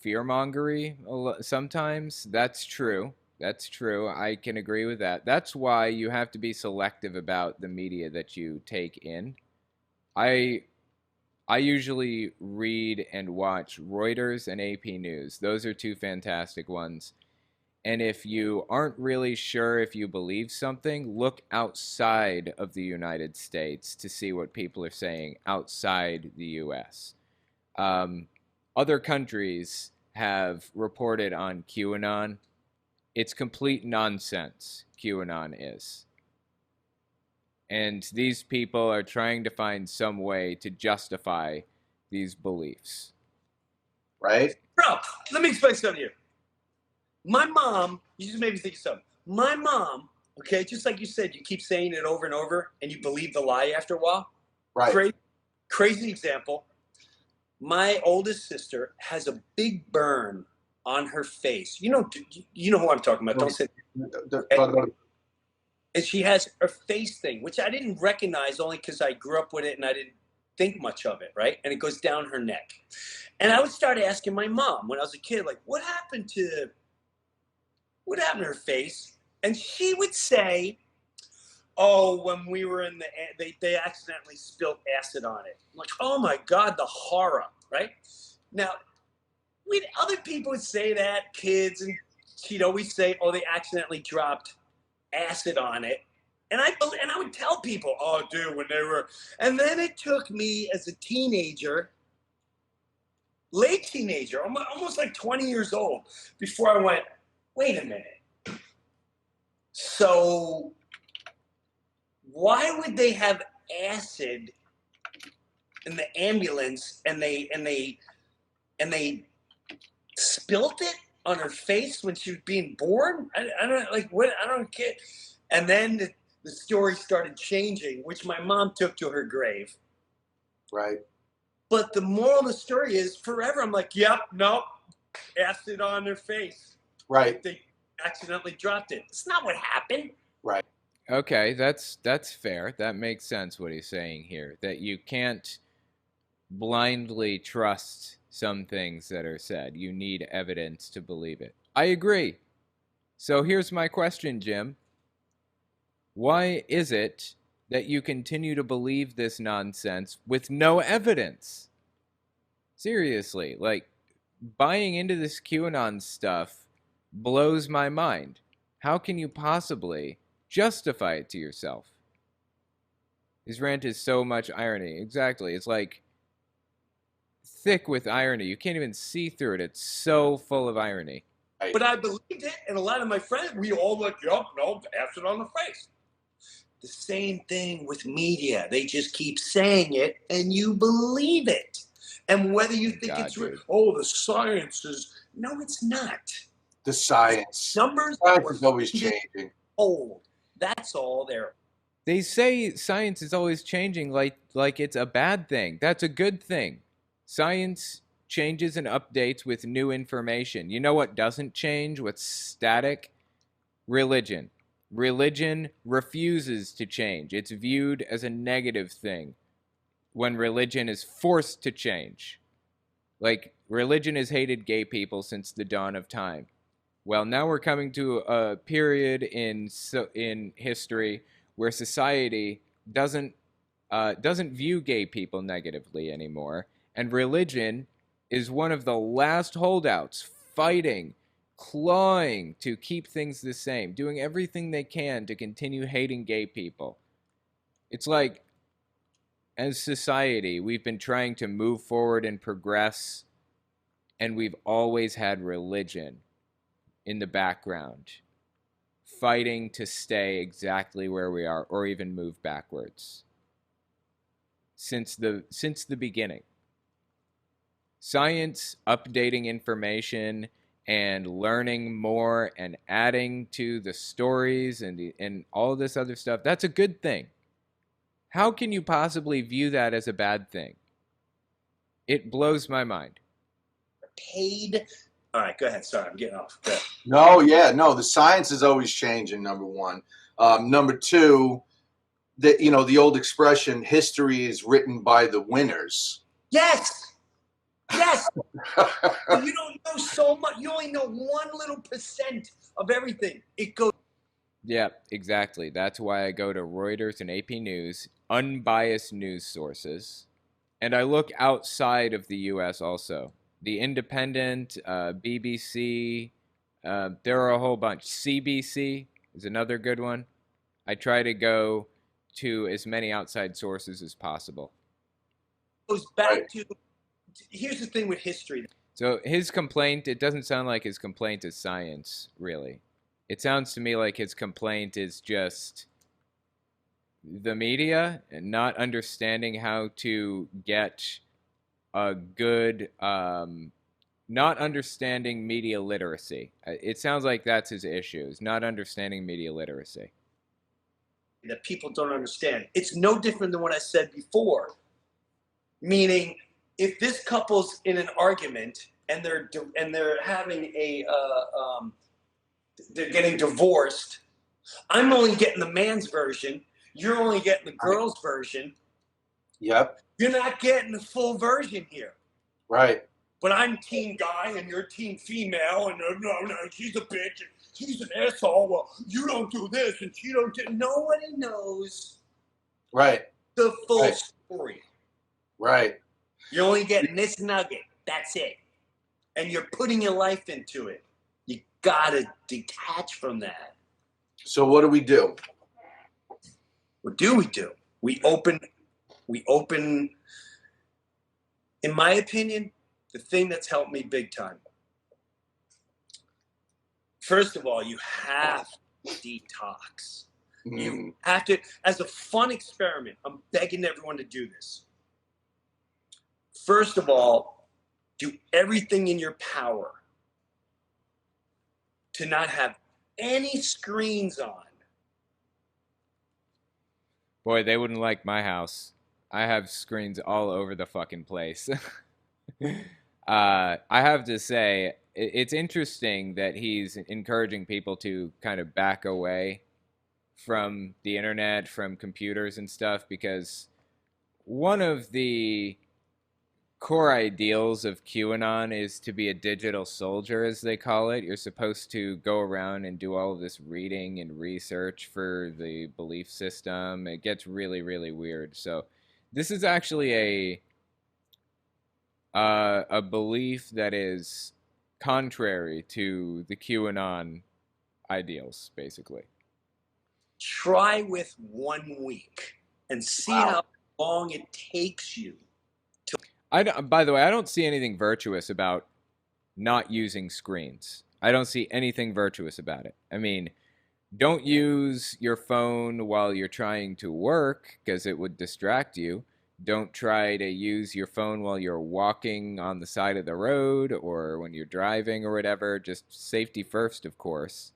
fear-mongery sometimes. That's true. That's true. I can agree with that. That's why you have to be selective about the media that you take in. I usually read and watch Reuters and AP News. Those are two fantastic ones. And if you aren't really sure if you believe something, look outside of the United States to see what people are saying outside the U.S. Other countries have reported on QAnon. It's complete nonsense, QAnon is. And these people are trying to find some way to justify these beliefs. Right? Bro, let me explain something to you. My mom, you just made me think of something. My mom, okay, just like you said, you keep saying it over and over, and you believe the lie after a while. Right. Crazy example. My oldest sister has a big burn on her face. You know who I'm talking about. Don't say. And she has her face thing, which I didn't recognize only because I grew up with it and I didn't think much of it, right? And it goes down her neck. And I would start asking my mom when I was a kid, like, what happened to her face? And she would say, oh, when we were in they accidentally spilled acid on it. I'm like, oh my God, the horror, right? Now, other people would say that, kids, and she'd always say, oh, they accidentally dropped acid on it. And I would tell people, oh, dude, when they were, and then it took me as a teenager, late teenager, almost like 20 years old, before I went, wait a minute. So why would they have acid in the ambulance and they spilt it on her face when she was being born? I don't get. And then the story started changing, which my mom took to her grave. Right. But the moral of the story is, forever I'm like, yep, nope, acid on their face. Right. They accidentally dropped it. It's not what happened. Right. Okay, that's fair. That makes sense what he's saying here, that you can't blindly trust some things that are said. You need evidence to believe it. I agree. So here's my question, Jim. Why is it that you continue to believe this nonsense with no evidence? Seriously, like, buying into this QAnon stuff blows my mind. How can you possibly justify it to yourself? His rant is so much irony. Exactly. It's like thick with irony. You can't even see through it. It's so full of irony. But I believed it, and a lot of my friends, we all like, yup, no, acid on the face. The same thing with media. They just keep saying it, and you believe it. And whether you think it's real, oh, the science No, it's not. The science. Numbers Science were is always changing. old. That's all there. They say science is always changing like it's a bad thing. That's a good thing. Science changes and updates with new information. You know what doesn't change? What's static? Religion. Religion refuses to change. It's viewed as a negative thing when religion is forced to change. Like, religion has hated gay people since the dawn of time. Well, now we're coming to a period in history where society doesn't view gay people negatively anymore, and religion is one of the last holdouts, fighting, clawing to keep things the same, doing everything they can to continue hating gay people. It's like, as society, we've been trying to move forward and progress, and we've always had religion in the background, fighting to stay exactly where we are or even move backwards since the beginning. Science updating information and learning more and adding to the stories and all this other stuff, that's a good thing. How can you possibly view that as a bad thing? It blows my mind. Paid. All right, go ahead. Sorry, I'm getting off. Go ahead. No, the science is always changing, number one. Number two, the old expression, history is written by the winners. Yes. You don't know so much. You only know 1% of everything. It goes. Yeah, exactly. That's why I go to Reuters and AP News, unbiased news sources. And I look outside of the U.S. also. The Independent, BBC, there are a whole bunch. CBC is another good one. I try to go to as many outside sources as possible. Goes back to, here's the thing with history. So his complaint, it doesn't sound like his complaint is science, really. It sounds to me like his complaint is just the media and not understanding how to get a good, not understanding media literacy. It sounds like that's his issue, is not understanding media literacy. That people don't understand. It's no different than what I said before. Meaning, if this couple's in an argument and they're having they're getting divorced, I'm only getting the man's version. You're only getting the girl's version. Yep. You're not getting the full version here. Right. But I'm team guy and you're team female, and no, she's a bitch and she's an asshole. Well, you don't do this and she don't do. Nobody knows. Right. The full story. Right. You're only getting this nugget. That's it. And you're putting your life into it. You gotta detach from that. So what do we do? What do? We open, in my opinion, the thing that's helped me big time. First of all, you have to detox. You have to, as a fun experiment, I'm begging everyone to do this. First of all, do everything in your power to not have any screens on. Boy, they wouldn't like my house. I have screens all over the fucking place. I have to say, it's interesting that he's encouraging people to kind of back away from the internet, from computers and stuff, because one of the core ideals of QAnon is to be a digital soldier, as they call it. You're supposed to go around and do all of this reading and research for the belief system. It gets really, really weird. So this is actually a belief that is contrary to the QAnon ideals, basically. Try with 1 week and see how long it takes you. By the way, I don't see anything virtuous about not using screens. I don't see anything virtuous about it. I mean, don't use your phone while you're trying to work because it would distract you. Don't try to use your phone while you're walking on the side of the road or when you're driving or whatever. Just safety first, of course.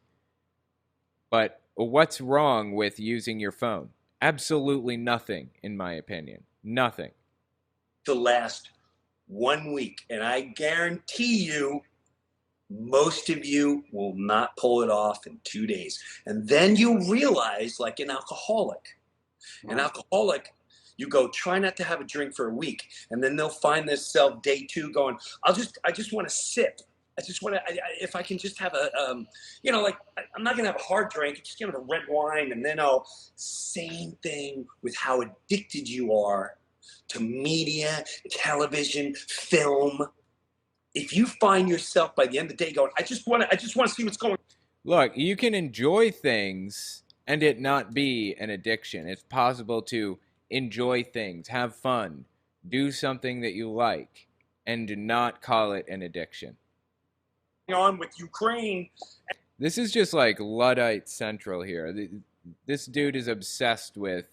But what's wrong with using your phone? Absolutely nothing, in my opinion. Nothing. To last 1 week. And I guarantee you, most of you will not pull it off in 2 days. And then you realize, like an alcoholic, you go, try not to have a drink for a week. And then they'll find themselves day 2 going, I just want to sip. I just want to, if I can just have a, like, I'm not going to have a hard drink. Just give it a red wine. And then same thing with how addicted you are to media, television, film. If you find yourself by the end of the day going, I just want to see what's going on. Look, you can enjoy things and it not be an addiction. It's possible to enjoy things, have fun, do something that you like, and do not call it an addiction. On with Ukraine. This is just like Luddite Central here. This dude is obsessed with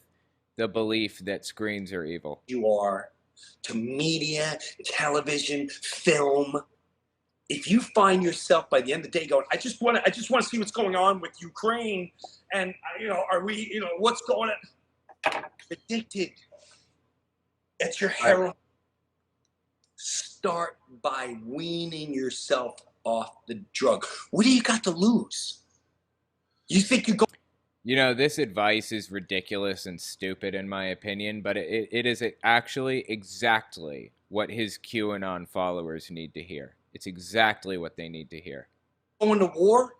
the belief that screens are evil. You are to media, television, film. If you find yourself by the end of the day going, I just want to see what's going on with Ukraine, and are we, what's going on? Addicted. It's your heroin. Start by weaning yourself off the drug. What do you got to lose? You think you go? This advice is ridiculous and stupid in my opinion, but it is actually exactly what his QAnon followers need to hear. It's exactly what they need to hear. Going to war?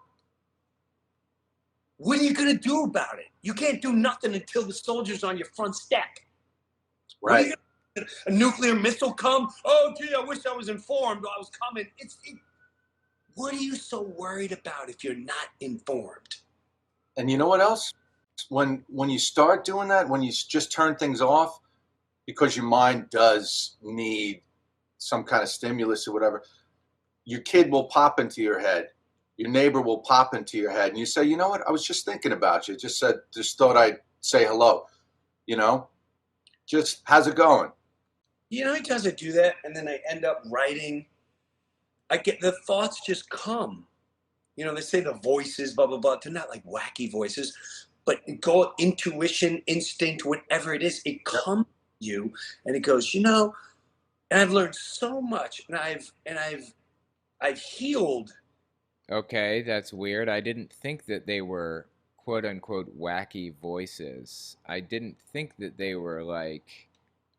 What are you going to do about it? You can't do nothing until the soldier's on your front step. Right. A nuclear missile come? Oh, gee, I wish I was informed. I was coming. What are you so worried about if you're not informed? And you know what else? When you start doing that, when you just turn things off, because your mind does need some kind of stimulus or whatever, your kid will pop into your head. Your neighbor will pop into your head. And you say, you know what? I was just thinking about you. Just thought I'd say hello. Just how's it going? How many times I do that and then I end up writing? I get the thoughts just come. They say the voices, blah, blah, blah. They're not like wacky voices, but go intuition, instinct, whatever it is, it comes to you and it goes, and I've learned so much and I've healed. Okay, that's weird. I didn't think that they were quote unquote wacky voices. I didn't think that they were like,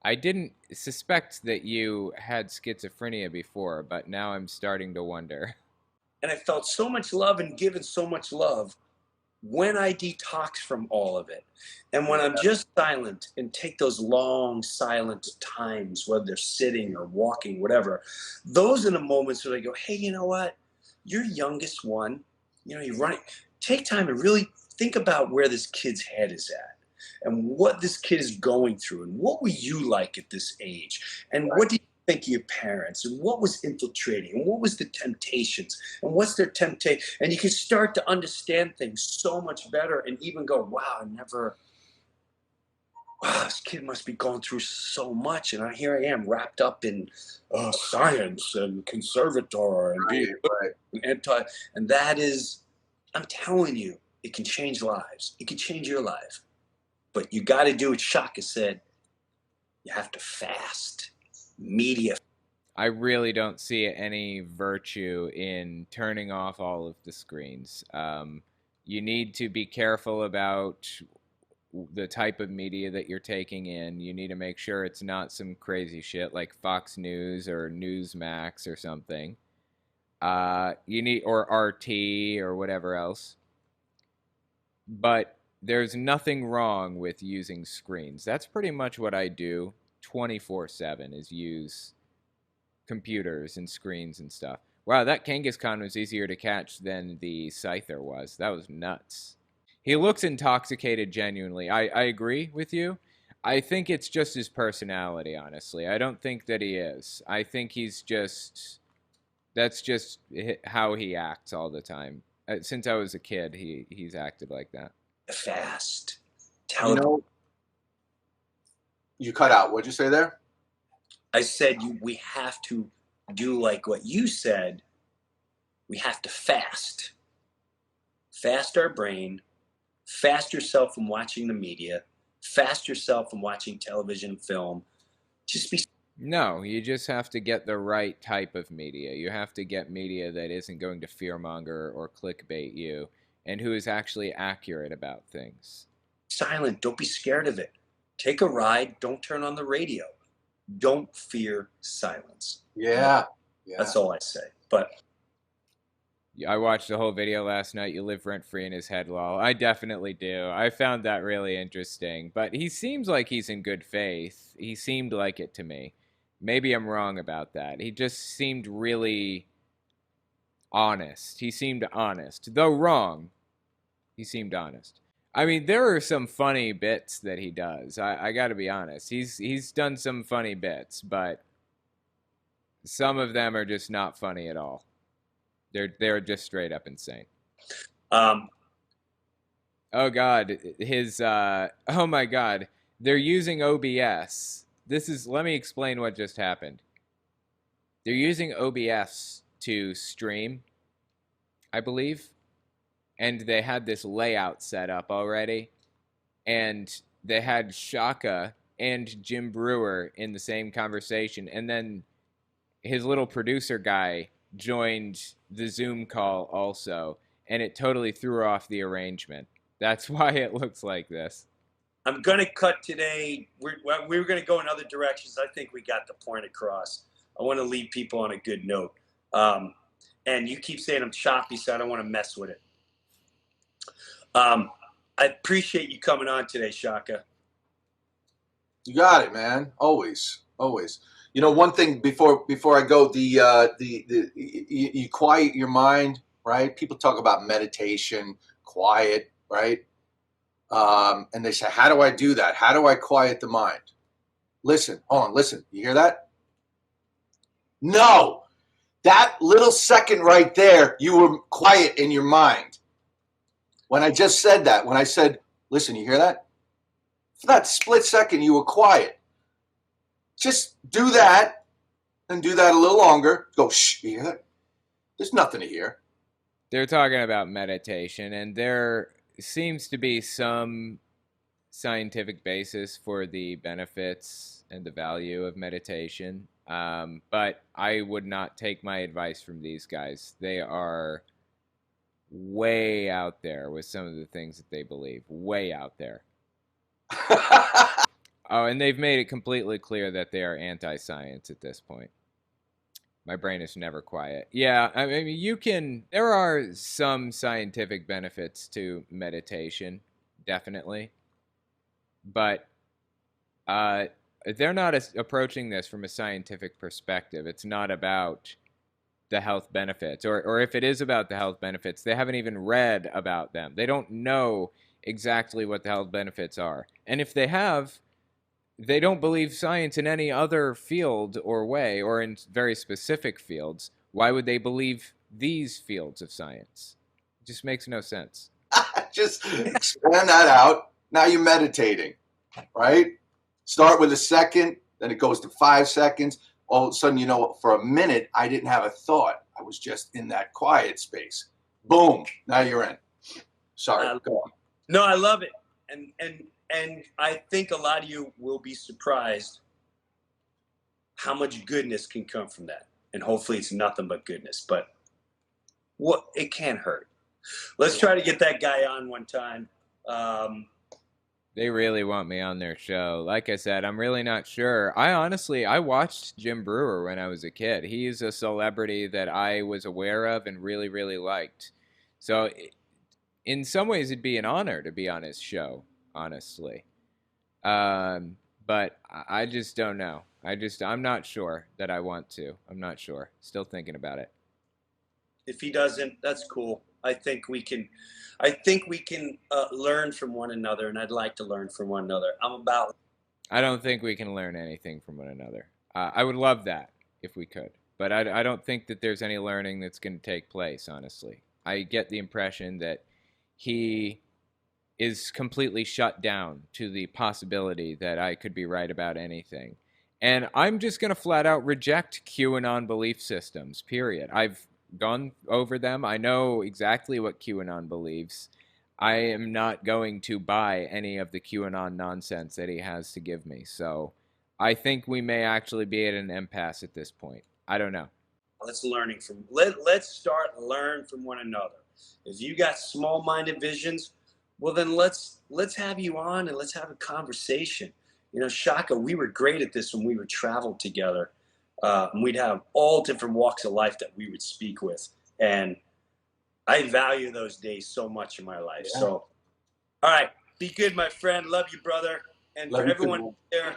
I didn't suspect that you had schizophrenia before, but now I'm starting to wonder. And I felt so much love and given so much love when I detox from all of it. And when I'm just silent and take those long silent times, whether they're sitting or walking, whatever, those are the moments where I go, hey, you know what? Your youngest one, you're running. Take time to really think about where this kid's head is at and what this kid is going through and what were you like at this age and what do you think of your parents and what was infiltrating and what was the temptations and what's their temptation, and you can start to understand things so much better and even go, wow, this kid must be going through so much, and here I am wrapped up in science and conservator and being anti, and that is, I'm telling you, it can change lives. It can change your life, but you got to do what Shaka said. You have to fast. Media. I really don't see any virtue in turning off all of the screens. You need to be careful about the type of media that you're taking in. You need to make sure it's not some crazy shit like Fox News or Newsmax or something. You need, or RT or whatever else. But there's nothing wrong with using screens. That's pretty much what I do 24/7 is use computers and screens and stuff. Wow, that Kangaskhan was easier to catch than the Scyther was. That was nuts. He looks intoxicated genuinely. I agree with you. I think it's just his personality, honestly. I don't think that he is. I think he's just... That's just how he acts all the time. Since I was a kid, he's acted like that. Fast. You cut out. What'd you say there? I said we have to do like what you said. We have to fast our brain, fast yourself from watching the media, fast yourself from watching television and film. Just be. No, you just have to get the right type of media. You have to get media that isn't going to fearmonger or clickbait you, and who is actually accurate about things. Silent. Don't be scared of it. Take a ride. Don't turn on the radio. Don't fear silence. Yeah. That's all I say. But I watched the whole video last night. You live rent-free in his head, lol. I definitely do. I found that really interesting. But he seems like he's in good faith. He seemed like it to me. Maybe I'm wrong about that. He just seemed really honest. He seemed honest. Though wrong, he seemed honest. I mean, there are some funny bits that he does. I got to be honest. He's done some funny bits, but some of them are just not funny at all. They're just straight up insane. Oh God, oh my God, they're using OBS. Let me explain what just happened. They're using OBS to stream, I believe. And they had this layout set up already. And they had Shaka and Jim Brewer in the same conversation. And then his little producer guy joined the Zoom call also. And it totally threw off the arrangement. That's why it looks like this. I'm going to cut today. We were going to go in other directions. I think we got the point across. I want to leave people on a good note. And you keep saying I'm choppy, so I don't want to mess with it. I appreciate you coming on today, Shaka. You got it, man. Always. You know, one thing before I go, you quiet your mind, right? People talk about meditation, quiet, right? And they say, how do I do that? How do I quiet the mind? Listen, hold on, listen. You hear that? No, that little second right there, you were quiet in your mind. When I just said that, when I said, listen, you hear that? For that split second, you were quiet. Just do that and do that a little longer. Go, shh, you hear that? There's nothing to hear. They're talking about meditation, and there seems to be some scientific basis for the benefits and the value of meditation. But I would not take my advice from these guys. They are way out there with some of the things that they believe. Way out there. Oh, and they've made it completely clear that they are anti-science at this point. My brain is never quiet. Yeah, I mean, there are some scientific benefits to meditation, definitely. But they're not approaching this from a scientific perspective. It's not about the health benefits. Or if it is about the health benefits, they haven't even read about them. They don't know exactly what the health benefits are. And if they have, they don't believe science in any other field or way, or in very specific fields. Why would they believe these fields of science? It just makes no sense. Just expand that out. Now you're meditating, right? Start with a second, then it goes to 5 seconds. All of a sudden, you know, for a minute, I didn't have a thought. I was just in that quiet space. Boom. Now you're in. Sorry. Go on. No, I love it. And I think a lot of you will be surprised how much goodness can come from that. And hopefully it's nothing but goodness. But it can't hurt. Let's try to get that guy on one time. They really want me on their show. Like I said, I'm really not sure. I watched Jim Brewer when I was a kid. He's a celebrity that I was aware of and really, really liked. So in some ways, it'd be an honor to be on his show, honestly. But I just don't know. I'm not sure that I want to. I'm not sure. Still thinking about it. If he doesn't, that's cool. I think we can learn from one another, and I'd like to learn from one another. I don't think we can learn anything from one another. I would love that if we could, but I don't think that there's any learning that's going to take place, honestly. I get the impression that he is completely shut down to the possibility that I could be right about anything. And I'm just going to flat out reject QAnon belief systems, period. I've gone over them. I know exactly what QAnon believes. I am not going to buy any of the QAnon nonsense that he has to give me. So I think we may actually be at an impasse at this point. I don't know. Let's start learn from one another. If you got small-minded visions, well then let's have you on and let's have a conversation. You know, Shaka, we were great at this when we would travel together. And we'd have all different walks of life that we would speak with. And I value those days so much in my life. Yeah. So, all right, be good, my friend. Love you, brother. And love for everyone there,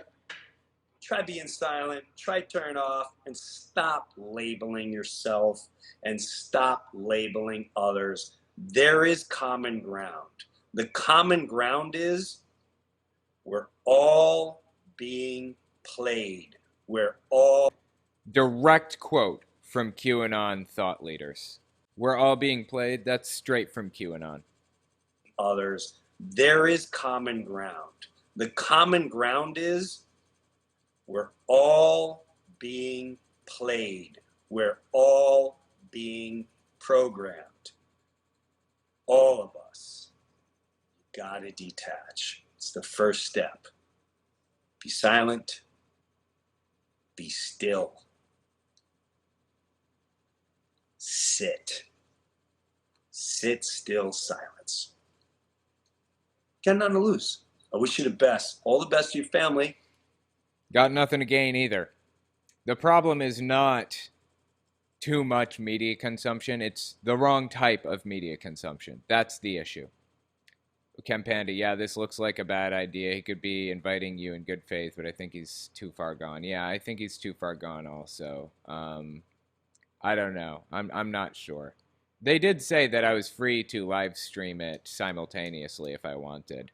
try being silent, try turn off, and stop labeling yourself and stop labeling others. There is common ground. The common ground is we're all being played. We're all... Direct quote from QAnon thought leaders. We're all being played. That's straight from QAnon. Others. There is common ground. The common ground is we're all being played. We're all being programmed. All of us. You gotta detach. It's the first step. Be silent. Be still. Sit. Sit still, silence. Got nothing to lose. I wish you the best. All the best to your family. Got nothing to gain either. The problem is not too much media consumption. It's the wrong type of media consumption. That's the issue. Ken Panda, yeah, this looks like a bad idea. He could be inviting you in good faith, but I think he's too far gone. Yeah, I think he's too far gone also. I don't know. I'm not sure. They did say that I was free to live stream it simultaneously if I wanted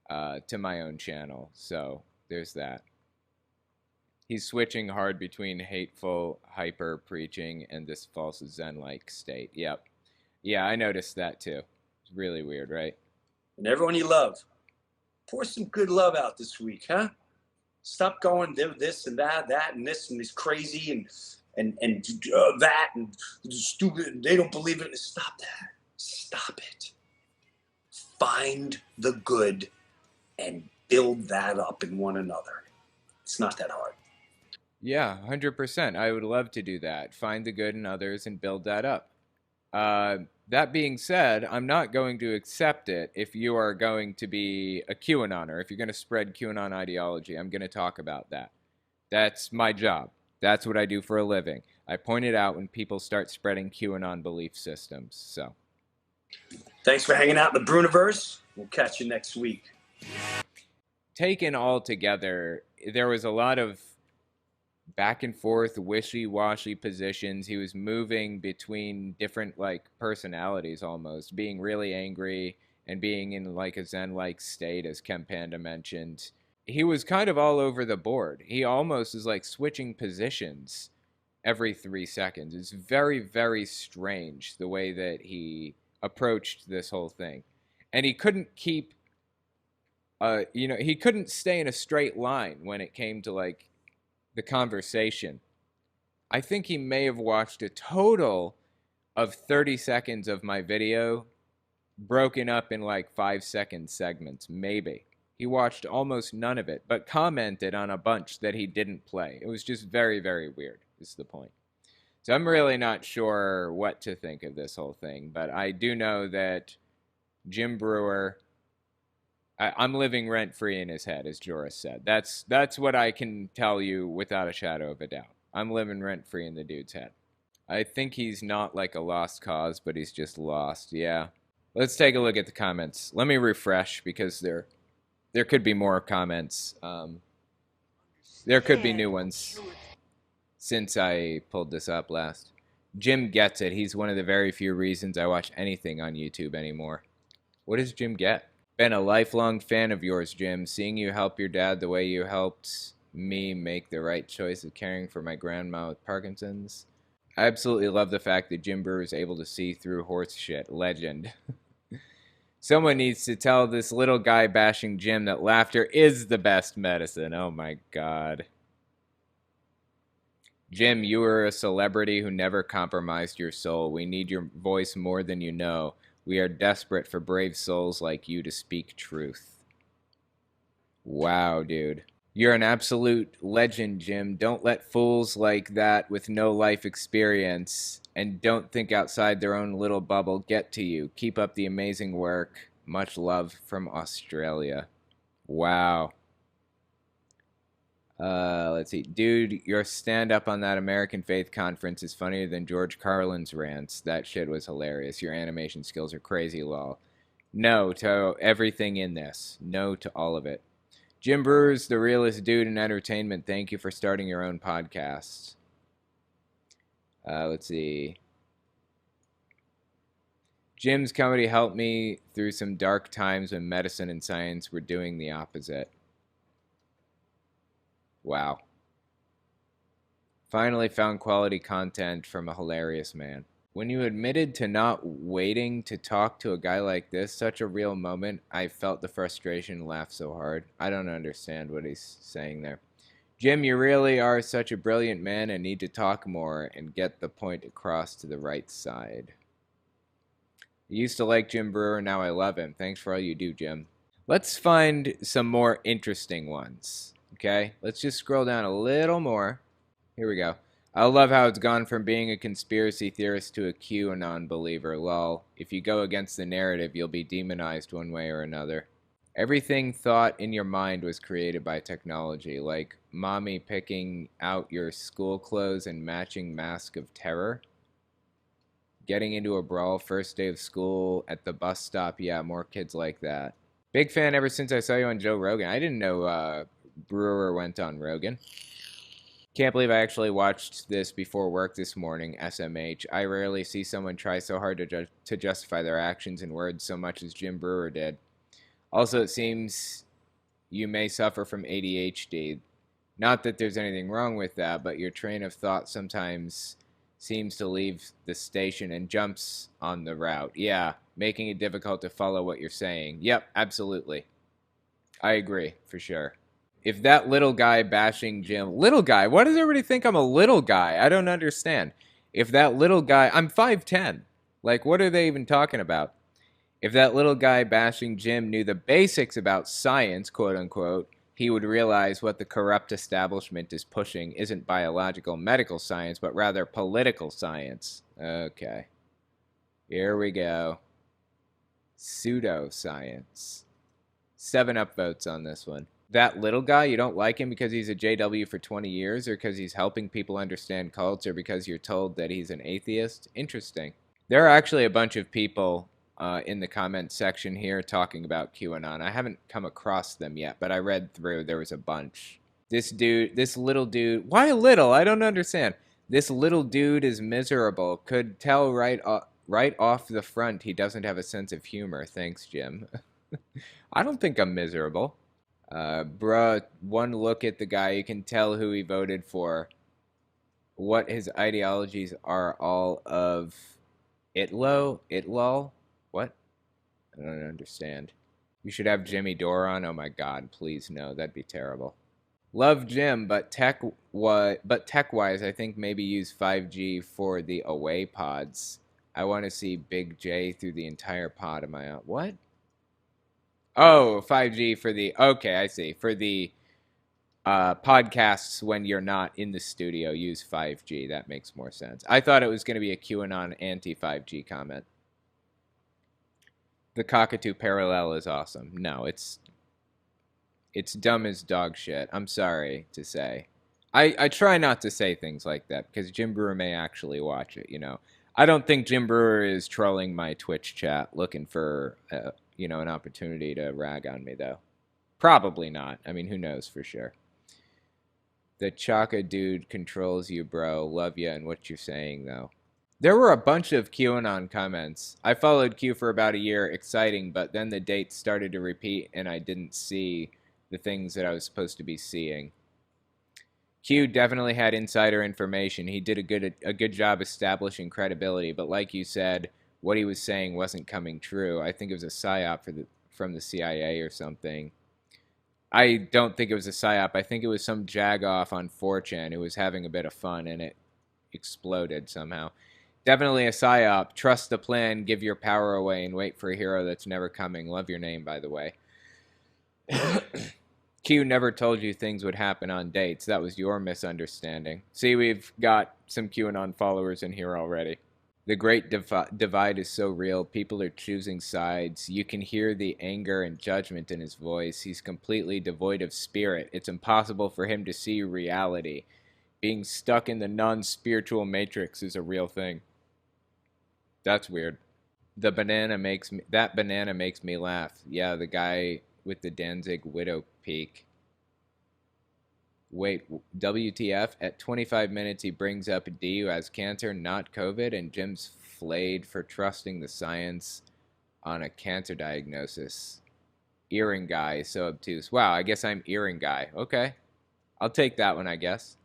to my own channel. So there's that. He's switching hard between hateful hyper preaching and this false Zen-like state. Yep. Yeah, I noticed that too. It's really weird, right? And everyone you love, pour some good love out this week, huh? Stop going this and that and this and this crazy and that and stupid. And they don't believe it. Stop that. Stop it. Find the good and build that up in one another. It's not that hard. Yeah, 100%. I would love to do that. Find the good in others and build that up. That being said, I'm not going to accept it if you are going to be a QAnoner. If you're going to spread QAnon ideology, I'm going to talk about that. That's my job. That's what I do for a living. I point it out when people start spreading QAnon belief systems. So, thanks for hanging out in the Bruniverse. We'll catch you next week. Taken all together, there was a lot of back and forth, wishy-washy positions. He was moving between different, like, personalities almost, being really angry and being in, like, a Zen-like state, as Ken Panda mentioned. He was kind of all over the board. He almost is, like, switching positions every 3 seconds. It's very, very strange the way that he approached this whole thing. And he couldn't keep, he couldn't stay in a straight line when it came to, like, the conversation. I think he may have watched a total of 30 seconds of my video broken up in like 5-second segments, maybe. He watched almost none of it, but commented on a bunch that he didn't play. It was just very, very weird, is the point. So I'm really not sure what to think of this whole thing, but I do know that Jim Brewer... I'm living rent-free in his head, as Joris said. That's what I can tell you without a shadow of a doubt. I'm living rent-free in the dude's head. I think he's not like a lost cause, but he's just lost, yeah. Let's take a look at the comments. Let me refresh, because there could be more comments. There could be new ones since I pulled this up last. Jim gets it. He's one of the very few reasons I watch anything on YouTube anymore. What does Jim get? Been a lifelong fan of yours, Jim. Seeing you help your dad the way you helped me make the right choice of caring for my grandma with Parkinson's. I absolutely love the fact that Jim Brewer is able to see through horse shit. Legend. Someone needs to tell this little guy bashing Jim that laughter is the best medicine. Oh my God. Jim, you are a celebrity who never compromised your soul. We need your voice more than you know. We are desperate for brave souls like you to speak truth. Wow, dude. You're an absolute legend, Jim. Don't let fools like that with no life experience and don't think outside their own little bubble get to you. Keep up the amazing work. Much love from Australia. Wow. Let's see. Dude, your stand-up on that American Faith conference is funnier than George Carlin's rants. That shit was hilarious. Your animation skills are crazy, lol. No to everything in this. No to all of it. Jim Brewer's the realest dude in entertainment. Thank you for starting your own podcast. Let's see. Jim's comedy helped me through some dark times when medicine and science were doing the opposite. Wow. Finally found quality content from a hilarious man. When you admitted to not waiting to talk to a guy like this, such a real moment, I felt the frustration and laughed so hard. I don't understand what he's saying there. Jim, you really are such a brilliant man and need to talk more and get the point across to the right side. I used to like Jim Brewer, now I love him. Thanks for all you do, Jim. Let's find some more interesting ones. Okay, let's just scroll down a little more. Here we go. I love how it's gone from being a conspiracy theorist to a QAnon believer. Lol. If you go against the narrative, you'll be demonized one way or another. Everything thought in your mind was created by technology, like mommy picking out your school clothes and matching mask of terror. Getting into a brawl first day of school at the bus stop. Yeah, more kids like that. Big fan ever since I saw you on Joe Rogan. I didn't know Brewer went on Rogan. Can't believe I actually watched this before work this morning, SMH. I rarely see someone try so hard to justify their actions and words so much as Jim Brewer did. Also, it seems you may suffer from ADHD. Not that there's anything wrong with that, but your train of thought sometimes seems to leave the station and jumps on the route. Yeah, making it difficult to follow what you're saying. Yep, absolutely. I agree, for sure. If that little guy bashing Jim... Little guy? Why does everybody think I'm a little guy? I don't understand. If that little guy... I'm 5'10". Like, what are they even talking about? If that little guy bashing Jim knew the basics about science, quote-unquote, he would realize what the corrupt establishment is pushing isn't biological medical science, but rather political science. Okay. Here we go. Pseudoscience. 7 upvotes on this one. That little guy, you don't like him because he's a JW for 20 years, or because he's helping people understand cults, or because you're told that he's an atheist? Interesting. There are actually a bunch of people in the comments section here talking about QAnon. I haven't come across them yet, but I read through. There was a bunch. This little dude, why little? I don't understand. This little dude is miserable. Could tell right off the front he doesn't have a sense of humor. Thanks, Jim. I don't think I'm miserable. Bruh, one look at the guy, you can tell who he voted for. What his ideologies are all of Itlol? What? I don't understand. You should have Jimmy Dore on. Oh my God, please no, that'd be terrible. Love Jim, but tech-wise, I think maybe use 5G for the away pods. I want to see Big J through the entire pod. Am I out? What? Oh, 5G for the... Okay, I see. For the podcasts when you're not in the studio, use 5G. That makes more sense. I thought it was going to be a QAnon anti-5G comment. The cockatoo parallel is awesome. No, it's dumb as dog shit. I'm sorry to say. I try not to say things like that because Jim Brewer may actually watch it, you know. I don't think Jim Brewer is trolling my Twitch chat looking for, an opportunity to rag on me, though. Probably not. I mean, who knows for sure. The Chaka dude controls you, bro. Love you and what you're saying, though. There were a bunch of QAnon comments. I followed Q for about a year. Exciting, but then the dates started to repeat, and I didn't see the things that I was supposed to be seeing. Q definitely had insider information. He did a good job establishing credibility, but like you said, what he was saying wasn't coming true. I think it was a psyop from the CIA or something. I don't think it was a psyop. I think it was some jagoff on 4chan who was having a bit of fun and it exploded somehow. Definitely a psyop. Trust the plan, give your power away, and wait for a hero that's never coming. Love your name, by the way. Q never told you things would happen on dates. That was your misunderstanding. See, we've got some QAnon followers in here already. The great divide is so real. People are choosing sides. You can hear the anger and judgment in his voice. He's completely devoid of spirit. It's impossible for him to see reality. Being stuck in the non-spiritual matrix is a real thing. That's weird. That banana makes me laugh. Yeah, the guy with the Danzig widow peak. Wait, WTF? At 25 minutes, he brings up D who has cancer, not COVID, and Jim's flayed for trusting the science on a cancer diagnosis. Earring guy is so obtuse. Wow, I guess I'm earring guy. Okay. I'll take that one, I guess.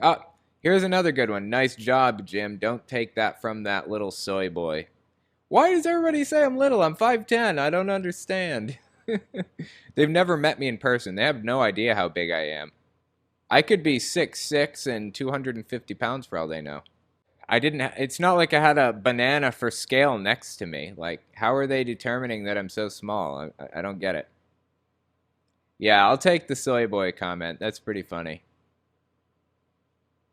Oh, here's another good one. Nice job, Jim. Don't take that from that little soy boy. Why does everybody say I'm little? I'm 5'10". I don't understand. They've never met me in person. They have no idea how big I am. I could be 6'6" and 250 pounds for all they know. It's not like I had a banana for scale next to me. Like, how are they determining that I'm so small? I don't get it. Yeah, I'll take the soy boy comment. That's pretty funny.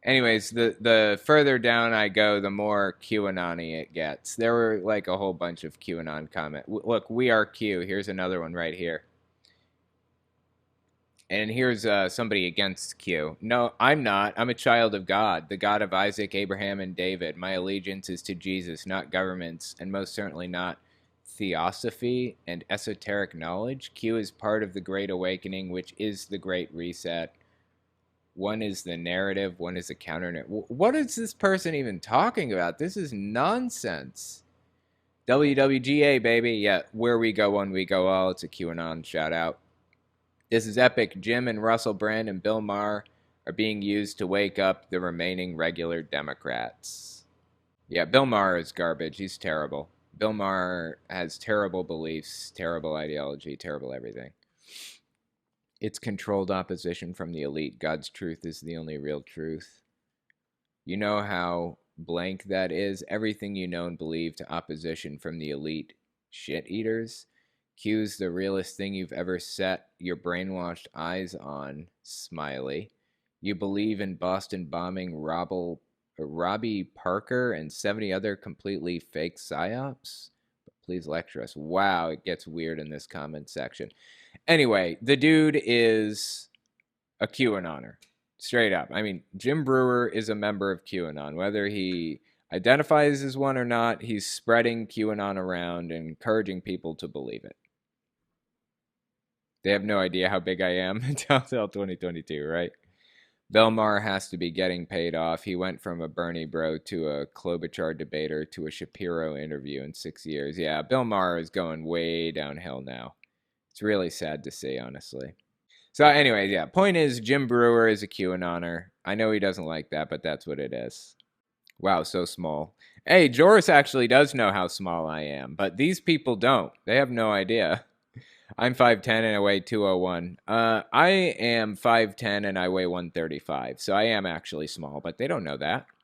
Anyways, the further down I go, the more QAnon-y it gets. There were like a whole bunch of QAnon comments. Look, we are Q. Here's another one right here. And here's somebody against Q. No, I'm not. I'm a child of God, the God of Isaac, Abraham, and David. My allegiance is to Jesus, not governments, and most certainly not theosophy and esoteric knowledge. Q is part of the Great Awakening, which is the Great Reset. One is the narrative, one is the counter. What is this person even talking about? This is nonsense. WWGA, baby. Yeah, where we go, one we go all. It's a QAnon shout out. This is epic. Jim and Russell Brand and Bill Maher are being used to wake up the remaining regular Democrats. Yeah, Bill Maher is garbage. He's terrible. Bill Maher has terrible beliefs, terrible ideology, terrible everything. It's controlled opposition from the elite. God's truth is the only real truth. You know how blank that is? Everything you know and believe to opposition from the elite shit eaters. Q's the realest thing you've ever set your brainwashed eyes on, smiley. You believe in Boston bombing Robbie Parker and 70 other completely fake psyops? But please lecture us. Wow, it gets weird in this comment section. Anyway, the dude is a QAnoner. Straight up. I mean, Jim Brewer is a member of QAnon. Whether he identifies as one or not, he's spreading QAnon around and encouraging people to believe it. They have no idea how big I am until 2022, right? Bill Maher has to be getting paid off. He went from a Bernie bro to a Klobuchar debater to a Shapiro interview in 6 years. Yeah, Bill Maher is going way downhill now. It's really sad to see, honestly. So anyway, yeah, point is Jim Brewer is a QAnoner. I know he doesn't like that, but that's what it is. Wow, so small. Hey, Joris actually does know how small I am, but these people don't. They have no idea. I'm 5'10" and I weigh 201. I am 5'10" and I weigh 135, so I am actually small, but they don't know that.